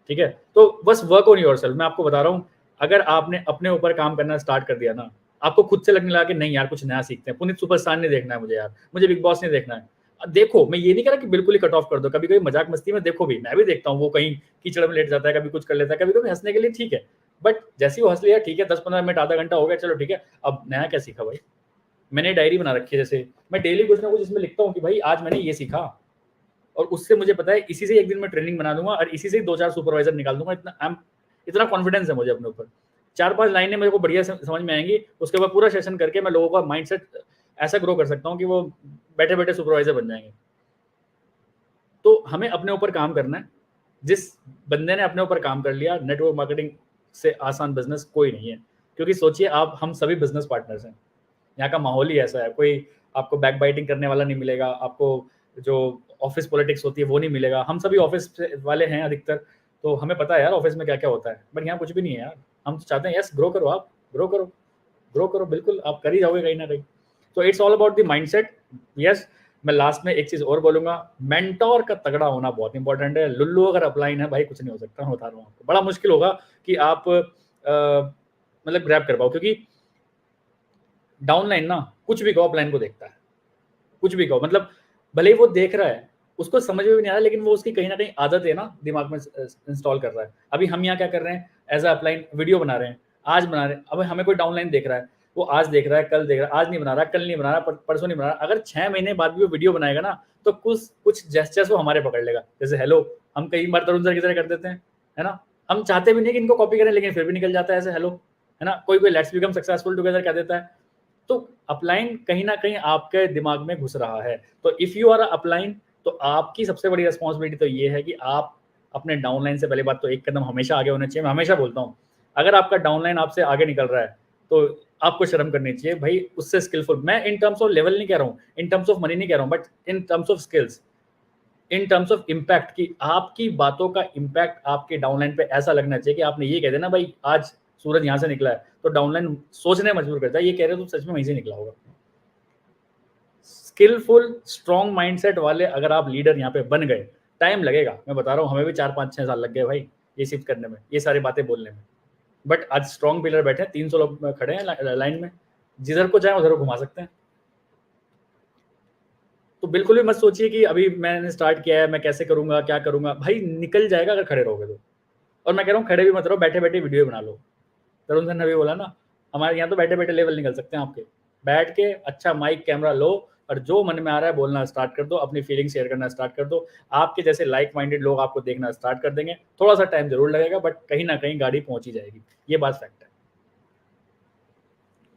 ठीक है, तो बस वर्क ऑन योरसेल्फ। मैं आपको बता रहा हूँ, अगर आपने अपने ऊपर काम करना स्टार्ट कर दिया ना, आपको खुद से लगने लगा कि नहीं यार कुछ नया सीखते हैं, पुनीत सुपरस्टार नहीं देखना है मुझे यार, मुझे बिग बॉस नहीं देखना है। देखो, मैं ये नहीं कह रहा कि बिल्कुल ही कट ऑफ कर दो, कभी कभी मजाक मस्ती में देखो भी, मैं भी देखता हूँ, वो कहीं कीचड़ में लेट जाता है, कभी कुछ कर लेता है, कभी कभी हंसने के लिए ठीक है, बट जैसे ही वो हंस लिया ठीक है, 10-15 मिनट आधा घंटा हो गया, चलो ठीक है, अब नया क्या सीखा भाई। मैंने डायरी बना रखी है, जैसे मैं डेली कुछ ना कुछ इसमें लिखता हूँ कि भाई आज मैंने ये सीखा, और उससे मुझे पता है इसी से एक दिन में ट्रेनिंग बना दूंगा और इसी से 2-4 सुपरवाइजर निकाल दूंगा। इतना कॉन्फिडेंस है मुझे अपने ऊपर। 4-5 लाइनें मेरे को बढ़िया समझ में आएंगी, उसके बाद पूरा सेशन करके मैं लोगों का माइंडसेट ऐसा ग्रो कर सकता हूँ कि वो बैठे बैठे सुपरवाइजर बन जाएंगे। तो हमें अपने ऊपर काम करना है। जिस बंदे ने अपने ऊपर काम कर लिया, नेटवर्क मार्केटिंग से आसान बिजनेस कोई नहीं है। क्योंकि सोचिए आप, हम सभी बिजनेस पार्टनर्स हैं, यहाँ का माहौल ही ऐसा है, कोई आपको बैक बाइटिंग करने वाला नहीं मिलेगा, आपको जो ऑफिस पॉलिटिक्स होती है वो नहीं मिलेगा। हम सभी ऑफिस वाले हैं अधिकतर, तो हमें पता है यार ऑफिस में क्या क्या होता है, बट यहाँ कुछ भी नहीं है यार। हम तो चाहते हैं यस ग्रो करो, आप ग्रो करो, ग्रो करो, बिल्कुल आप कर ही जाओगे कहीं ना कहीं। तो it's all about the mindset. Yes, मैं लास्ट में एक चीज और बोलूंगा, मेंटोर का तगड़ा होना बहुत इंपॉर्टेंट है। लुल्लू अगर अपलाइन है भाई, कुछ नहीं हो सकता। मैं बता रहा हूँ आपको, बड़ा मुश्किल होगा कि आप मतलब ग्रैब कर पाओ, क्योंकि डाउनलाइन ना कुछ भी कहो अपलाइन को देखता है, कुछ भी कहो, मतलब भले ही वो देख रहा है, उसको समझ में भी नहीं आ रहा, लेकिन वो उसकी कहीं ना कहीं आदत है ना, दिमाग में इंस्टॉल कर रहा है। अभी हम यहाँ क्या कर रहे हैं, एज अ अपलाइन वीडियो बना रहे हैं, आज बना रहे हैं। अब हमें कोई डाउनलाइन देख रहा है, वो आज देख रहा है, कल देख रहा है, आज नहीं बना रहा, कल नहीं बना रहा, परसों नहीं बना रहा। अगर 6 महीने बाद भी वो वीडियो बनाएगा ना, तो कुछ जेस्चर्स वो हमारे पकड़ लेगा। जैसे हेलो, हम कई बार तरुण सर की तरह कर देते हैं, है ना, हम चाहते भी नहीं कि इनको कॉपी करें, लेकिन फिर भी निकल जाता है ऐसे हेलो, है ना। कोई लेट्स बिकम सक्सेसफुल टुगेदर कह देता है। तो अपलाइन कहीं ना कहीं आपके दिमाग में घुस रहा है। तो इफ यू आर अपलाइन, तो आपकी सबसे बड़ी रिस्पॉन्सिबिलिटी तो ये है कि आप अपने डाउनलाइन से पहले बात तो एक कदम हमेशा आगे होना चाहिए। मैं हमेशा बोलता हूँ, अगर आपका डाउनलाइन आपसे आगे निकल रहा है तो आपको शर्म करनी चाहिए भाई, उससे स्किलफुल। मैं इन टर्म्स ऑफ लेवल नहीं कह रहा हूँ, इन टर्म्स ऑफ मनी नहीं कह रहा हूँ, but in terms of skills, in terms of impact, की आपकी बातों का इम्पैक्ट आपके डाउनलाइन पे ऐसा लगना चाहिए कि आपने ये कह देना भाई आज सूरज यहाँ से निकला है, तो डाउनलाइन सोचने मजबूर करता है, ये कह रहे हो तो सच में वहीं से निकला होगा। स्किलफुल स्ट्रॉन्ग माइंडसेट वाले अगर आप लीडर यहाँ पे बन गए, टाइम लगेगा, मैं बता रहा हूँ, हमें भी 4-5-6 साल लग गए भाई ये शिफ्ट करने में, ये सारी बातें बोलने में। बट आज स्ट्रॉन्ग पिलर बैठे हैं, 300 लोग खड़े हैं लाइन में, जिधर को जाए उधर को घुमा सकते हैं। तो बिल्कुल भी मत सोचिए कि अभी मैंने स्टार्ट किया है, मैं कैसे करूंगा, क्या करूंगा। भाई निकल जाएगा अगर खड़े रहोगे तो। और मैं कह रहा हूँ खड़े भी मत रहो, बैठे बैठे वीडियो बना लो। तरुण सर ने भी बोला ना, हमारे यहाँ तो बैठे बैठे लेवल निकल सकते हैं आपके। बैठ के अच्छा माइक कैमरा लो और जो मन में आ रहा है बोलना स्टार्ट कर दो, अपनी फीलिंग शेयर करना स्टार्ट कर दो। आपके जैसे लाइक माइंडेड लोग आपको देखना स्टार्ट कर देंगे। थोड़ा सा टाइम जरूर लगेगा, बट कहीं ना कहीं गाड़ी पहुंच ही जाएगी, ये बात फैक्ट है।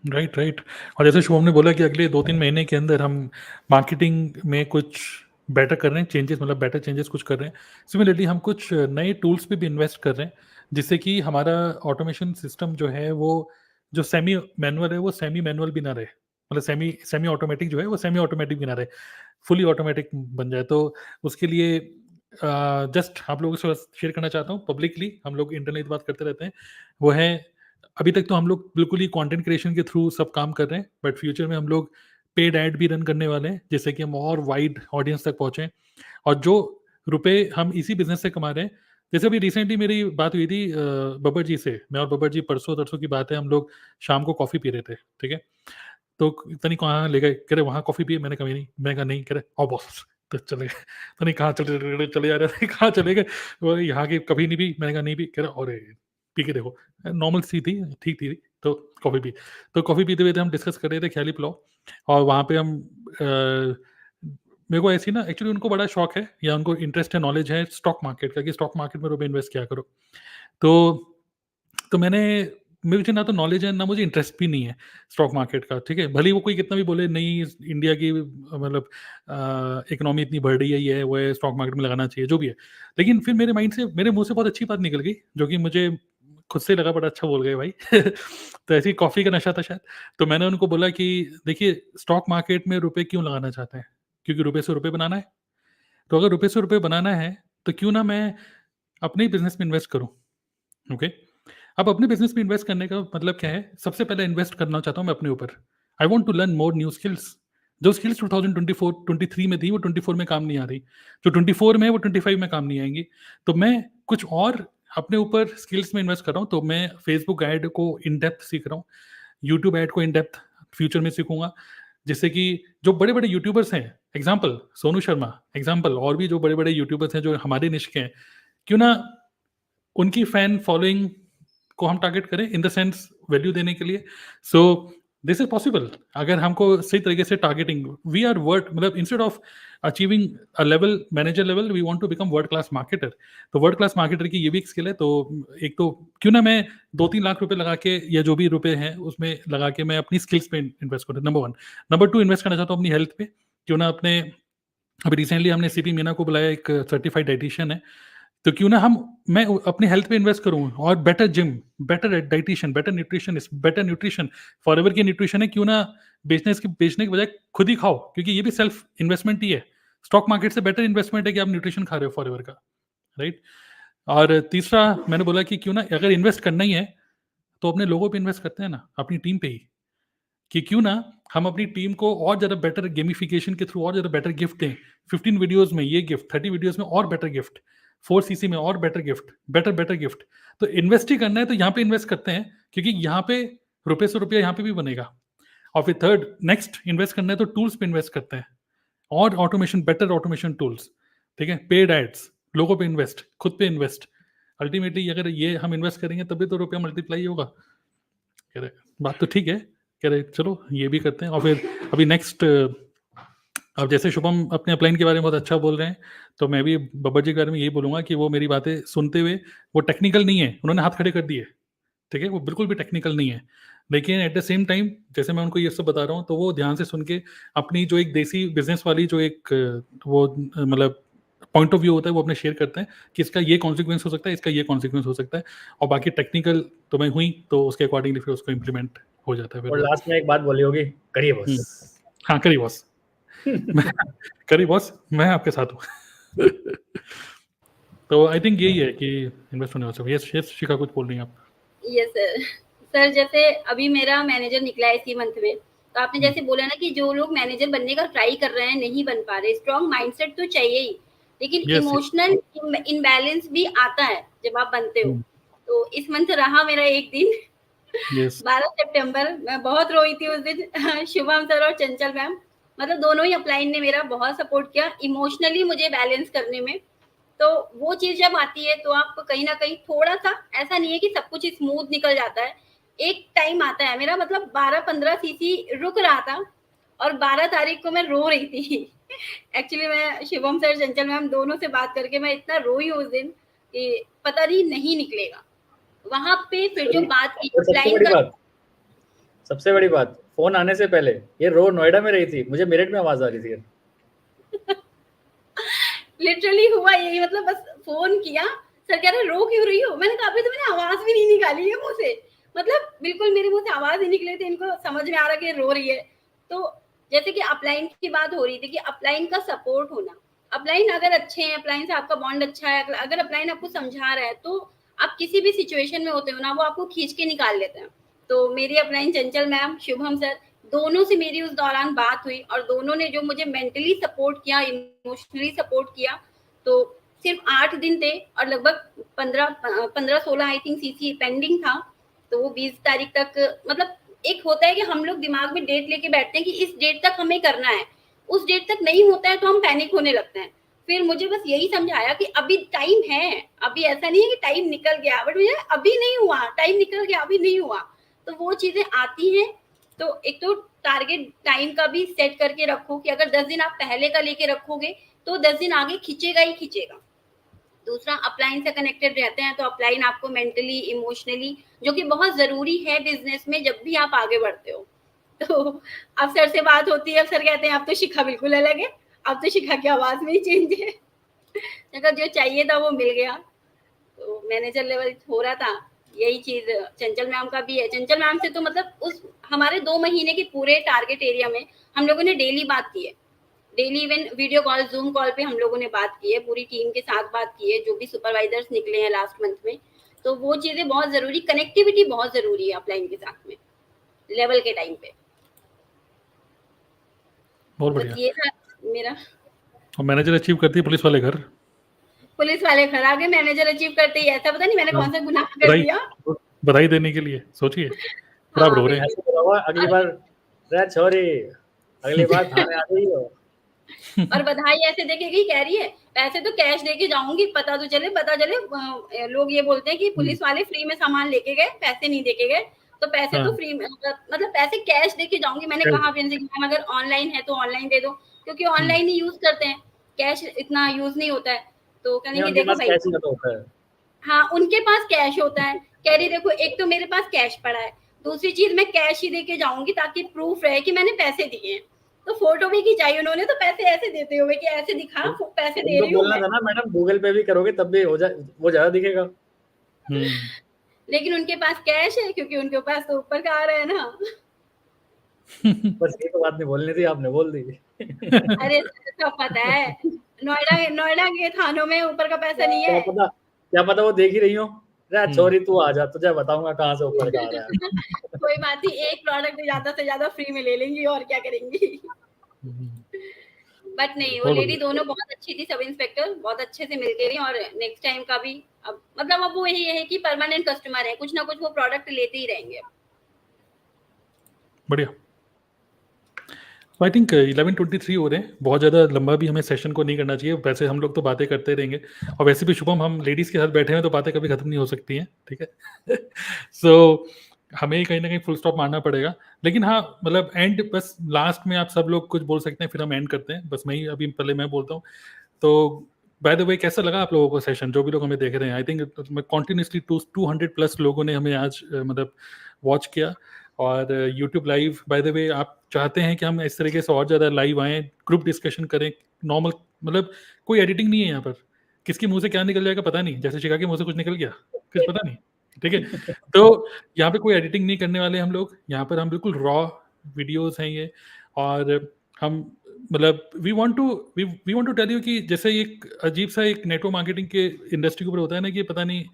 राइट। और जैसे शुभम ने बोला कि अगले 2-3 महीने के अंदर हम मार्केटिंग में कुछ बेटर कर रहे हैं, चेंजेस, मतलब बेटर चेंजेस कुछ कर रहे हैं। सिमिलरली हम कुछ नए टूल्स पे भी इन्वेस्ट कर रहे हैं, जिससे कि हमारा ऑटोमेशन सिस्टम जो है वो जो सेमी मैनुअल है वो सेमी मैनुअल भी ना रहे, मतलब सेमी ऑटोमेटिक जो है वो सेमी ऑटोमेटिक भी ना रहे, फुली ऑटोमेटिक बन जाए। तो उसके लिए जस्ट आप लोगों से शेयर करना चाहता हूँ पब्लिकली, हम लोग इंटरनली बात करते रहते हैं, वो है अभी तक तो हम लोग बिल्कुल ही कंटेंट क्रिएशन के थ्रू सब काम कर रहे हैं, बट फ्यूचर में हम लोग पेड ऐड भी रन करने वाले हैं, जिससे कि हम और वाइड ऑडियंस तक पहुंचे। और जो रुपए हम इसी बिजनेस से कमा रहे हैं, जैसे अभी रिसेंटली मेरी बात हुई थी बब्बर जी से, मैं और बब्बर जी परसों तरसों की बात है, हम लोग शाम को कॉफ़ी पी रहे थे, ठीक है। तो इतनी कहाँ ले गए, कह रहे वहाँ कॉफ़ी पिए, मैंने कहा नहीं, मैंने कहा नहीं, कह रहे आओ बॉस, तो चले गए। तो नहीं कहाँ चले जा रहे थे, कहाँ चले गए, वो यहाँ के कभी नहीं पी, मैंने कहा नहीं पी, कह रहे अरे पी के देखो, नॉर्मल सी थी, ठीक थी, तो कॉफ़ी पी। तो कॉफ़ी पीते हुए हम डिस्कस कर रहे थे ख्याली पुलाव, और वहाँ पे हम मेरे को ऐसी ना, एक्चुअली उनको बड़ा शौक है या उनको इंटरेस्ट है, नॉलेज है स्टॉक मार्केट का, कि स्टॉक मार्केट में रुपए इन्वेस्ट किया करो। तो मुझे ना तो नॉलेज है, ना मुझे इंटरेस्ट भी नहीं है स्टॉक मार्केट का, ठीक है। भले ही वो कोई कितना भी बोले नहीं, इंडिया की मतलब इकोनॉमी इतनी बढ़ रही है, ये है वो है, स्टॉक मार्केट में लगाना चाहिए, जो भी है। लेकिन फिर मेरे माइंड से, मेरे मुंह से बहुत अच्छी बात निकल गई, जो कि मुझे खुद से लगा बड़ा अच्छा बोल गए भाई। तो ऐसी कॉफ़ी का नशा था शायद। तो मैंने उनको बोला कि देखिए, स्टॉक मार्केट में रुपए क्यों लगाना चाहते हैं, क्योंकि रुपए से रुपए बनाना है। तो अगर रुपए से रुपए बनाना है, तो क्यों ना मैं अपने ही बिजनेस में इन्वेस्ट करूं, ओके। अब अपने बिजनेस में इन्वेस्ट करने का मतलब क्या है? सबसे पहले इन्वेस्ट करना चाहता हूँ मैं अपने ऊपर। I want to learn more new skills. जो स्किल्स 2024-23 में थी वो 24 में काम नहीं आ रही, जो 24 में है वो 25 में काम नहीं आएंगी। तो मैं कुछ और अपने ऊपर स्किल्स में इन्वेस्ट कर रहा हूँ। तो मैं फेसबुक ऐड को इन डेप्थ सीख रहा हूँ, यूट्यूब ऐड को इन डेप्थ फ्यूचर में सीखूंगा, जिससे कि जो बड़े बड़े यूट्यूबर्स हैं, एग्जाम्पल सोनू शर्मा, एग्जाम्पल और भी जो बड़े बड़े यूट्यूबर्स हैं जो हमारे निश के हैं, क्यों ना उनकी फैन फॉलोइंग को हम टारगेट करें, इन द सेंस वैल्यू देने के लिए। सो दिस इज पॉसिबल अगर हमको सही तरीके से टारगेटिंग, वी आर वर्ड, मतलब instead of achieving a level, manager level, we want to become world class marketer. तो वर्ल्ड क्लास मार्केटर की ये भी एक स्किल है। तो एक तो क्यों ना मैं 2-3 लाख रुपए लगा के, या जो भी रुपए हैं उसमें लगा के मैं अपनी स्किल्स पे इन्वेस्ट करूँ, नंबर 1। नंबर 2, इन्वेस्ट करना चाहता हूँ अपनी हेल्थ पे। क्यों ना अपने, अभी रिसेंटली हमने सीपी मीना को बुलाया, एक सर्टिफाइड डाइटिशियन है, तो क्यों ना मैं अपनी हेल्थ पे इन्वेस्ट करूं, और better gym, better dietitian, better nutritionist, better nutrition, forever की न्यूट्रिशन है, क्यों ना बेचने के बजाय खुद ही खाओ, क्योंकि ये भी सेल्फ इन्वेस्टमेंट ही है। स्टॉक मार्केट से बेटर इन्वेस्टमेंट है कि आप न्यूट्रिशन खा रहे हो फॉरएवर का, राइट। और तीसरा मैंने बोला कि क्यों ना अगर इन्वेस्ट करना ही है तो अपने लोगों पे इन्वेस्ट करते हैं ना, अपनी टीम पे ही, कि क्यों ना हम अपनी टीम को और ज़्यादा बेटर गेमिफिकेशन के थ्रू और ज़्यादा बेटर गिफ्ट दें। 15 वीडियोस में ये गिफ्ट, 30 वीडियोस में और बेटर गिफ्ट, 4cc में और बेटर गिफ्ट, बेटर गिफ्ट। तो इन्वेस्ट ही करना है तो यहाँ पे इन्वेस्ट करते हैं, क्योंकि यहाँ पे रुपये से रुपया यहाँ पे भी बनेगा। और फिर थर्ड, नेक्स्ट इन्वेस्ट करना है तो टूल्स पे इन्वेस्ट करते हैं, और ऑटोमेशन, बेटर ऑटोमेशन टूल्स, ठीक है, पेड एड्स, लोगों पे इन्वेस्ट, खुद पे इन्वेस्ट। अल्टीमेटली अगर ये हम इन्वेस्ट करेंगे तभी तो रुपया मल्टीप्लाई होगा। कह रहे बात तो ठीक है, कह रहे चलो ये भी करते हैं। और फिर अभी नेक्स्ट, अब जैसे शुभम अपने अपलाइन के बारे में बहुत अच्छा बोल रहे हैं, तो मैं भी बब्बर जी के बारे में यही बोलूंगा कि वो मेरी बातें सुनते हुए, वो टेक्निकल नहीं है, उन्होंने हाथ खड़े कर दिए, ठीक है, वो बिल्कुल भी टेक्निकल नहीं है, लेकिन एट द सेम टाइम जैसे मैं उनको ये सब बता रहा हूँ तो वो ध्यान से सुन के अपनी जो एक देसी बिजनेस वाली जो एक वो मतलब पॉइंट ऑफ व्यू होता है वो अपने शेयर करते हैं कि इसका ये कॉन्सिक्वेंस हो सकता है, इसका ये कॉन्सिक्वेंस हो सकता है, और बाकी टेक्निकल तो मैं हुई तो उसके अकॉर्डिंगली फिर उसको इम्प्लीमेंट हो जाता है। फिर और लास्ट में एक बात बोली होगी, करिए बॉस। हाँ करिए बॉस, करिए बॉस, मैं आपके साथ हूँ। तो आई थिंक यही है कि इन्वेस्ट होने वाला। यस यस शिखा, कुछ बोल रही हैं आप? Yes sir. सर जैसे अभी मेरा मैनेजर निकला है इसी मंथ में, तो आपने जैसे बोला ना कि जो लोग मैनेजर बनने का ट्राई कर रहे हैं नहीं बन पा रहे, स्ट्रॉन्ग माइंडसेट तो चाहिए ही, लेकिन Yes, इमोशनल इम्बैलेंस भी आता है जब आप बनते हो। तो इस मंथ रहा मेरा एक दिन, यस 12 सितंबर, मैं बहुत रोई थी उस दिन। शुभम सर और चंचल मैम, मतलब दोनों ही अपलाइन ने मेरा बहुत सपोर्ट किया इमोशनली मुझे बैलेंस करने में। तो वो चीज जब आती है तो आप कहीं ना कहीं थोड़ा सा, ऐसा नहीं है कि सब कुछ स्मूथ निकल जाता है, एक टाइम आता है, मेरा मतलब 12-15 सीसी रुक रहा था, और 12 तारीख को मैं रो रही थी। एक्चुअली मैं शिवम सर, चंचल मैम दोनों से बात करके मैं इतना रोई उस दिन कि पता नहीं निकलेगा। वहां पे फिर जो बात की और सबसे बड़ी बात, फोन आने से पहले ये रोड नोएडा में रही थी, मुझे मेरठ में आवाज आ रही थी। लिटरली हुआ यही, मतलब बस फोन किया, सर कह रहे रो क्यों रही हो, मैंने कहा अभी तो मैंने आवाज भी नहीं निकाली है मुंह से, मतलब बिल्कुल मेरे मुंह से आवाज ही निकले थे, इनको समझ में आ रहा कि रो रही है। तो जैसे कि अपलाइन की बात हो रही थी कि अपलाइन का सपोर्ट होना, अपलाइन अगर अच्छे हैं, अपलाइन से आपका बॉन्ड अच्छा है, अगर अपलाइन आपको समझा रहा है तो आप किसी भी सिचुएशन में होते हो ना, वो आपको खींच के निकाल लेते हैं। तो मेरी अपलाइन चंचल मैम, शुभम सर, दोनों से मेरी उस दौरान बात हुई, और दोनों ने जो मुझे मेंटली सपोर्ट किया, इमोशनली सपोर्ट किया। तो सिर्फ 8 दिन थे और लगभग 15-16 आई थिंक सीसी पेंडिंग था। तो वो 20 तारीख तक, मतलब एक होता है कि हम लोग दिमाग में डेट लेके बैठते हैं कि इस डेट तक हमें करना है, उस डेट तक नहीं होता है तो हम पैनिक होने लगते हैं। फिर मुझे बस यही समझाया कि अभी टाइम है, अभी ऐसा नहीं है कि टाइम निकल गया, बट मुझे अभी नहीं हुआ, टाइम निकल गया, अभी नहीं हुआ। तो वो चीजें आती हैं। तो एक तो टारगेट टाइम का भी सेट करके रखो कि अगर 10 दिन आप पहले का लेके रखोगे तो 10 दिन आगे खींचेगा ही खींचेगा। दूसरा, अपलाइन से कनेक्टेड रहते हैं तो अपलाइन आपको मेंटली, इमोशनली, जो कि बहुत जरूरी है बिजनेस में जब भी आप आगे बढ़ते हो। तो अब सर से बात होती है, सर कहते हैं अब तो शिखा बिल्कुल अलग है, अब तो शिखा की आवाज में ही चेंज है। अगर जो चाहिए था वो मिल गया, तो मैनेजर लेवल हो रहा था। यही चीज चंचल मैम का भी है। चंचल मैम से तो मतलब उस हमारे 2 महीने के पूरे टारगेट एरिया में हम लोगों ने डेली बात की है, daily even video call, zoom call पे हम लोगों ने बात की है, पूरी टीम के साथ बात की है, जो भी सुपरवाइजर्स निकले हैं लास्ट मंथ में। तो वो चीजें बहुत जरूरी, कनेक्टिविटी बहुत जरूरी है अपलाइन के साथ में लेवल के टाइम पे। बहुत बस बढ़िया। ये था मेरा। और मैनेजर अचीव करती है, पुलिस वाले घर। पुलिस वाले घर आगे मैनेजर अचीव करते ही, ऐसा पता नहीं मैंने कौन सा गुनाह कर बधाई दिया। बधाई देने के लिए सोचिए, बराबर हाँ हो रहे हैं। बिल्कुल। ऐसे तो बाबा अगली बार रे छोरी अगली बार थाने आ गई हो। और बधाई ऐसे देके गई, कह रही है पैसे तो कैश देके जाऊंगी, पता चले लोग ये बोलते हैं कि पुलिस वाले फ्री में सामान लेके गए, पैसे नहीं देके गए, तो पैसे तो हाँ। फ्री में, मतलब पैसे कैश देके जाऊंगी। मैंने कैश। कहा प्रिंसिपल मैम अगर ऑनलाइन है तो ऑनलाइन दे दो, क्योंकि ऑनलाइन ही यूज करते हैं, कैश इतना यूज नहीं होता है। तो कहने नहीं की उनके देखो पास भाई, कैश ही तो होता है। हाँ उनके पास कैश होता है। कह रही देखो एक तो मेरे पास कैश पड़ा है, दूसरी चीज मैं कैश ही देके जाऊंगी ताकि प्रूफ रहे कि मैंने पैसे दिए हैं। तो फोटो भी खिंचाई उन्होंने, तो पैसे ऐसे देते हुए कि ऐसे दिखा पैसे दे उनको रही हूँ बोलना मैं। था ना मैडम गूगल पे भी करोगे तब भी हो जाए, वो ज्यादा दिखेगा। लेकिन उनके पास कैश है, क्योंकि उनके पास तो ऊपर का आ रहा है ना। बस ये तो बात नहीं बोलनी थी, आपने बोल दी। अरे सब पता है, नोएडा के थानों में ऊपर का पैसा नहीं है। क्या पता वो देख ही रही हो, छोरी तू आ जा, तुझे बताऊंगा कहाँ से ऊपर का आ रहा है। कोई बात नहीं, एक प्रोडक्ट ज्यादा से ज्यादा फ्री में ले लेंगी और क्या करेंगी। बट नहीं, वो लेडी दोनों बहुत अच्छी थी, सब इंस्पेक्टर बहुत अच्छे से मिलके रही, और नेक्स्ट टाइम का भी अब मतलब अब वो यही है कि परमानेंट कस्टमर है, कुछ ना कुछ वो प्रोडक्ट लेते ही रहेंगे। बढ़िया। आई थिंक 11:23 हो रहे हैं, बहुत ज़्यादा लंबा भी हमें सेशन को नहीं करना चाहिए। वैसे हम लोग तो बातें करते रहेंगे, और वैसे भी शुभम हम लेडीज़ के साथ बैठे हैं तो बातें कभी खत्म नहीं हो सकती हैं, ठीक है। सो हमें कहीं ना कहीं फुल स्टॉप मारना पड़ेगा। लेकिन हाँ मतलब एंड बस लास्ट में आप सब लोग कुछ बोल सकते हैं, फिर हम एंड करते हैं। बस मैं ही अभी पहले मैं बोलता हूँ। तो बाय द वे कैसा लगा आप लोगों को सेशन, जो भी लोग हमें देख रहे हैं? आई थिंक कॉन्टिन्यूसली 200+ लोगों ने हमें आज मतलब वॉच किया। और YouTube live by the way आप चाहते हैं कि हम इस तरीके से और ज़्यादा लाइव आएँ, ग्रुप डिस्कशन करें, नॉर्मल, मतलब कोई एडिटिंग नहीं है यहाँ पर। किसके मुंह से क्या निकल जाएगा पता नहीं, जैसे शिखा के मुंह से कुछ निकल गया, कुछ पता नहीं, ठीक है। तो यहाँ पे कोई एडिटिंग नहीं करने वाले हम लोग, यहाँ पर हम बिल्कुल रॉ वीडियोस हैं ये। और हम मतलब we want to tell you कि जैसे एक अजीब सा एक नेटवर्क मार्केटिंग के इंडस्ट्री के ऊपर होता है ना कि पता नहीं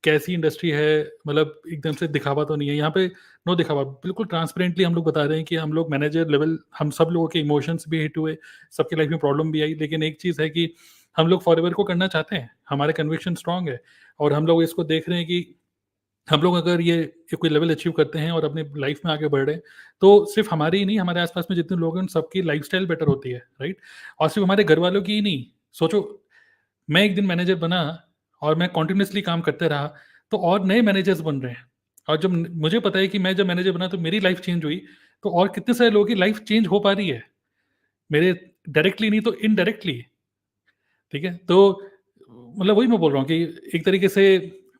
कैसी इंडस्ट्री है, मतलब एकदम से दिखावा तो नहीं है यहाँ पे, नो दिखावा, बिल्कुल ट्रांसपेरेंटली हम लोग बता रहे हैं कि हम लोग मैनेजर लेवल, हम सब लोगों के इमोशंस भी हिट हुए, सबके लाइफ में प्रॉब्लम भी आई, लेकिन एक चीज़ है कि हम लोग फॉरएवर को करना चाहते हैं, हमारे कन्विक्शन स्ट्रांग है, और हम लोग इसको देख रहे हैं कि हम लोग अगर ये कोई लेवल अचीव करते हैं और अपने लाइफ में आगे बढ़ रहे हैं, तो सिर्फ हमारी ही नहीं, हमारे आसपास में जितने लोग हैं उन सबकी लाइफस्टाइल बेटर होती है, राइट। और सिर्फ हमारे घर वालों की ही नहीं, सोचो मैं एक दिन मैनेजर बना और मैं कॉन्टिन्यूसली काम करते रहा, तो और नए मैनेजर्स बन रहे हैं, और जब मुझे पता है कि मैं जब मैनेजर बना तो मेरी लाइफ चेंज हुई, तो और कितने सारे लोगों की लाइफ चेंज हो पा रही है, मेरे डायरेक्टली नहीं तो इनडायरेक्टली, ठीक है। तो मतलब वही मैं बोल रहा हूँ कि एक तरीके से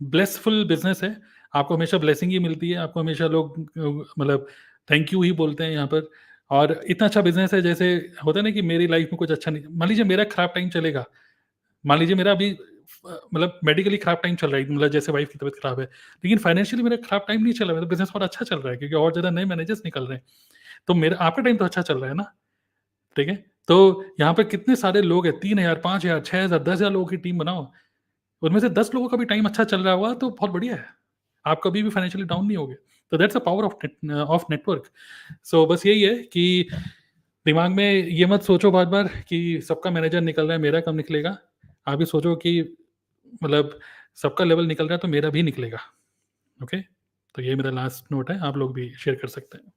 ब्लेसफुल बिजनेस है, आपको हमेशा ब्लेसिंग ही मिलती है, आपको हमेशा लोग मतलब थैंक यू ही बोलते हैं यहाँ पर। और इतना अच्छा बिजनेस है, जैसे होता है ना कि मेरी लाइफ में कुछ अच्छा नहीं, मान लीजिए मेरा खराब टाइम चलेगा, मान लीजिए मेरा अभी मतलब मेडिकली खराब टाइम चल रहा है, मतलब जैसे वाइफ की तबीयत खराब है, लेकिन फाइनेंशियली मेरा खराब टाइम नहीं चल रहा है, तो बिजनेस और अच्छा चल रहा है क्योंकि और ज़्यादा नए मैनेजर्स निकल रहे हैं, तो मेरा आपका टाइम तो अच्छा चल रहा है ना, ठीक है। तो यहाँ पर कितने सारे लोग हैं, 3,000 5,000 6,000 10,000 लोगों की टीम बनाओ, उनमें से 10 लोगों का भी टाइम अच्छा चल रहा होगा तो बहुत बढ़िया है, आप कभी भी फाइनेंशियली डाउन नहीं होगे। तो that's a power of network. So बस यही है कि दिमाग में ये मत सोचो बार बार कि सबका मैनेजर निकल रहा है मेरा कब निकलेगा, आप ये सोचो कि मतलब सबका लेवल निकल रहा है तो मेरा भी निकलेगा, ओके। तो ये मेरा लास्ट नोट है, आप लोग भी शेयर कर सकते हैं।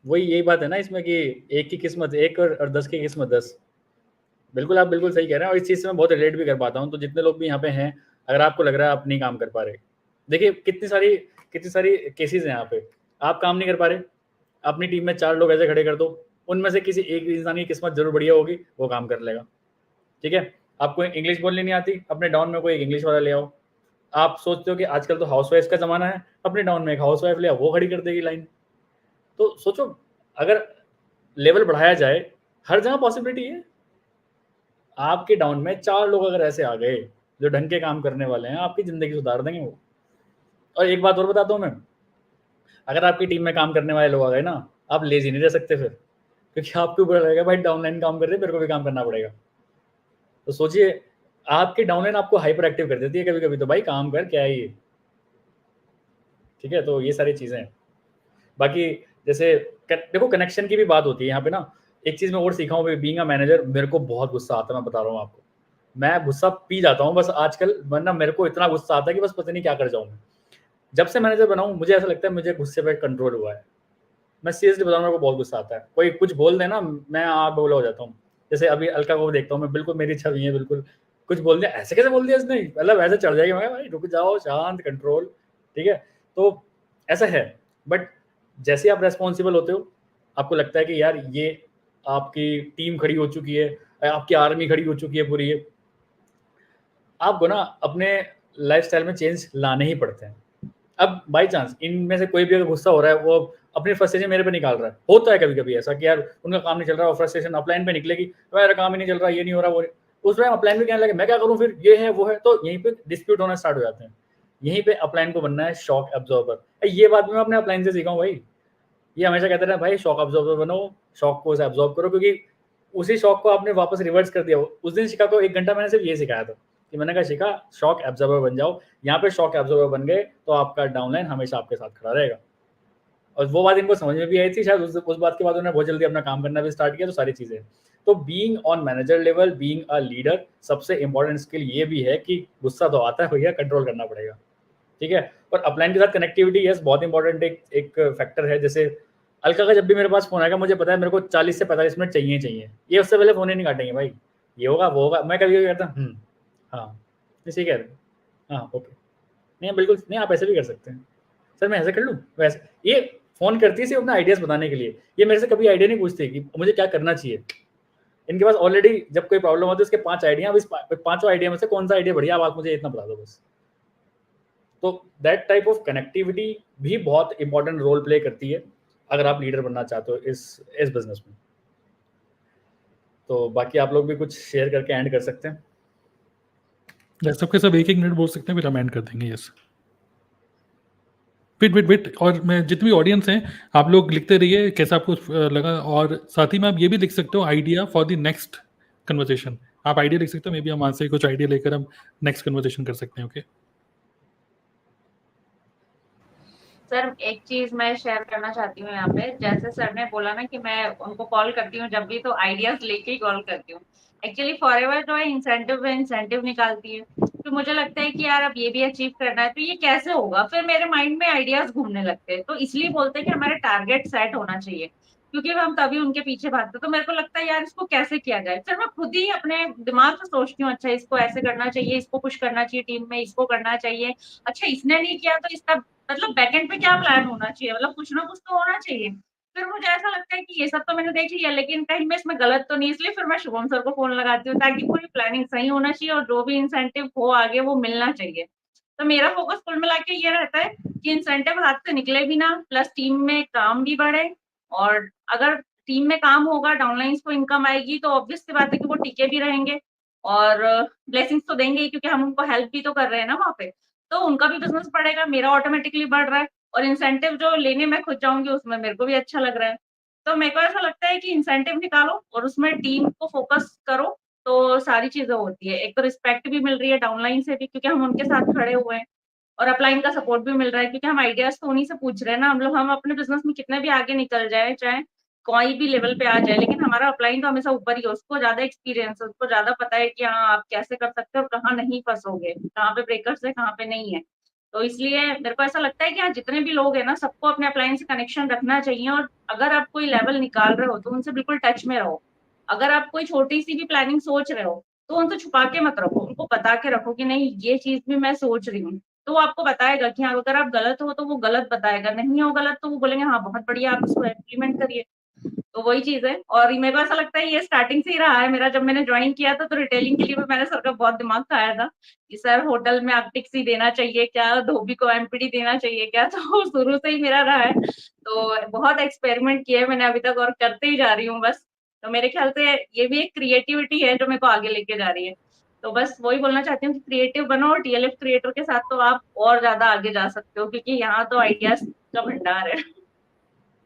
वही यही बात है ना इसमें कि एक की किस्मत एक और 10 की किस्मत 10। बिल्कुल आप बिल्कुल सही कह रहे हैं, और इस चीज़ से मैं बहुत रिलेट भी कर पाता हूँ। तो जितने लोग भी यहाँ पे हैं, अगर आपको लग रहा है आप नहीं काम कर पा रहे, देखिए कितनी सारी केसेस हैं यहाँ पे, आप काम नहीं कर पा रहे, अपनी टीम में 4 लोग ऐसे खड़े कर दो, उनमें से किसी एक इंसान की किस्मत जरूर बढ़िया होगी, वो काम कर लेगा, ठीक है। आपको इंग्लिश बोलनी नहीं आती, अपने डाउन में कोई एक इंग्लिश वाला ले आओ। आप सोचते हो कि आजकल तो हाउस वाइफ का ज़माना है, अपने डाउन में एक हाउस वाइफ ले आओ, वो खड़ी कर देगी लाइन। तो सोचो अगर लेवल बढ़ाया जाए, हर जगह पॉसिबिलिटी है। आपके डाउन में 4 लोग अगर ऐसे आ गए जो ढंग के काम करने वाले हैं, आपकी ज़िंदगी सुधार देंगे वो। और एक बात और बताता हूँ मैं, अगर आपकी टीम में काम करने वाले लोग आ गए ना, आप लेजी नहीं रह सकते फिर, क्योंकि आपके ऊपर रहेगा भाई डाउनलाइन काम कर रहे हैं, मेरे को भी काम करना पड़ेगा। तो सोचिए आपकी डाउनलाइन आपको हाइपर एक्टिव कर देती है कभी-कभी, तो भाई काम कर, क्या है ये? ठीक है, तो ये सारी चीज़ें हैं। बाकी जैसे देखो कनेक्शन की भी बात होती है यहाँ पे ना। एक चीज़ मैं और सीखा हूँ बीइंग अ मैनेजर, मेरे को बहुत गुस्सा आता है, मैं बता रहा हूँ आपको। मैं गुस्सा पी जाता हूँ बस आजकल, वरना मेरे को इतना गुस्सा आता है कि बस पता नहीं क्या कर जाऊँ मैं। जब से मैनेजर बना हूँ मुझे ऐसा लगता है मुझे गुस्से पे कंट्रोल हुआ है। मैं सीरियसली बता रहा हूँ, मेरे को बहुत गुस्सा आता है। कोई कुछ बोल दे ना, मैं आग बबूला हो जाता हूँ। जैसे अभी अलका को देखता हूँ मैं, बिल्कुल मेरी छवि है बिल्कुल। कुछ बोल दिया, ऐसे कैसे बोल दिया इसने? मतलब ऐसे चढ़ जाएगी, मैं भाई रुक जाओ, शांत, कंट्रोल, ठीक है? तो ऐसा है। बट जैसे आप रेस्पॉन्सिबल होते हो, आपको लगता है कि यार ये आपकी टीम खड़ी हो चुकी है, आपकी आर्मी खड़ी हो चुकी है पूरी है, आपको ना अपने लाइफस्टाइल में चेंज लाने ही पड़ते हैं। अब बाई चांस इनमें से कोई भी अगर गुस्सा हो रहा है, वो अपनी फ्रस्ट्रेशन मेरे पे निकाल रहा है। होता है कभी-कभी ऐसा कि यार उनका काम नहीं चल रहा, और फ्रस्ट्रेशन अपलाइन पे निकलेगी, मेरा काम ही नहीं चल रहा, ये नहीं हो रहा, वो नहीं। उस टाइम अपलाइन भी कहने लगे मैं क्या करूँ फिर, ये है वो है, तो यहीं पे डिस्प्यूट होना स्टार्ट हो जाते हैं। यहीं पे अपलाइन को बनना है शॉक एब्जॉर्बर। ये बात मैं अपने अपलाइन से सीखा हूँ भाई। ये हमेशा कहते रहे भाई शॉक एब्जॉर्बर बनो, शॉक को एब्जॉर्ब करो, क्योंकि उसी शॉक को आपने वापस रिवर्स कर दिया। उस दिन शिखा को 1 घंटा मैंने सिर्फ ये सिखाया था कि मैंने कहा शिखा शॉक एब्जॉर्बर बन जाओ। यहाँ पे शॉक एब्जॉर्बर बन गए तो आपका डाउनलाइन हमेशा आपके साथ खड़ा रहेगा। और वो बात इनको समझ में भी आई थी शायद, उस बात के बाद उन्होंने बहुत जल्दी अपना काम करना भी स्टार्ट किया। तो सारी चीज़ें, तो being on manager level, being a leader, सबसे इंपॉर्टेंट स्किल ये भी है कि गुस्सा तो आता है भैया, कंट्रोल करना पड़ेगा, ठीक है? और अपलाइन के साथ कनेक्टिविटी यस बहुत इंपॉर्टेंट एक फैक्टर है। जैसे अलका का जब भी मेरे पास फ़ोन आएगा, मुझे पता है मेरे को 40 से 45 मिनट चाहिए। ये उससे पहले फ़ोन ही नहीं काटेंगे भाई, ये होगा वो होगा। मैं कभी-कभी कहता हूँ हाँ, नहीं सही कह रहे हो, हाँ ओके, नहीं बिल्कुल नहीं, आप ऐसे भी कर सकते हैं, सर मैं ऐसे कर लूँ वैसे। ये फ़ोन करती है सिर्फ अपना आइडियाज़ बताने के लिए। ये मेरे से कभी आइडिया नहीं पूछती कि मुझे क्या करना चाहिए। इनके पास ऑलरेडी जब कोई प्रॉब्लम होती है उसके 5 आइडिया, अब इस पाँचों आइडिया में से कौन सा आइडिया बढ़िया, अब आप मुझे इतना बता दो बस। तो दैट टाइप ऑफ कनेक्टिविटी भी बहुत इंपॉर्टेंट रोल प्ले करती है अगर आप लीडर बनना चाहते हो इस बिजनेस में। तो बाकी आप लोग भी कुछ शेयर करके एंड कर सकते हैं। सबके सब 1-1 मिनट बोल सकते हैं, फिर हम एंड कर देंगे। यस, वेट, और मैं जितनी भी ऑडियंस हैं, आप लोग लिखते रहिए कैसा आपको लगा, और साथ ही में आप ये भी लिख सकते हो idea for the next conversation. आप आइडिया लिख सकते हो, मे बी हम वहाँ से कुछ आइडिया लेकर हम नेक्स्ट कन्वर्सेशन कर सकते हैं। ओके सर एक चीज मैं शेयर करना चाहती हूँ यहाँ पे। जैसे सर ने बोला ना कि मैं उनको कॉल करती हूँ जब भी, तो आइडियाज लेके ही कॉल करती हूँ। एक्चुअली फॉरएवर जो है इंसेंटिव निकालती है, तो मुझे लगता है कि यार अब ये भी अचीव करना है, तो ये कैसे होगा, फिर मेरे माइंड में आइडियाज घूमने लगते हैं। तो इसलिए बोलते हैं कि हमारे टारगेट सेट होना चाहिए, क्योंकि हम तभी उनके पीछे भागते। तो मेरे को लगता है यार इसको कैसे किया जाए, फिर मैं खुद ही अपने दिमाग से सोचती हूँ, अच्छा इसको ऐसे करना चाहिए, इसको पुश करना चाहिए टीम में, इसको करना चाहिए, अच्छा इसने नहीं किया तो इसका मतलब बैकएंड पे क्या प्लान होना चाहिए, मतलब कुछ ना कुछ तो होना चाहिए। फिर मुझे ऐसा लगता है कि ये सब तो मैंने देख लिया, लेकिन कहीं मैं इसमें गलत तो नहीं, इसलिए फिर मैं शुभम सर को फोन लगाती हूँ, ताकि पूरी प्लानिंग सही होना चाहिए और जो भी इंसेंटिव हो आगे वो मिलना चाहिए। तो मेरा फोकस कुल मिला के ये रहता है कि इंसेंटिव हाथ से निकले भी ना, प्लस टीम में काम भी बढ़े। और अगर टीम में काम होगा, डाउनलाइंस को इनकम आएगी, तो ऑब्वियस सी बात है कि वो टिके भी रहेंगे और ब्लेसिंग्स तो देंगे ही, क्योंकि हम उनको हेल्प भी तो कर रहे हैं ना वहाँ पे। तो उनका भी बिजनेस बढ़ेगा, मेरा ऑटोमेटिकली बढ़ रहा है, और इंसेंटिव जो लेने में खुद जाऊंगी उसमें मेरे को भी अच्छा लग रहा है। तो मेरे को ऐसा लगता है कि इंसेंटिव निकालो और उसमें टीम को फोकस करो, तो सारी चीजें होती है। एक तो रिस्पेक्ट भी मिल रही है डाउनलाइन से भी, क्योंकि हम उनके साथ खड़े हुए हैं, और अपलाइन का सपोर्ट भी मिल रहा है, क्योंकि हम आइडियाज तो उन्हीं से पूछ रहे हैं ना। हम लोग हम अपने बिजनेस में कितने भी आगे निकल जाए, चाहे कोई भी लेवल पे आ जाए, लेकिन हमारा अपलाइन तो हमेशा ऊपर ही है। उसको ज्यादा एक्सपीरियंस है, उसको ज्यादा पता है कि हाँ आप कैसे कर सकते हो और कहाँ नहीं फंसोगे, कहाँ पे ब्रेकर्स है, कहाँ पे नहीं है। तो इसलिए मेरे को ऐसा लगता है कि हाँ जितने भी लोग हैं ना, सबको अपने अपलाइन से कनेक्शन रखना चाहिए। और अगर आप कोई लेवल निकाल रहे हो तो उनसे बिल्कुल टच में रहो। अगर आप कोई छोटी सी भी प्लानिंग सोच रहे हो तो उनसे छुपा के मत रखो, उनको बता के रखो कि नहीं ये चीज भी मैं सोच रही हूँ। तो वो आपको बताएगा कि हाँ अगर आप गलत हो तो वो गलत बताएगा, नहीं हो गलत तो वो बोलेंगे हाँ बहुत बढ़िया, आप इसको इम्प्लीमेंट करिए। तो वही चीज है। और मेरे को ऐसा लगता है ये स्टार्टिंग से ही रहा है मेरा। जब मैंने ज्वाइन किया था तो रिटेलिंग के लिए भी मैंने सर का बहुत दिमाग खाया था कि सर होटल में आप टिक्सी देना चाहिए क्या, धोबी को एमपीडी देना चाहिए क्या। तो शुरू से ही मेरा रहा है, तो बहुत एक्सपेरिमेंट किए मैंने अभी तक और करते ही जा रही हूँ बस। तो मेरे ख्याल से ये भी एक क्रिएटिविटी है जो मेरे को आगे लेके जा रही है। तो बस वही बोलना चाहती हूँ कि क्रिएटिव बनो, और टीएलएफ क्रिएटर के साथ तो आप और ज्यादा आगे जा सकते हो, क्योंकि यहाँ तो आइडियाज का भंडार है।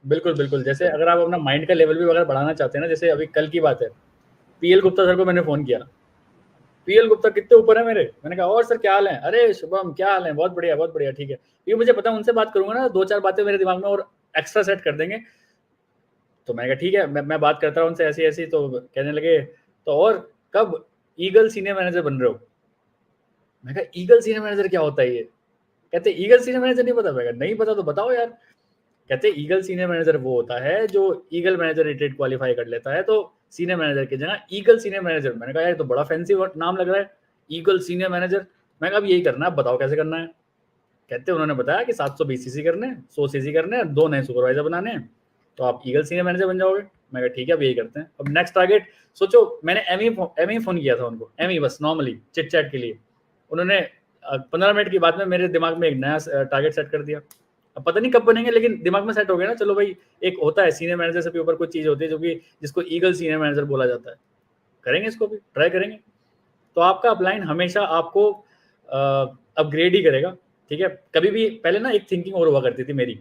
बिल्कुल, बिल्कुल। जैसे अगर आप अपना माइंड का लेवल भी अगर बढ़ाना चाहते हैं ना, जैसे अभी कल की बात है, पीएल गुप्ता सर को मैंने फ़ोन किया पीएल गुप्ता कितने ऊपर है मेरे। मैंने कहा और सर क्या हाल है? अरे शुभम क्या हाल है? बहुत बढ़िया ठीक है। ये मुझे पता है उनसे बात करूंगा ना 2-4 बातें मेरे दिमाग में और एक्स्ट्रा सेट कर देंगे। तो मैंने कहा ठीक है, मैं बात करता हूँ उनसे ऐसी। तो कहने लगे तो और कब ईगल सीनियर मैनेजर बन रहे हो? मैं कहा ईगल सीनियर मैनेजर क्या होता है ये? कहते ईगल सीनियर मैनेजर नहीं पता? मैं कहा नहीं पता तो बताओ यार। कहते ईगल सीनियर मैनेजर वो होता है जो ईगल मैनेजर रेटेड क्वालिफाई कर लेता है, तो सीनियर मैनेजर की जगह ईगल सीनियर मैनेजर। मैंने कहा यार तो बड़ा फैंसी नाम लग रहा है, ईगल सीनियर मैनेजर। मैं कहा अब यही करना है, बताओ कैसे करना है। कहते उन्होंने बताया कि 720 सीसी करने हैं, 100 सीसी करने हैं, 2 नए सुपरवाइजर बनाने हैं, तो आप ईगल सीनियर मैनेजर बन जाओगे। मैं कहा ठीक है अब यही करते हैं। अब नेक्स्ट टारगेट सोचो, मैंने एम फोन किया था उनको, एम बस नॉर्मली चिट चैट के लिए। उन्होंने 15 मिनट की बाद में मेरे दिमाग में एक नया टारगेट सेट कर दिया। अब पता नहीं कब बनेंगे, लेकिन दिमाग में सेट हो गया ना, चलो भाई एक होता है सीनियर मैनेजर से भी ऊपर कुछ चीज़ होती है जो कि जिसको ईगल सीनियर मैनेजर बोला जाता है। करेंगे इसको भी, ट्राई करेंगे। तो आपका अपलाइन हमेशा आपको अपग्रेड ही करेगा, ठीक है। कभी भी पहले ना एक थिंकिंग और हुआ करती थी मेरी,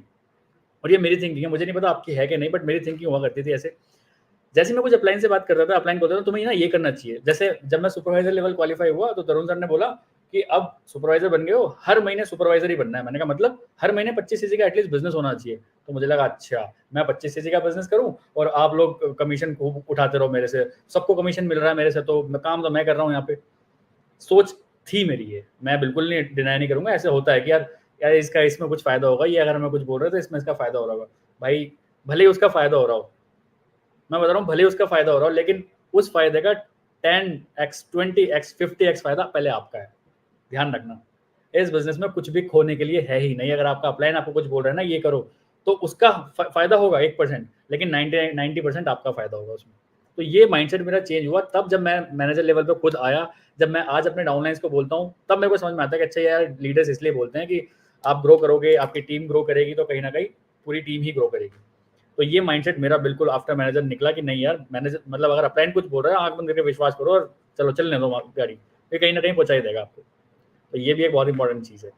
और ये मेरी थिंकिंग है, मुझे नहीं पता आपकी है कि नहीं, बट मेरी थिंकिंग हुआ करती थी ऐसे। जैसे मैं कुछ अपलाइन से बात करता था, अपलाइन बोलता था तुम्हें ना ये करना चाहिए। जैसे जब मैं सुपरवाइजर लेवल क्वालिफाई हुआ तो तरुण सर ने बोला कि अब सुपरवाइजर बन गए हो, हर महीने सुपरवाइजर ही बनना है। मैंने कहा मतलब हर महीने 25 सीसी का एटलीस्ट बिजनेस होना चाहिए। तो मुझे लगा अच्छा मैं 25 सीसी का बिजनेस करूं और आप लोग कमीशन खूब उठाते रहो मेरे से, सबको कमीशन मिल रहा है मेरे से, तो काम तो मैं कर रहा हूँ यहाँ पे। सोच थी मेरी ये, मैं बिल्कुल नहीं डिनाई नहीं करूंगा। ऐसे होता है कि यार इसका इसमें कुछ फायदा होगा, ये अगर हमें कुछ बोल रहे तो इसमें इसका फायदा हो रहा होगा। भाई भले ही उसका फायदा हो रहा हो, मैं बता रहा हूँ भले ही उसका फायदा हो रहा हो, लेकिन उस फायदे का 10x 20x 50x फायदा पहले आपका है। ध्यान रखना, इस बिजनेस में कुछ भी खोने के लिए है ही नहीं। अगर आपका अपलाइन आपको कुछ बोल रहा है ना ये करो, तो उसका फायदा होगा 1%, लेकिन 90% आपका फायदा होगा उसमें। तो ये माइंडसेट मेरा चेंज हुआ तब जब मैं मैनेजर लेवल पे खुद आया। जब मैं आज अपने डाउनलाइंस को बोलता हूँ तब मेरे को समझ में आता है कि अच्छा यार लीडर्स इसलिए बोलते हैं कि आप ग्रो करोगे, आपकी टीम ग्रो करेगी, तो कहीं ना कहीं पूरी टीम ही ग्रो करेगी। तो ये माइंडसेट मेरा बिल्कुल आफ्टर मैनेजर निकला कि नहीं यार मैनेजर मतलब अगर अपलाइन कुछ बोल रहा है आंख बंद करके विश्वास करो और चलो चलने दो गाड़ी, ये कहीं ना कहीं पहुंचा ही देगा आपको। तो ये भी एक बहुत इंपॉर्टेंट चीज़ है।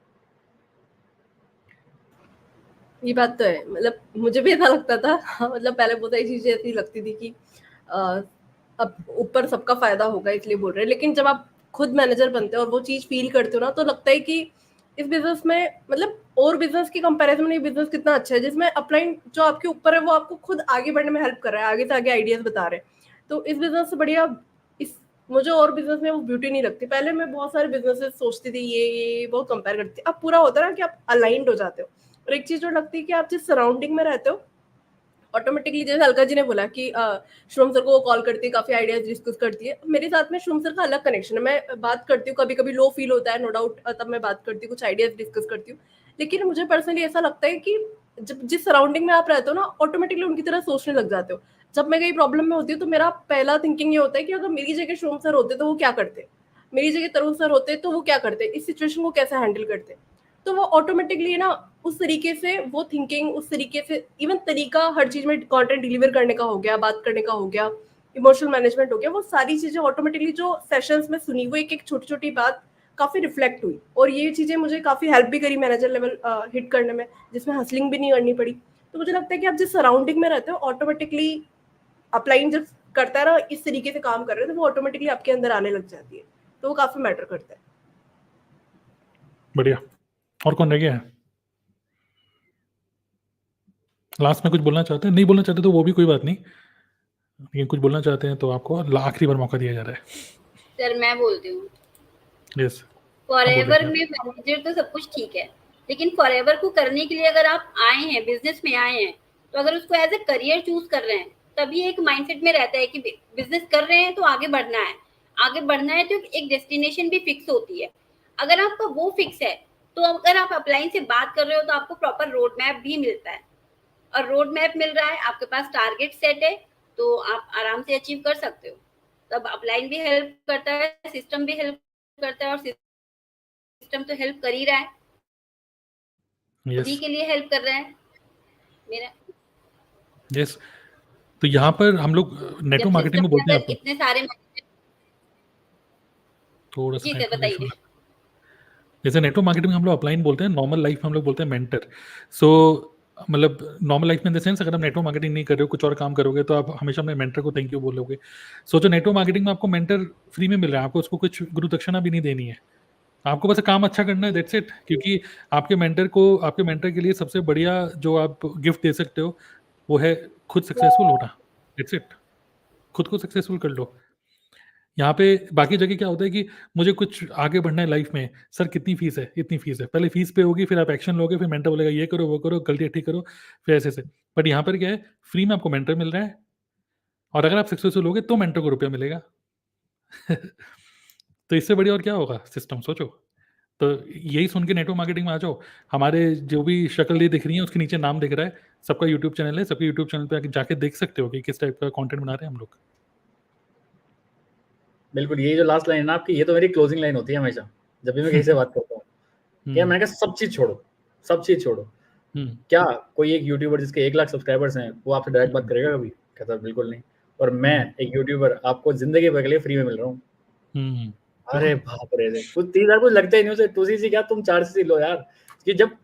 ये बात तो है, मतलब मुझे भी ऐसा लगता था। मतलब पहले बहुत सारी चीजें ऐसी लगती थी कि अब ऊपर सबका फायदा होगा इसलिए बोल रहे हैं, लेकिन जब आप खुद मैनेजर बनते हो और वो चीज फील करते हो ना, तो लगता है कि इस बिजनेस में मतलब और बिजनेस की कंपैरिजन में ये बिजनेस कितना अच्छा है, जिसमें अपलाइन जो आपके ऊपर है वो आपको खुद आगे बढ़ने में हेल्प कर रहा है, आगे से आगे आइडियाज बता रहे हैं। तो इस बिजनेस से बढ़िया इस मुझे और बिजनेस में वो ब्यूटी नहीं लगती। पहले मैं बहुत सारे बिजनेसेस सोचती थी ये बहुत कंपेयर करती थी। अब पूरा होता है ना कि आप अलाइंड हो जाते हो। और एक चीज जो लगती है कि आप जिस सराउंडिंग में रहते हो ऑटोमेटिकली, जैसे अलका जी ने बोला कि शुभम सर को वो कॉल करती है, काफी आइडियाज डिस्कस करती है। मेरे साथ में शुभम सर का अलग कनेक्शन है, मैं बात करती हूँ, कभी कभी लो फील होता है नो डाउट, तब मैं बात करती हूँ, कुछ आइडियाज डिस्कस करती हूँ। लेकिन मुझे पर्सनली ऐसा लगता है कि जब जिस सराउंडिंग में आप रहते हो ना, ऑटोमेटिकली उनकी तरह सोचने लग जाते हो। जब मैं कहीं प्रॉब्लम में होती हूँ तो मेरा पहला थिंकिंग ये होता है कि अगर मेरी जगह शुभम सर होते तो वो क्या करते, मेरी जगह तरुण सर होते तो वो क्या करते, इस सिचुएशन को कैसे हैंडल करते। तो वो ऑटोमेटिकली ना उस तरीके से वो थिंकिंग, उस तरीके से इवन तरीका हर चीज में कंटेंट डिलीवर करने का हो गया, बात करने का हो गया, इमोशनल मैनेजमेंट हो गया, वो सारी चीजें ऑटोमेटिकली जो सेशंस में सुनी वो एक एक छोटी छोटी बात काफी रिफ्लेक्ट हुई। और ये चीजें मुझे काफी हेल्प भी करी मैनेजर लेवल हिट करने में, जिसमें हसलिंग भी नहीं करनी पड़ी। तो मुझे लगता है कि आप जिस सराउंडिंग में रहते हो ऑटोमेटिकली अपलाइन जब करता है ना इस तरीके से काम कर रहे हो, तो वो ऑटोमेटिकली आपके अंदर आने लग जाती है। तो वो काफी मैटर करता है। बढ़िया। और कौन रह गया है? लास्ट में कुछ बोलना चाहते हैं? नहीं बोलना चाहते तो वो भी कोई बात नहीं, लेकिन कुछ बोलना चाहते हैं तो आपको आखिरी बार मौका दिया जा रहा है। सर मैं बोलती हूँ, यस, फॉरएवर में मैनेजर तो सब कुछ ठीक है, लेकिन फॉरएवर को करने के लिए अगर आप आए हैं, बिजनेस में आए हैं, तो अगर उसको एज ए करियर चूज कर रहे हैं, तभी एक माइंडसेट में रहता है कि बिजनेस कर रहे हैं तो आगे बढ़ना है, आगे बढ़ना है तो एक डेस्टिनेशन भी फिक्स होती है। अगर आपका वो फिक्स है तो अगर आप अपलाइन से बात कर रहे हो तो आपको प्रॉपर रोड मैप भी मिलता है, और रोड मैप मिल रहा है, आपके पास टारगेट सेट है, तो आप आराम से अचीव कर सकते हो। तब अपलाइन भी हेल्प करता है, सिस्टम भी हेल्प करता है, और सिस्टम तो हेल्प कर ही रहा है, अभी के लिए हेल्प कर रहा है मेरा। यस। तो यहाँ पर हम लोग नेटवर्क मार्केटिंग में बोलते हैं आपको इतने सारे थोड़ा जी सा सर बताइए। जैसे नेटवर्क मार्केटिंग में हम लोग अपलाइन बोलते हैं, नॉर्मल लाइफ में हम लोग बोलते हैं मेंटर। सो मतलब नॉर्मल लाइफ में इन द सेंस अगर आप नेटवर्क मार्केटिंग नहीं कर रहे हो, कुछ और काम करोगे, तो आप हमेशा अपने मेंटर को थैंक यू बोलोगे। सोचो नेटवर्क मार्केटिंग में आपको मेंटर फ्री में मिल रहा है, आपको उसको कुछ गुरु दक्षिणा भी नहीं देनी है, आपको बस काम अच्छा करना है, दैट्स इट। क्योंकि आपके मेंटर के लिए सबसे बढ़िया जो आप गिफ्ट दे सकते हो वो है खुद सक्सेसफुल होना, दैट्स इट। खुद को सक्सेसफुल कर लो। यहाँ पे बाकी जगह क्या होता है कि मुझे कुछ आगे बढ़ना है लाइफ में, सर कितनी फीस है, इतनी फीस है, पहले फीस पे होगी, फिर आप एक्शन लोगे, फिर मेंटर बोलेगा ये करो, वो करो, गलतियाँ ठीक करो, फिर ऐसे। बट यहाँ पर क्या है, फ्री में आपको मेंटर मिल रहा है, और अगर आप सक्सेसफुल होगे तो मेंटर को रुपया मिलेगा। तो इससे बढ़िया और क्या होगा सिस्टम, सोचो। तो यही सुन के नेटवर्क मार्केटिंग में आ जाओ। हमारे जो भी शक्ल ये दिख रही है उसके नीचे नाम दिख रहा है, सबका यूट्यूब चैनल है, सबके यूट्यूब चैनल पे जाके देख सकते हो कि किस टाइप का कंटेंट बना रहे हैं हम लोग। बिल्कुल, ये जो लास्ट लाइन है ना आपकी, ये तो मेरी क्लोजिंग लाइन होती है हमेशा, जब भी मैं किसी से बात करता हूँ। क्या मैंने कहा, सब चीज़ छोड़ो, सब चीज़ छोड़ो। क्या कोई एक यूट्यूबर जिसके 1 लाख सब्सक्राइबर्स हैं, वो आपसे डायरेक्ट बात करेगा कभी? कहता है बिल्कुल नहीं। और मैं एक यूट्यूबर आपको ज़िंदगी भर के लिए फ्री में मिल रहा हूँ। अरे बाप रे! कुछ 30,000 कुछ लगता ही नहीं उसे, 2cc क्या तुम 4cc लो यार। कि जब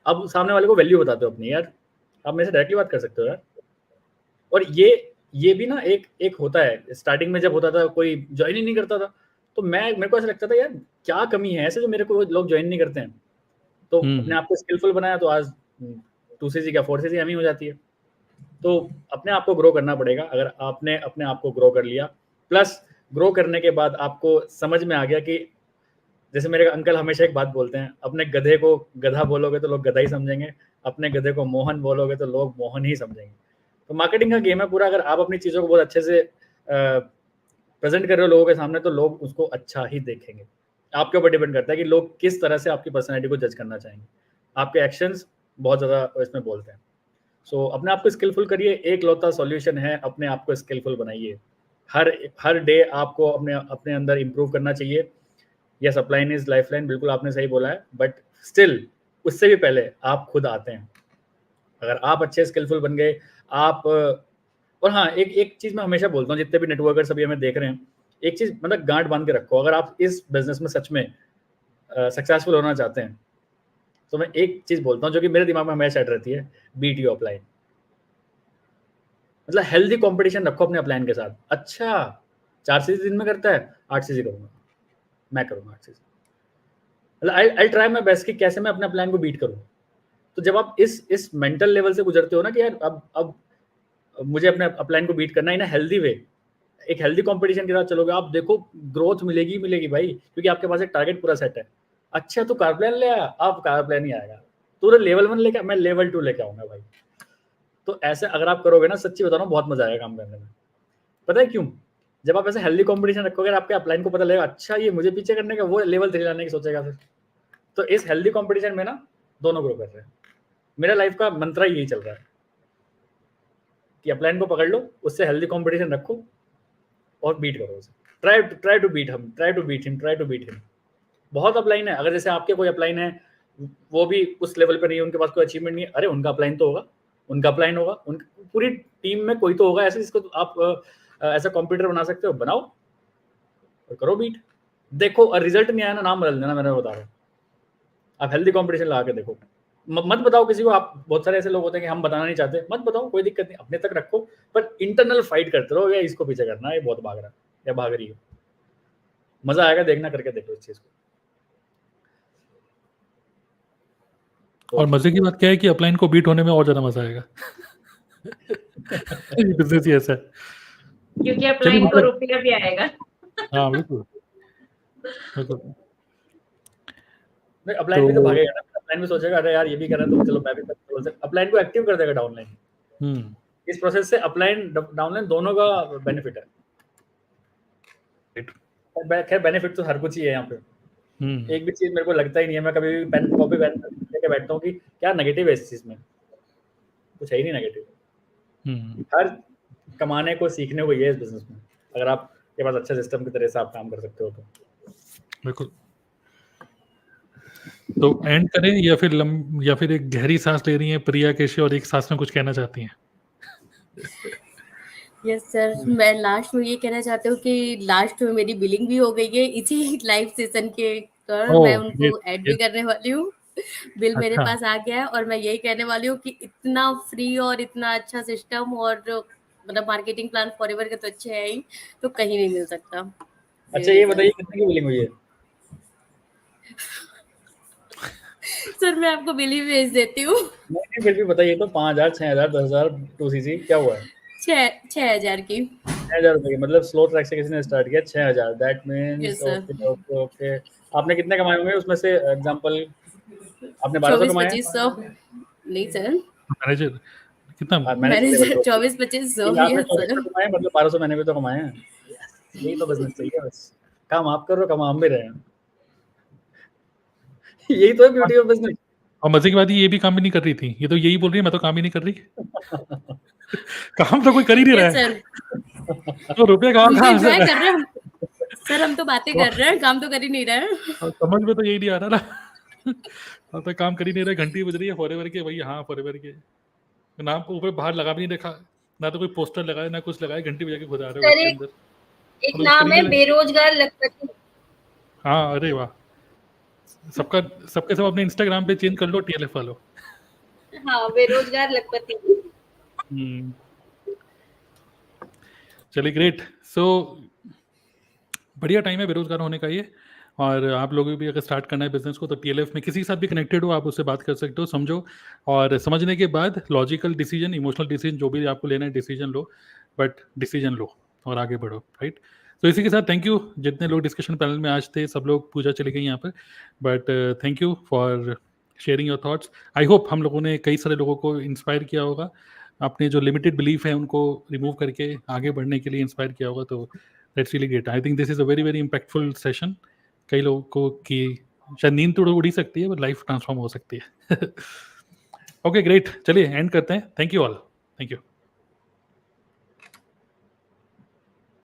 अब सामने वाले को वैल्यू बताते हो अपनी, यार आप मेरे से डायरेक्टली बात कर सकते हो यार। और ये भी ना एक होता है, स्टार्टिंग में जब होता था कोई ज्वाइन ही नहीं करता था, तो मेरे को ऐसा लगता था यार क्या कमी है ऐसे जो मेरे को लोग ज्वाइन नहीं करते हैं। तो अपने आप को स्किलफुल बनाया, तो आज 2cc क्या 4cc एम ही हो जाती है। तो अपने आप को ग्रो करना पड़ेगा। अगर आपने अपने आप को ग्रो कर लिया, प्लस ग्रो करने के बाद आपको समझ में आ गया कि जैसे मेरे अंकल हमेशा एक बात बोलते हैं, अपने गधे को गधा बोलोगे तो लोग गधा ही समझेंगे, अपने गधे को मोहन बोलोगे तो लोग मोहन ही समझेंगे। तो मार्केटिंग का गेम है पूरा। अगर आप अपनी चीज़ों को बहुत अच्छे से प्रेजेंट कर रहे हो लोगों के सामने, तो लोग उसको अच्छा ही देखेंगे। आपके ऊपर डिपेंड करता है कि लोग किस तरह से आपकी पर्सनैलिटी को जज करना चाहेंगे। आपके एक्शंस बहुत ज़्यादा इसमें बोलते हैं। सो अपने आप को स्किलफुल करिए, एक लौता सॉल्यूशन है, अपने आप को स्किलफुल बनाइए। हर डे आपको अपने अंदर इम्प्रूव करना चाहिए। यस, अपलाइन इज लाइफलाइन, बिल्कुल आपने सही बोला है, बट स्टिल उससे भी पहले आप खुद आते हैं। अगर आप अच्छे स्किलफुल बन गए, आप और हाँ, एक चीज़ मैं हमेशा बोलता हूँ, जितने भी नेटवर्कर सभी हमें देख रहे हैं, एक चीज़ मतलब गांठ बांध के रखो। अगर आप इस बिजनेस में सच में सक्सेसफुल होना चाहते हैं, तो मैं एक चीज़ बोलता हूँ जो कि मेरे दिमाग में हमेशा सेट रहती है, बीट योर अपलाइन। मतलब हेल्दी कंपटीशन रखो अपने अपलाइन के साथ। अच्छा 4cc दिन में करता है, 8cc करूँगा, मैं करूँगा 8cc। मतलब आई ट्राई माय बेस्ट कि कैसे मैं अपने अपलाइन को बीट करूँ। तो जब आप इस मेंटल लेवल से गुजरते हो ना कि यार अब मुझे अपने अपलाइन को बीट करना है इन हेल्दी वे, एक हेल्दी कंपटीशन के साथ चलोगे, आप देखो ग्रोथ मिलेगी भाई, क्योंकि आपके पास एक टारगेट पूरा सेट है। अच्छा तू कार प्लान ले आया, अब कार प्लान ही आएगा, तू लेवल 1 लेके, मैं लेवल 2 लेके आऊंगा भाई। तो ऐसे अगर आप करोगे ना, सच्ची बता रहा हूँ, बहुत मजा आएगा काम करने में। पता है क्यों? जब आप ऐसे हेल्दी कंपटीशन रखोगे, आपके अपलाइन को पता लगेगा, अच्छा ये मुझे पीछे करने का, वो लेवल 3 लाने की सोचेगा फिर। तो इस हेल्दी कंपटीशन में ना दोनों ग्रो कर रहे हैं। मेरा लाइफ का मंत्रा यही चल रहा है कि अपलाइन को पकड़ लो, उससे हेल्दी कंपटीशन रखो और बीट करो उसे। Try to beat him. बहुत अपलाइन है, अगर जैसे आपके कोई अपलाइन है, वो भी उस लेवल पे नहीं है, उनके पास कोई अचीवमेंट नहीं है, अरे उनका अपलाइन तो होगा, उनका अपलाइन होगा, पूरी टीम में कोई तो होगा ऐसे जिसको आप ऐसा कंप्यूटर बना सकते हो, बनाओ और करो बीट। देखो और रिजल्ट नहीं आया ना, नाम बदल देना, मैंने बता रहा हूँ। आप हेल्दी कंपटीशन लगा के देखो, मत बताओ किसी को। आप बहुत सारे ऐसे लोग होते हैं कि हम बताना नहीं चाहते, मत बताओ, कोई दिक्कत नहीं, अपने तक रखो, पर इंटरनल फाइट करते रहो, या इसको पीछे करना है, ये बहुत भाग रहा है या भाग रही है। मजा आएगा देखना, करके देखो इस चीज को। और मजे की बात क्या है कि अपलाइन को बीट होने में और ज्यादा मजा आएगा। बिजनेस ही ऐसा है, क्योंकि अपलाइन को रुपया भी आएगा। हाँ बिल्कुल। अपलाइन भी तो भागेगा ना, अपलाइन भी सोचेगा अरे यार ये भी कर रहा है तो चलो मैं भी कर सकता। अपलाइन को एक्टिव कर देगा डाउनलाइन। इस प्रोसेस से अपलाइन डाउनलाइन दोनों का बेनिफिट है। खैर बेनिफिट तो हर कुछ ही है यहाँ पे। एक भी चीज मेरे को लगता ही नहीं है, मैं कभी भी पेन कॉपी लेके बैठता हूँ कि क्या नेगेटिव है इस चीज में, कुछ है ही नहीं नेगेटिव। हर कमाने को सीखने को ये है इस बिजनेस में, अगर आप के पास अच्छा सिस्टम की तरह से आप काम कर सकते हो तो। बिल्कुल। तो एंड करें या फिर एक गहरी सांस ले रही हैं प्रिया केशे और एक सांस में कुछ कहना चाहती हैं? यस सर, मैं लास्ट में ये कहना चाहती हूँ कि लास्ट में मेरी बिलिंग भी हो गई है इसी लाइव सेशन के दौरान, मैं उनको ऐड भी करने वाली हूँ। बिल मेरे अच्छा। पास आ गया है और मैं यही कहने वाली हूँ कि इतना फ्री और इतना अच्छा सिस्टम और मतलब मार्केटिंग प्लान फॉरएवर के तो अच्छे है ही, तो कहीं नहीं मिल सकता। अच्छा ये बताइए कितने की बिलिंग हुई है? सर मैं आपको बिल ही भेज देती हूँ। नहीं फिर भी बताइए तो 5,000 6,000 10,000 2cc क्या हुआ है? 6,000 की। 6,000 रुपए की, मतलब स्लो ट्रैक से किसी ने स्टार्ट किया 6,000, that means yes sir. Okay okay okay. आपने कितने कमाए होंगे उसमें से? एग्जांपल आपने 1200 कमाए हैं? 24-2500 नहीं सर, मैनेजर कितना? मैनेजर लेवल मैनेजर पे 24-2500 ठीक है, आपने यस सर। 2400 कमाए मतलब 1200 मैंने भी तो कमाए हैं। Yes, यही तो बिजनेस चाहिए बस। काम आप कर रहे हो, कमा हम भी रहे हैं। यही तो है ब्यूटी ऑफ बिजनेस। और मजे की बात ये भी काम भी नहीं कर रही थी, ये तो यही बोल रही है मैं तो काम ही नहीं कर रही। काम तो कोई कर ही नहीं रहा यस है, सर, तो रुपए कहाँ हम तो कहाँ से एंजॉय कर रहे हैं सर, हम तो बातें कर रहे हैं, काम तो कर ही नहीं रहे हैं। समझ में तो यही नहीं आ रहा ना। अब तक काम कर ही नहीं रहे, घंटी बज रही है फॉरएवर के, वही हाँ फॉरएवर के नाम को ऊपर बाहर लगा भी नहीं देखा, ना तो कोई पोस्टर लगाए ना कुछ लगाए, घंटी बजा के खुद आ रहे हो सर उसके एक अंदर। एक मतलब उस नाम है तरीके से बेरोजगार लखपति। हाँ, अरे वाह, सबके सब अपने इंस्टाग्राम पे चेंज कर लो टीएलएफ वालों। हाँ बेरोजगार लखपति। हम्म, चलिए ग्रेट। सो बढ़िया टाइम है बेरोजगार होने का ये। और आप लोगों को भी अगर स्टार्ट करना है बिजनेस को तो टीएलएफ में किसी के साथ भी कनेक्टेड हो, आप उससे बात कर सकते हो, समझो और समझने के बाद लॉजिकल डिसीजन, इमोशनल डिसीजन जो भी आपको लेना है डिसीजन लो, बट डिसीजन लो और आगे बढ़ो, राइट। तो इसी के साथ थैंक यू जितने लोग डिस्कशन पैनल में आज थे, सब लोग पूजा चली गई यहाँ पर, but thank you for sharing your thoughts. I hope हम लोगों ने कई सारे लोगों को इंस्पायर किया होगा, अपने जो लिमिटेड बिलीफ है उनको रिमूव करके आगे बढ़ने के लिए इंस्पायर किया होगा। तो that's really great. I think this is a very very impactful session. कई लोगों को की शायद नींद तो उड़ ही सकती है, बट लाइफ ट्रांसफॉर्म हो सकती है। ओके ग्रेट, चलिए एंड करते हैं। Thank you all, thank you.